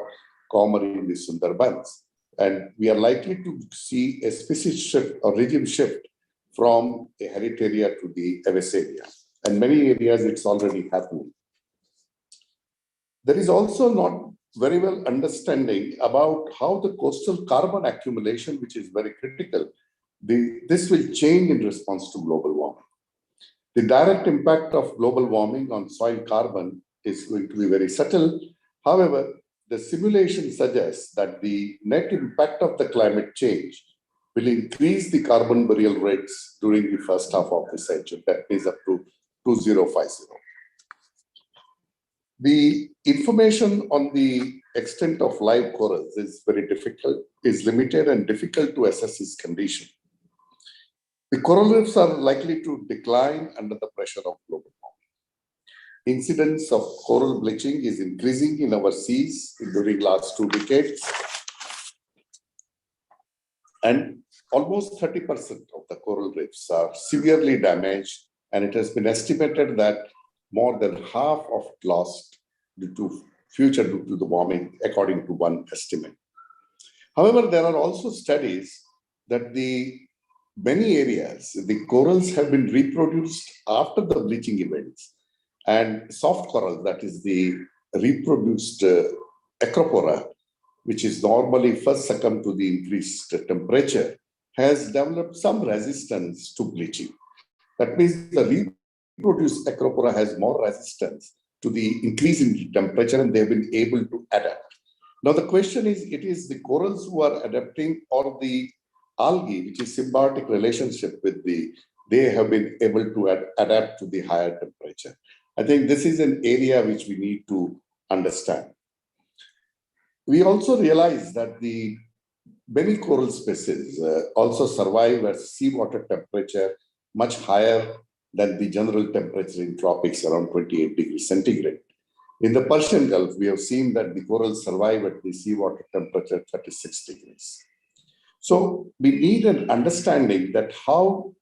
common in the Sundarbans. And we are likely to see a species shift or regime shift from a Heritaria to the Avicennia. And many areas it's already happening. There is also not very well understanding about how the coastal carbon accumulation, which is very critical, this will change in response to global warming. The direct impact of global warming on soil carbon is going to be very subtle. However, the simulation suggests that the net impact of the climate change will increase the carbon burial rates during the first half of the century, that is up to 2050. The information on the extent of live corals is very difficult, is limited and difficult to assess its condition. The coral reefs are likely to decline under the pressure of global warming. Incidence of coral bleaching is increasing in our seas during last 2 decades. And almost 30% of the coral reefs are severely damaged, and it has been estimated that more than half of it lost due to the warming, according to one estimate. However, there are also studies that many areas, the corals have been reproduced after the bleaching events, and soft coral, that is the reproduced acropora, which is normally first succumb to the increased temperature, has developed some resistance to bleaching. That means the reproduced acropora has more resistance to the increase in temperature, and they have been able to adapt. Now the question is, it is the corals who are adapting or the algae, which is symbiotic relationship with they have been able to adapt to the higher temperature. I think this is an area which we need to understand. We also realize that the many coral species also survive at seawater temperature much higher than the general temperature in tropics, around 28 degrees centigrade. In the Persian Gulf, we have seen that the corals survive at the seawater temperature 36 degrees. So we need an understanding that how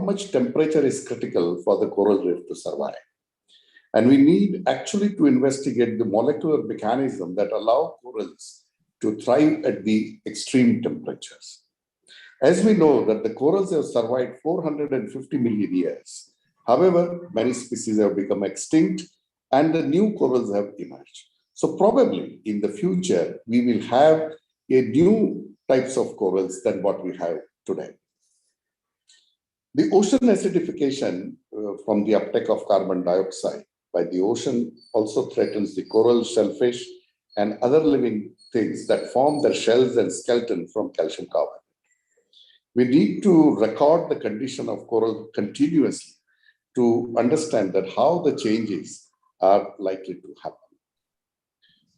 much temperature is critical for the coral reef to survive. And we need actually to investigate the molecular mechanism that allow corals to thrive at the extreme temperatures. As we know that the corals have survived 450 million years. However, many species have become extinct and the new corals have emerged. So probably in the future, we will have a new types of corals than what we have today. The ocean acidification from the uptake of carbon dioxide by the ocean also threatens the coral, shellfish, and other living things that form their shells and skeleton from calcium carbonate. We need to record the condition of coral continuously to understand that how the changes are likely to happen.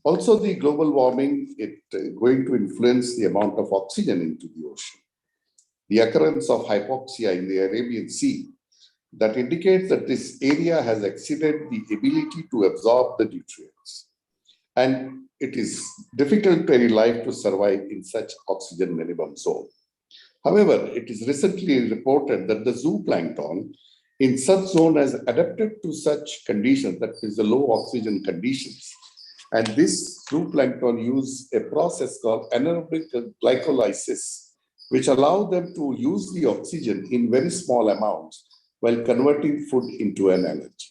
Also, the global warming is going to influence the amount of oxygen into the ocean. The occurrence of hypoxia in the Arabian Sea that indicates that this area has exceeded the ability to absorb the nutrients. And it is difficult for any life to survive in such oxygen minimum zone. However, it is recently reported that the zooplankton in such zone has adapted to such conditions, that is the low oxygen conditions. And this zooplankton use a process called anaerobic glycolysis, which allow them to use the oxygen in very small amounts while converting food into an energy.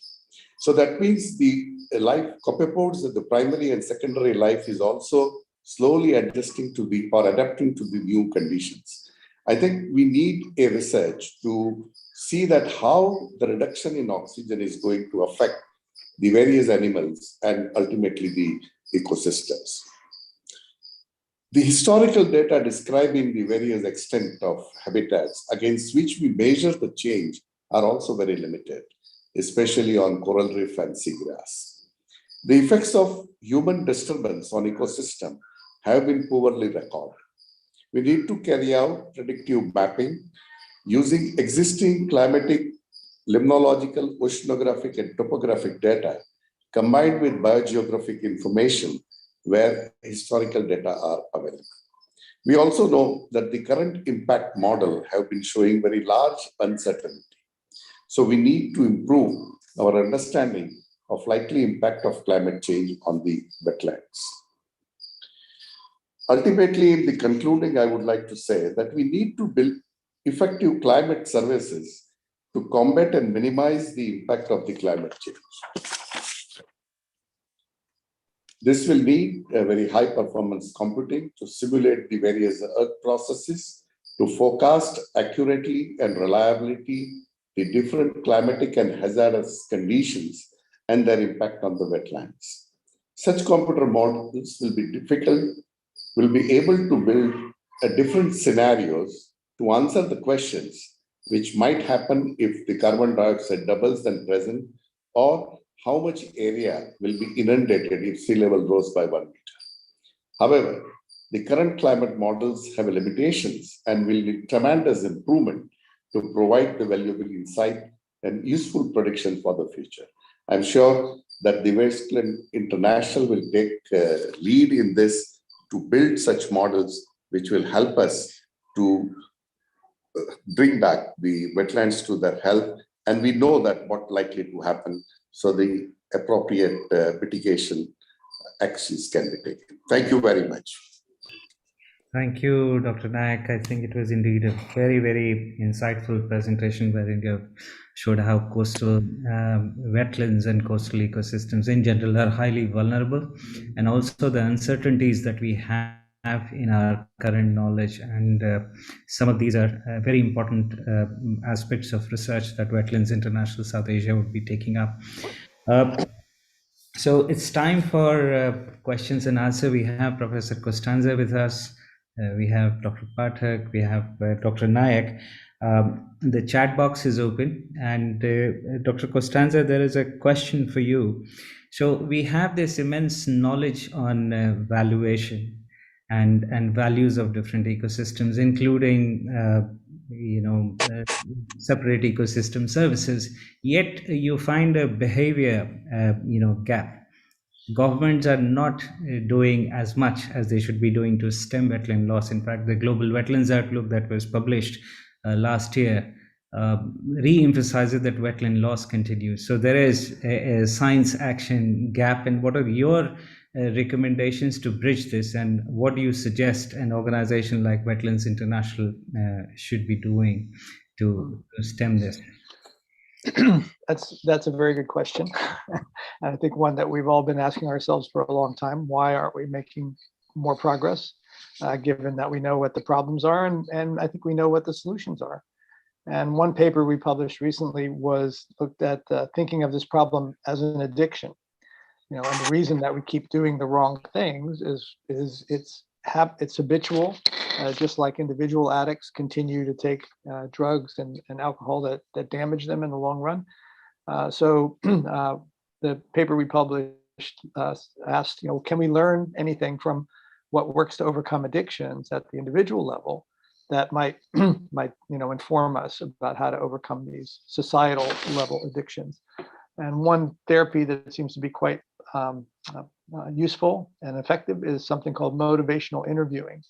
So that means the life copepods, the primary and secondary life, is also slowly adjusting to the or adapting to the new conditions. I think we need a research to see that how the reduction in oxygen is going to affect the various animals and ultimately the ecosystems. The historical data describing the various extent of habitats against which we measure the change are also very limited, especially on coral reef and seagrass. The effects of human disturbance on ecosystem have been poorly recorded. We need to carry out predictive mapping using existing climatic, limnological, oceanographic, and topographic data combined with biogeographic information where historical data are available. We also know that the current impact model have been showing very large uncertainty. So we need to improve our understanding of likely impact of climate change on the wetlands. Ultimately, in the concluding, I would like to say that we need to build effective climate services to combat and minimize the impact of the climate change. This will need a very high performance computing to simulate the various earth processes, to forecast accurately and reliability the different climatic and hazardous conditions and their impact on the wetlands. Such computer models will be able to build different scenarios to answer the questions which might happen if the carbon dioxide doubles than present, or how much area will be inundated if sea level rose by 1 meter. However, the current climate models have limitations and will need tremendous improvement to provide the valuable insight and useful prediction for the future. I'm sure that the Wetlands International will take lead in this to build such models which will help us to bring back the wetlands to their health. And we know that what likely to happen, so the appropriate mitigation actions can be taken. Thank you very much. Thank you, Dr. Nayak. I think it was indeed a very, very insightful presentation wherein you showed how coastal wetlands and coastal ecosystems in general are highly vulnerable, and also the uncertainties that we have in our current knowledge. And some of these are very important aspects of research that Wetlands International South Asia would be taking up. So it's time for questions and answer. We have Professor Costanza with us. We have Dr. Pathak. We have Dr. Nayak. The chat box is open. And Dr. Costanza, there is a question for you. So we have this immense knowledge on valuation and values of different ecosystems, including separate ecosystem services. Yet you find a behavior gap. Governments are not doing as much as they should be doing to stem wetland loss. In fact, the Global Wetlands Outlook that was published last year re-emphasizes that wetland loss continues. So there is a science action gap. And what are your recommendations to bridge this, and what do you suggest an organization like Wetlands International should be doing to stem this? That's a very good question. And I think one that we've all been asking ourselves for a long time. Why aren't we making more progress, given that we know what the problems are, and I think we know what the solutions are. And one paper we published recently was looked at thinking of this problem as an addiction. And the reason that we keep doing the wrong things is it's habitual, just like individual addicts continue to take drugs and alcohol that damage them in the long run. So the paper we published asked, can we learn anything from what works to overcome addictions at the individual level that might inform us about how to overcome these societal level addictions. And one therapy that seems to be quite useful and effective is something called motivational interviewing,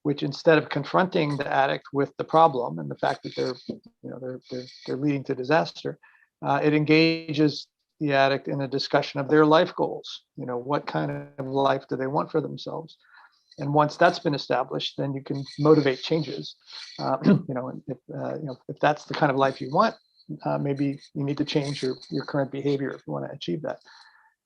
which instead of confronting the addict with the problem and the fact that they're leading to disaster, it engages the addict in a discussion of their life goals. What kind of life do they want for themselves? And once that's been established, then you can motivate changes. If that's the kind of life you want, maybe you need to change your current behavior if you want to achieve that.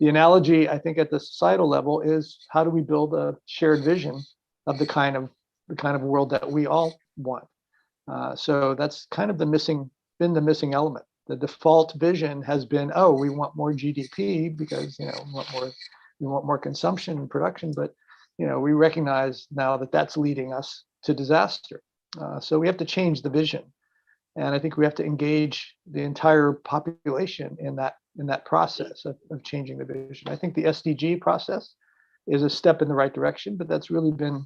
The analogy, I think, at the societal level is how do we build a shared vision of the kind of world that we all want. So that's kind of been the missing element. The default vision has been, we want more GDP because we want more consumption and production, but we recognize now that that's leading us to disaster. So we have to change the vision. And I think we have to engage the entire population in that process of changing the vision. I think the SDG process is a step in the right direction, but that's really been,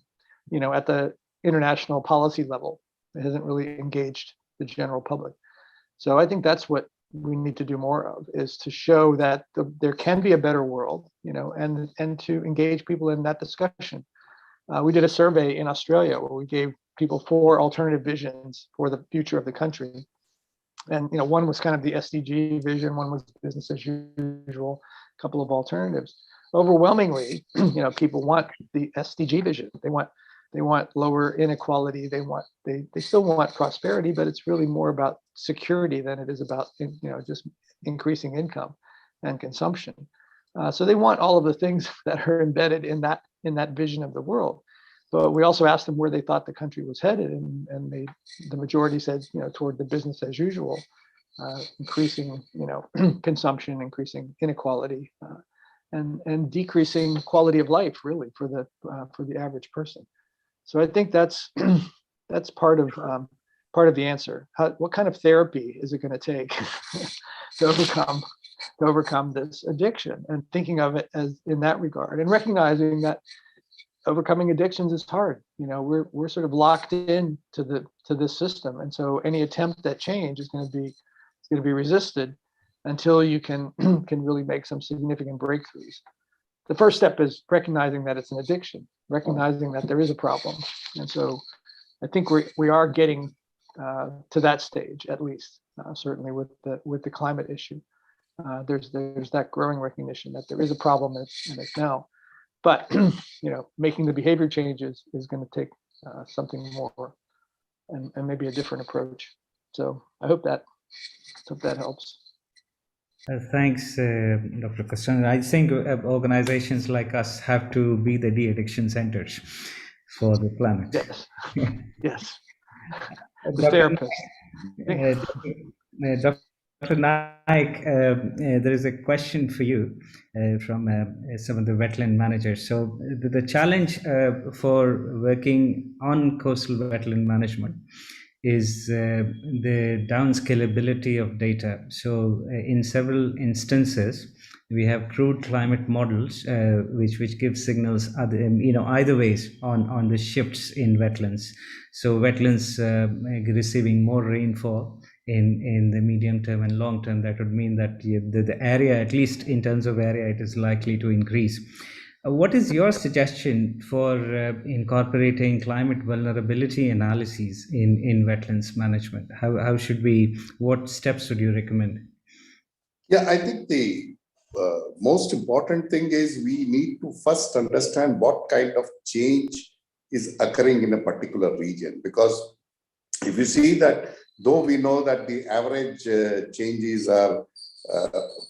at the international policy level. It hasn't really engaged the general public. So I think that's what we need to do more of, is to show that there can be a better world, and to engage people in that discussion. We did a survey in Australia where we gave people 4 alternative visions for the future of the country. And one was kind of the SDG vision, one was business as usual, a couple of alternatives. Overwhelmingly, people want the SDG vision. They want lower inequality. They still want prosperity, but it's really more about security than it is about just increasing income and consumption. So they want all of the things that are embedded in that vision of the world. But we also asked them where they thought the country was headed, and the majority said toward the business as usual, increasing consumption, increasing inequality, and decreasing quality of life really for the average person. So I think that's part of the answer. What kind of therapy is it going to take to overcome this addiction, and thinking of it as in that regard, and recognizing that overcoming addictions is hard. We're sort of locked in to this system, and so any attempt at change is going to be resisted until you can really make some significant breakthroughs. The first step is recognizing that it's an addiction, recognizing that there is a problem. And so I think we are getting to that stage, at least, certainly with the climate issue. There's that growing recognition that there is a problem and it's now. But making the behavior changes is going to take something more and maybe a different approach. So I hope that helps. Thanks, Dr. Costanza. I think organizations like us have to be the de-addiction centers for the planet. Yes. Yes. The therapist. Dr. Naik, there is a question for you from some of the wetland managers. So the challenge for working on coastal wetland management is the downscalability of data. So in several instances, we have crude climate models which give signals either ways on the shifts in wetlands. So wetlands receiving more rainfall in the medium term and long term, that would mean that the area, at least in terms of area, it is likely to increase. What is your suggestion for incorporating climate vulnerability analyses in wetlands management? How should what steps would you recommend? Yeah, I think the most important thing is we need to first understand what kind of change is occurring in a particular region. Because if you see that, though we know that the average changes are,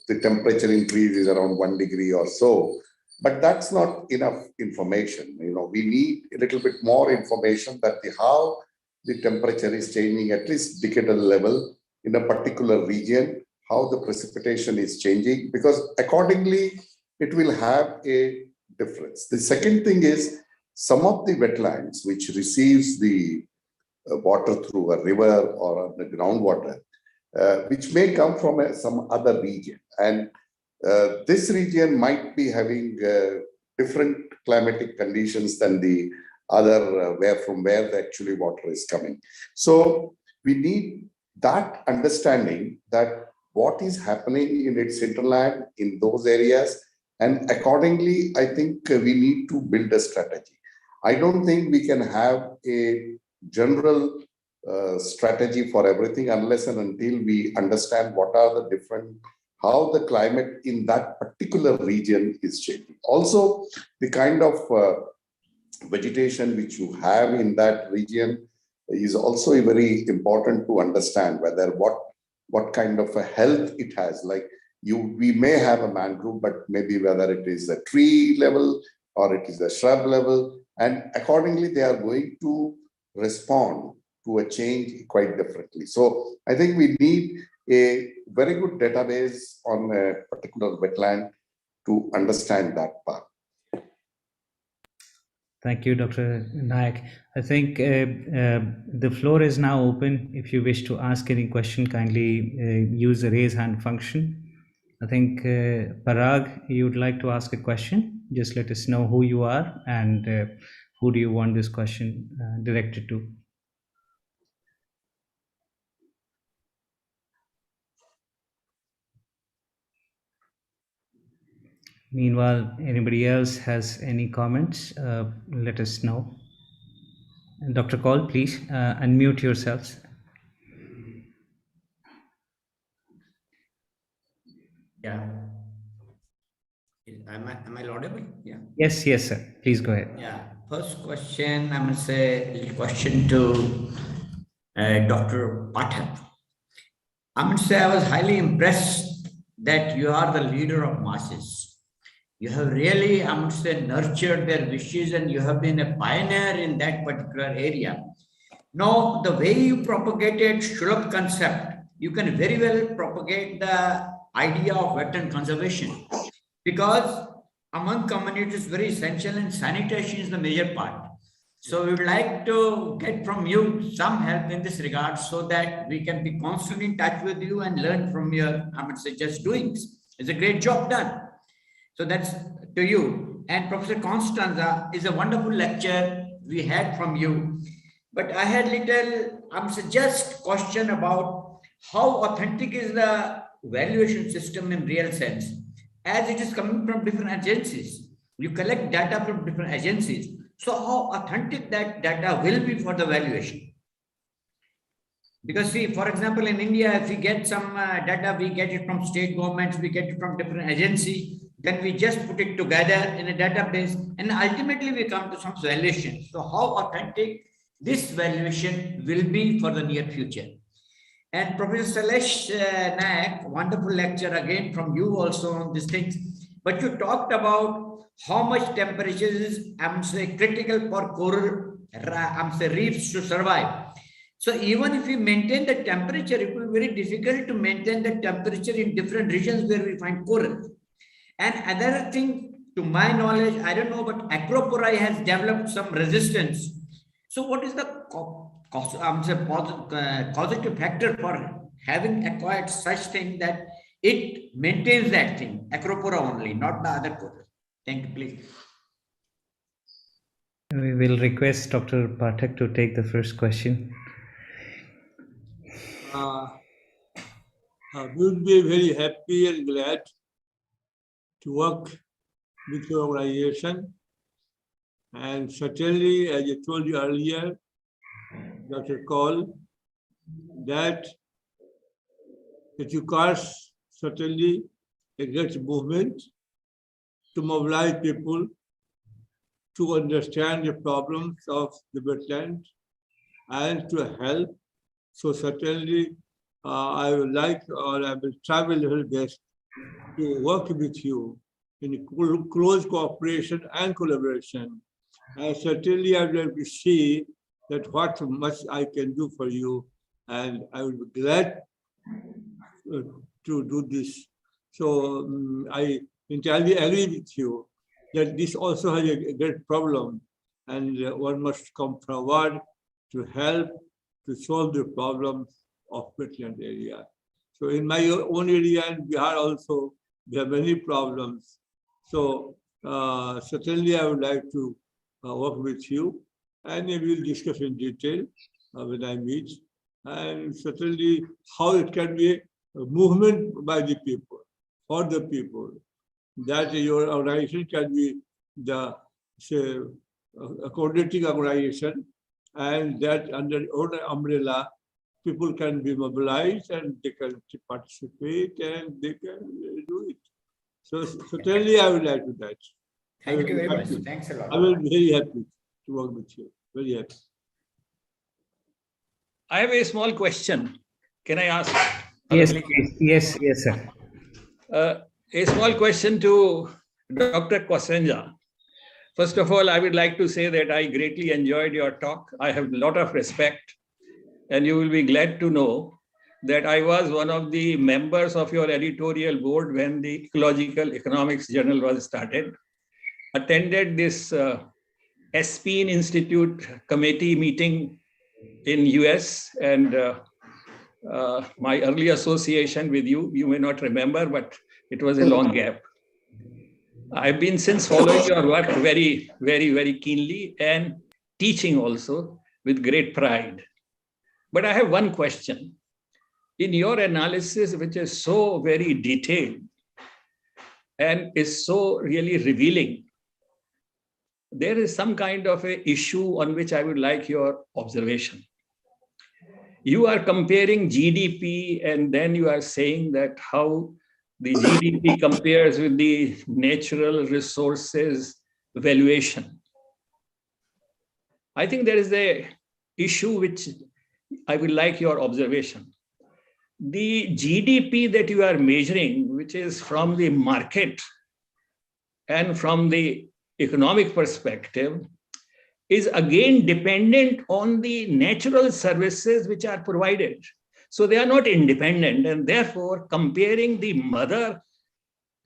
the temperature increase is around 1 degree or so, but that's not enough information. We need a little bit more information that how the temperature is changing at least decadal level in a particular region, how the precipitation is changing, because accordingly it will have a difference. The second thing is some of the wetlands which receives the water through a river or the groundwater, which may come from some other region. And this region might be having different climatic conditions than the other from where the actually water is coming. So we need that understanding that what is happening in its hinterland in those areas, and accordingly, I think we need to build a strategy. I don't think we can have a general strategy for everything unless and until we understand what are the different, how the climate in that particular region is changing. Also, the kind of vegetation which you have in that region is also very important to understand whether what kind of a health it has. Like we may have a mangrove, but maybe whether it is a tree level or it is a shrub level, and accordingly they are going to respond to a change quite differently. So I think we need a very good database on a particular wetland to understand that part. Thank you, Dr. Nayak. I think the floor is now open. If you wish to ask any question, kindly use the raise hand function. I think Parag, you would like to ask a question. Just let us know who you are and who do you want this question directed to. Meanwhile, anybody else has any comments, let us know. Dr. Kaul, please unmute yourselves. Yeah. Am I audible? Yeah. Yes, sir. Please go ahead. Yeah. First question, I'm going to say a question to Dr. Pathak. I'm going to say I was highly impressed that you are the leader of masses. You have really, I'm going to say, nurtured their wishes, and you have been a pioneer in that particular area. Now, the way you propagated Shulab concept, you can very well propagate the idea of wetland conservation, because among communities very essential, and sanitation is the major part. So we would like to get from you some help in this regard so that we can be constantly in touch with you and learn from your, I would say, just doings. It's a great job done. So that's to you. And Professor Constanza is a wonderful lecture we had from you. But I had little, just question about how authentic is the valuation system in real sense, as it is coming from different agencies. You collect data from different agencies. So how authentic that data will be for the valuation? Because see, for example, in India, if we get some data, we get it from state governments, we get it from different agencies, then we just put it together in a database, and ultimately we come to some valuation. So how authentic this valuation will be for the near future? And Professor Shailesh Nayak, wonderful lecture again from you also on these things. But you talked about how much temperature is, critical for coral, reefs to survive. So even if we maintain the temperature, it will be very difficult to maintain the temperature in different regions where we find coral. And another thing, to my knowledge, I don't know, but acropora has developed some resistance. So what is the causative factor for having acquired such thing that it maintains that thing, acropora only, not the other coral? Thank you, please. We will request Dr. Pathak to take the first question. We would be very happy and glad to work with your organization. And certainly, as I told you earlier, Dr. Kaul, that it requires certainly a great movement to mobilize people to understand the problems of the wetland and to help. So certainly, I would like, or I will try my little best to work with you in close cooperation and collaboration. And certainly, I would like to see that what much I can do for you, and I would be glad to do this. So I entirely agree with you that this also has a great problem, and one must come forward to help to solve the problems of wetland area. So in my own area in Bihar also, there are many problems. So certainly I would like to work with you, and we will discuss in detail when I meet, and certainly how it can be a movement by the people, for the people, that your organization can be the, say, a coordinating organization, and that under your umbrella, people can be mobilized and they can participate and they can do it. So certainly I would like to that. Thank you very much. Thanks a lot. I will be very happy to work with you. Very happy. I have a small question. Can I ask? Yes, please. Yes, sir. A small question to Dr. Kosenja. First of all, I would like to say that I greatly enjoyed your talk. I have a lot of respect, and you will be glad to know that I was one of the members of your editorial board when the Ecological Economics Journal was started. Attended this SPIN Institute committee meeting in US, and my early association with you, you may not remember, but it was a long gap. I've been since following your work very, very, very keenly and teaching also with great pride. But I have one question. In your analysis, which is so very detailed and is so really revealing, there is some kind of an issue on which I would like your observation. You are comparing GDP, and then you are saying that how the GDP compares with the natural resources valuation. I think there is a issue which I would like your observation. The GDP that you are measuring, which is from the market and from the economic perspective, is again dependent on the natural services which are provided. So they are not independent, and therefore comparing the mother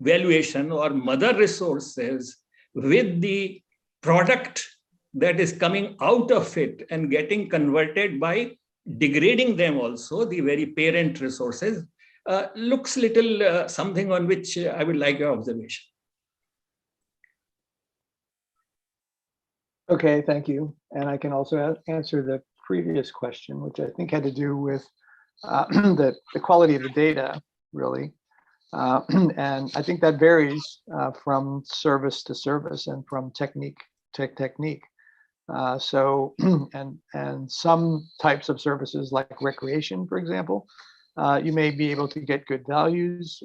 valuation or mother resources with the product that is coming out of it and getting converted by degrading them also, the very parent resources, looks little something on which I would like your observation. Okay, thank you. And I can also answer the previous question, which I think had to do with the quality of the data, really. And I think that varies from service to service and from technique to technique. And some types of services like recreation, for example, you may be able to get good values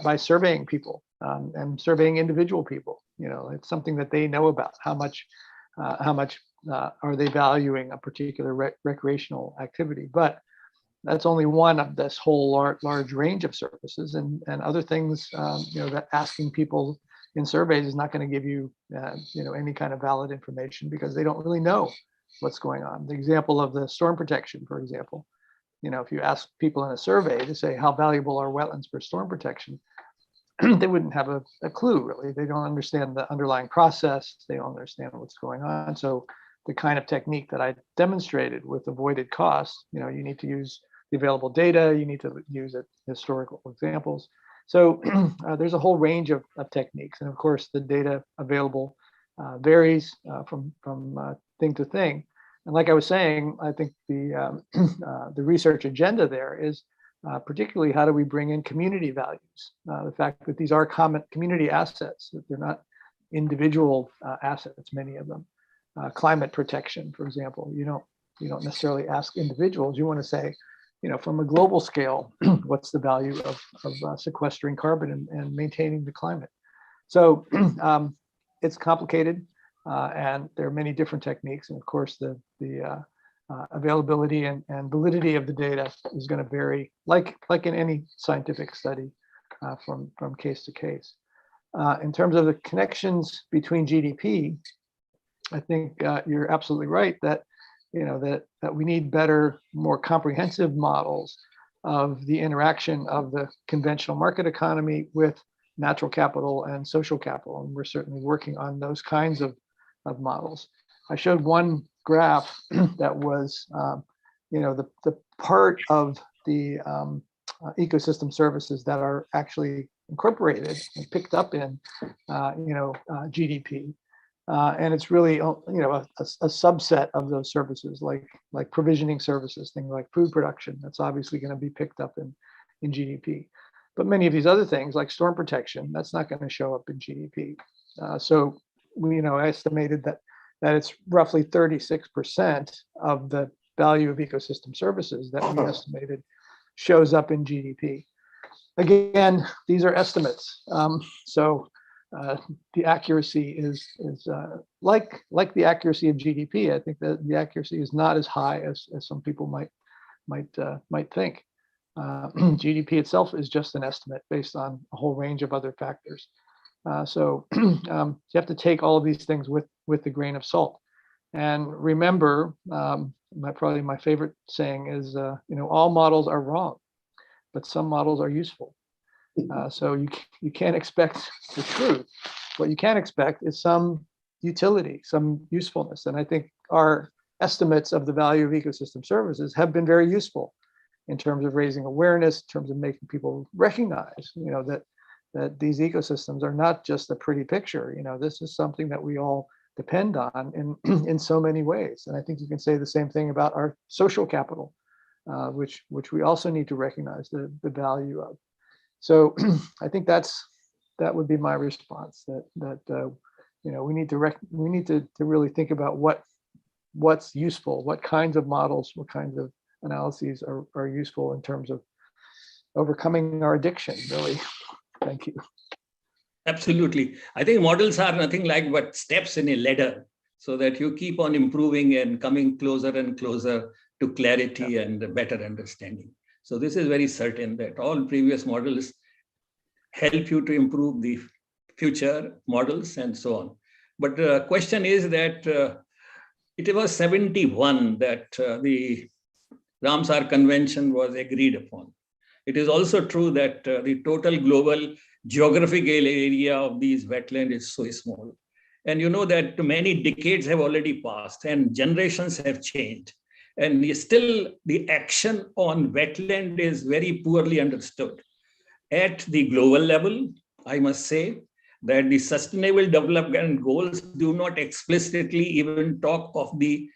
by surveying people and surveying individual people. You know, it's something that they know about. How much are they valuing a particular recreational activity? But that's only one of this whole large range of services, and other things. You know, that asking people in surveys is not going to give you, you know, any kind of valid information because they don't really know what's going on. The example of the storm protection, for example, you know, if you ask people in a survey to say how valuable are wetlands for storm protection, they wouldn't have a clue, really. They don't understand the underlying process. They don't understand what's going on. So the kind of technique that I demonstrated with avoided costs, you know, you need to use the available data, you need to use historical examples. So there's a whole range of techniques. And of course, the data available varies from thing to thing. And like I was saying, I think the research agenda there is particularly how do we bring in community values? The fact that these are common community assets, that they're not individual assets, many of them. Climate protection, for example, you don't necessarily ask individuals. You want to say, you know, from a global scale, what's the value of sequestering carbon and maintaining the climate? So it's complicated, and there are many different techniques. And of course, the availability and validity of the data is going to vary, like in any scientific study, from case to case. In terms of the connections between GDP, I think you're absolutely right that, you know, that we need better, more comprehensive models of the interaction of the conventional market economy with natural capital and social capital. And we're certainly working on those kinds of models. I showed one graph that was, the part of the ecosystem services that are actually incorporated and picked up in, GDP. And it's really, a subset of those services, like provisioning services, things like food production. That's obviously going to be picked up in GDP. But many of these other things, like storm protection, that's not going to show up in GDP. So we, estimated that it's roughly 36% of the value of ecosystem services that we estimated shows up in GDP. Again, these are estimates. So the accuracy is like the accuracy of GDP. I think that the accuracy is not as high as some people might think. GDP itself is just an estimate based on a whole range of other factors. So you have to take all of these things with a grain of salt. And remember, probably my favorite saying is, all models are wrong, but some models are useful. So you can't expect the truth. What you can expect is some utility, some usefulness. And I think our estimates of the value of ecosystem services have been very useful in terms of raising awareness, in terms of making people recognize, that these ecosystems are not just a pretty picture. This is something that we all depend on in so many ways. And I think you can say the same thing about our social capital, which we also need to recognize the value of. So I think that would be my response. That we need to really think about what's useful, what kinds of models, what kinds of analyses are useful in terms of overcoming our addiction. Really, thank you. Absolutely. I think models are nothing like but steps in a ladder, so that you keep on improving and coming closer and closer to clarity and better understanding. So this is very certain that all previous models help you to improve the future models and so on. But the question is that it was 71 that the Ramsar Convention was agreed upon. It is also true that the total global geographical area of these wetlands is so small. And you know that many decades have already passed and generations have changed. And still the action on wetland is very poorly understood. At the global level, I must say that the Sustainable Development Goals do not explicitly even talk of the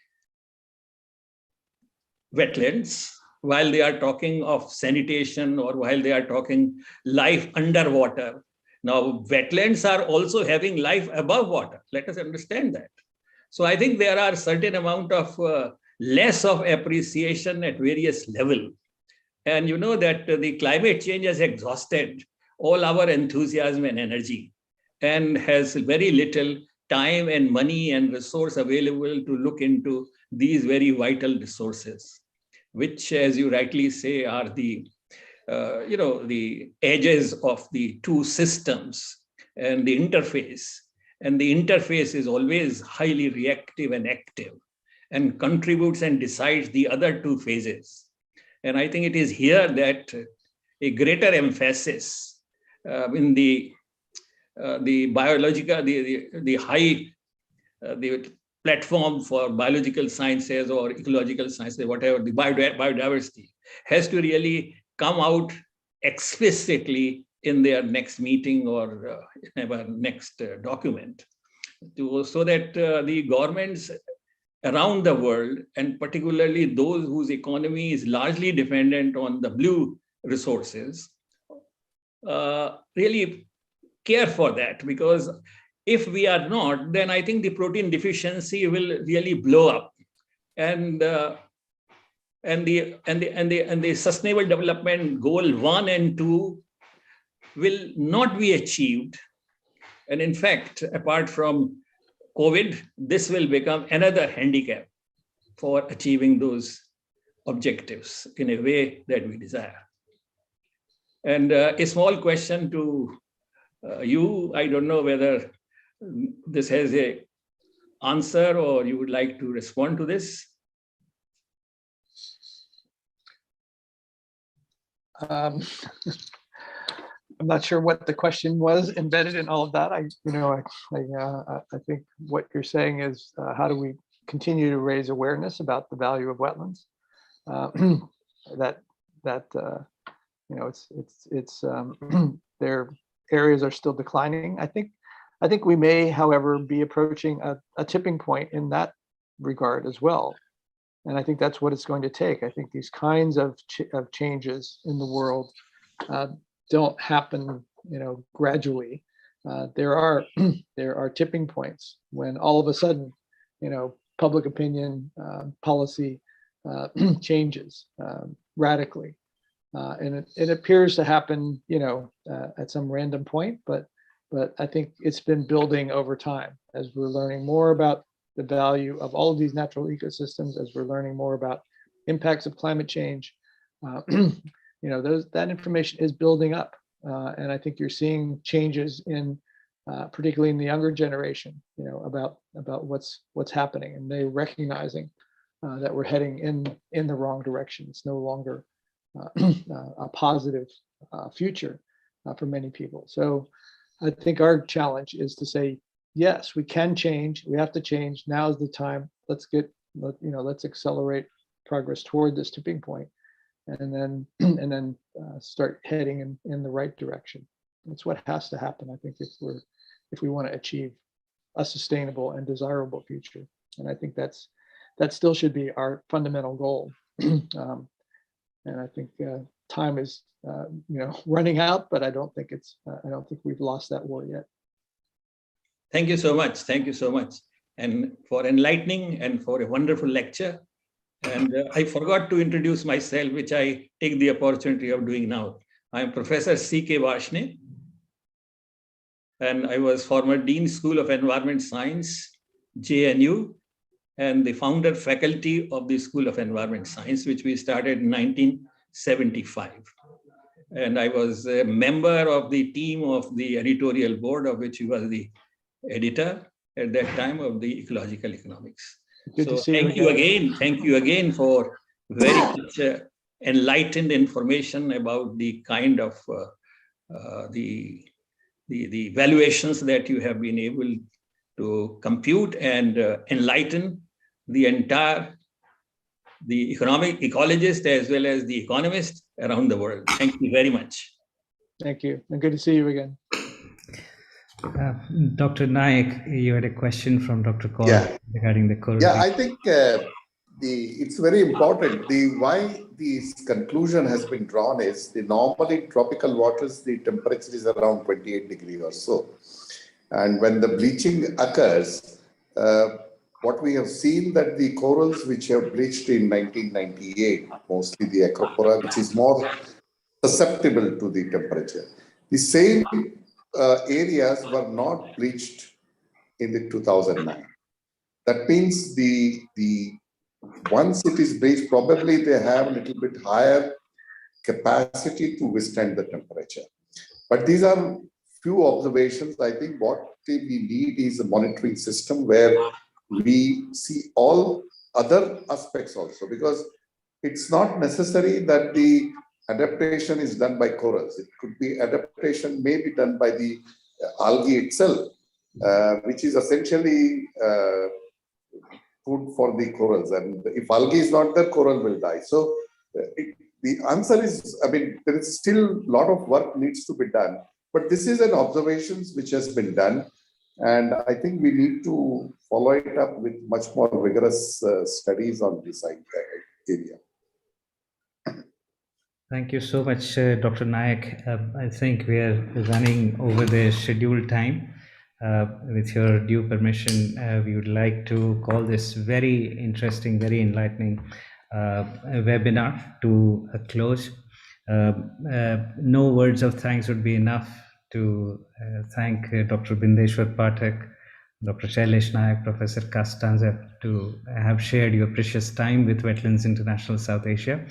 wetlands, while they are talking of sanitation or while they are talking life underwater. Now, wetlands are also having life above water. Let us understand that. So I think there are certain amount of less of appreciation at various levels. And you know that the climate change has exhausted all our enthusiasm and energy and has very little time and money and resource available to look into these very vital resources, which, as you rightly say, are the the edges of the two systems and the interface. And the interface is always highly reactive and active and contributes and decides the other two phases. And I think it is here that a greater emphasis in the biological, the platform for biological sciences or ecological sciences, whatever, the biodiversity has to really come out explicitly in their next meeting or in our next document, so that the governments around the world, and particularly those whose economy is largely dependent on the blue resources, really care for that. Because if we are not, then I think the protein deficiency will really blow up, and the Sustainable Development Goal 1 and 2 will not be achieved. And in fact, apart from COVID, this will become another handicap for achieving those objectives in a way that we desire. And a small question to you, I don't know whether this has an answer or you would like to respond to this. I'm not sure what the question was embedded in all of that. I think what you're saying is how do we continue to raise awareness about the value of wetlands. Their areas are still declining. I think we may, however, be approaching a tipping point in that regard as well. And I think that's what it's going to take. I think these kinds of changes in the world don't happen, gradually. There are tipping points when all of a sudden, public opinion, policy changes radically. And it appears to happen, at some random point, but I think it's been building over time as we're learning more about the value of all of these natural ecosystems, as we're learning more about impacts of climate change. That information is building up. And I think you're seeing changes in, particularly in the younger generation, about what's happening, and they recognizing that we're heading in the wrong direction. It's no longer a positive future for many people. So I think our challenge is to say, yes, we can change. We have to change. Now is the time. Let's accelerate progress toward this tipping point, and then start heading in the right direction. That's what has to happen, I think, if we want to achieve a sustainable and desirable future. And I think that still should be our fundamental goal. And I think time is running out, but I don't think we've lost that war yet. Thank you so much. Thank you so much. And for enlightening and for a wonderful lecture. And I forgot to introduce myself, which I take the opportunity of doing now. I am Professor C.K. Varshney, and I was former Dean School of Environment Science, JNU, and the founder faculty of the School of Environment Science, which we started in 1975. And I was a member of the team of the editorial board, of which he was the editor at that time, of the Ecological Economics. Good to see thank you again. Thank you again for very much enlightened information about the kind of the valuations that you have been able to compute and enlighten the entire, the economic ecologist as well as the economists around the world. Thank you very much. Thank you, and good to see you again. Dr. Naik, you had a question from Dr. Kaur regarding the coral. Yeah, I think it's very important. Why this conclusion has been drawn is normally in tropical waters, the temperature is around 28 degrees or so. And when the bleaching occurs, what we have seen that the corals which have bleached in 1998, mostly the Acropora, which is more susceptible to the temperature. The same areas were not bleached in the 2009. That means the once it is bleached, probably they have a little bit higher capacity to withstand the temperature. But these are few observations. I think what we need is a monitoring system where we see all other aspects also, because it's not necessary that the adaptation is done by corals. It could be adaptation may be done by the algae itself, which is essentially food for the corals. And if algae is not there, coral will die. So the answer is, I mean, there is still a lot of work needs to be done. But this is an observation which has been done. And I think we need to follow it up with much more vigorous studies on this area. Thank you so much, Dr. Naik. I think we are running over the scheduled time. With your due permission, we would like to call this very interesting, very enlightening webinar to a close. No words of thanks would be enough to thank Dr. Bindeshwar Pathak, Dr. Shailesh Naik, Professor Costanza, to have shared your precious time with Wetlands International South Asia.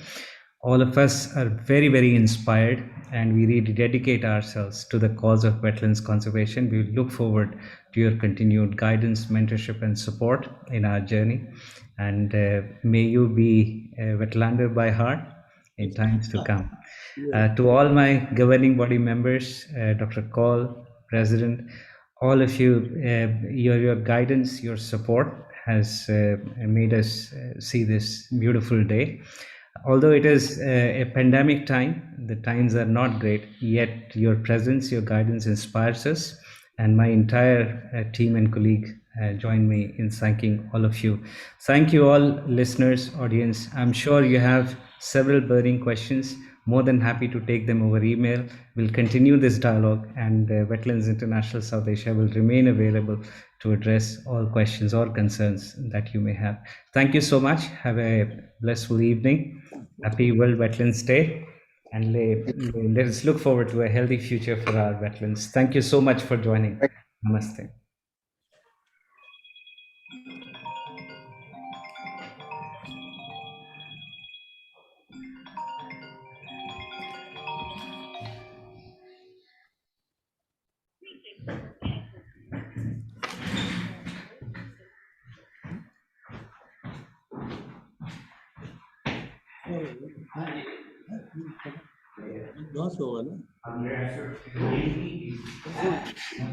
All of us are very, very inspired, and we really dedicate ourselves to the cause of wetlands conservation. We look forward to your continued guidance, mentorship, and support in our journey. And may you be a wetlander by heart in times to come. To all my governing body members, Dr. Kaul, President, all of you, your guidance, your support has made us see this beautiful day. Although it is a pandemic time, the times are not great, yet your presence, your guidance inspires us. And my entire team and colleague join me in thanking all of you. Thank you all, listeners, audience. I'm sure you have several burning questions. More than happy to take them over email. We'll continue this dialogue, and Wetlands International South Asia will remain available to address all questions or concerns that you may have. Thank you so much. Have a blissful evening. Happy World Wetlands Day. And let us look forward to a healthy future for our wetlands. Thank you so much for joining. Namaste. Not so well.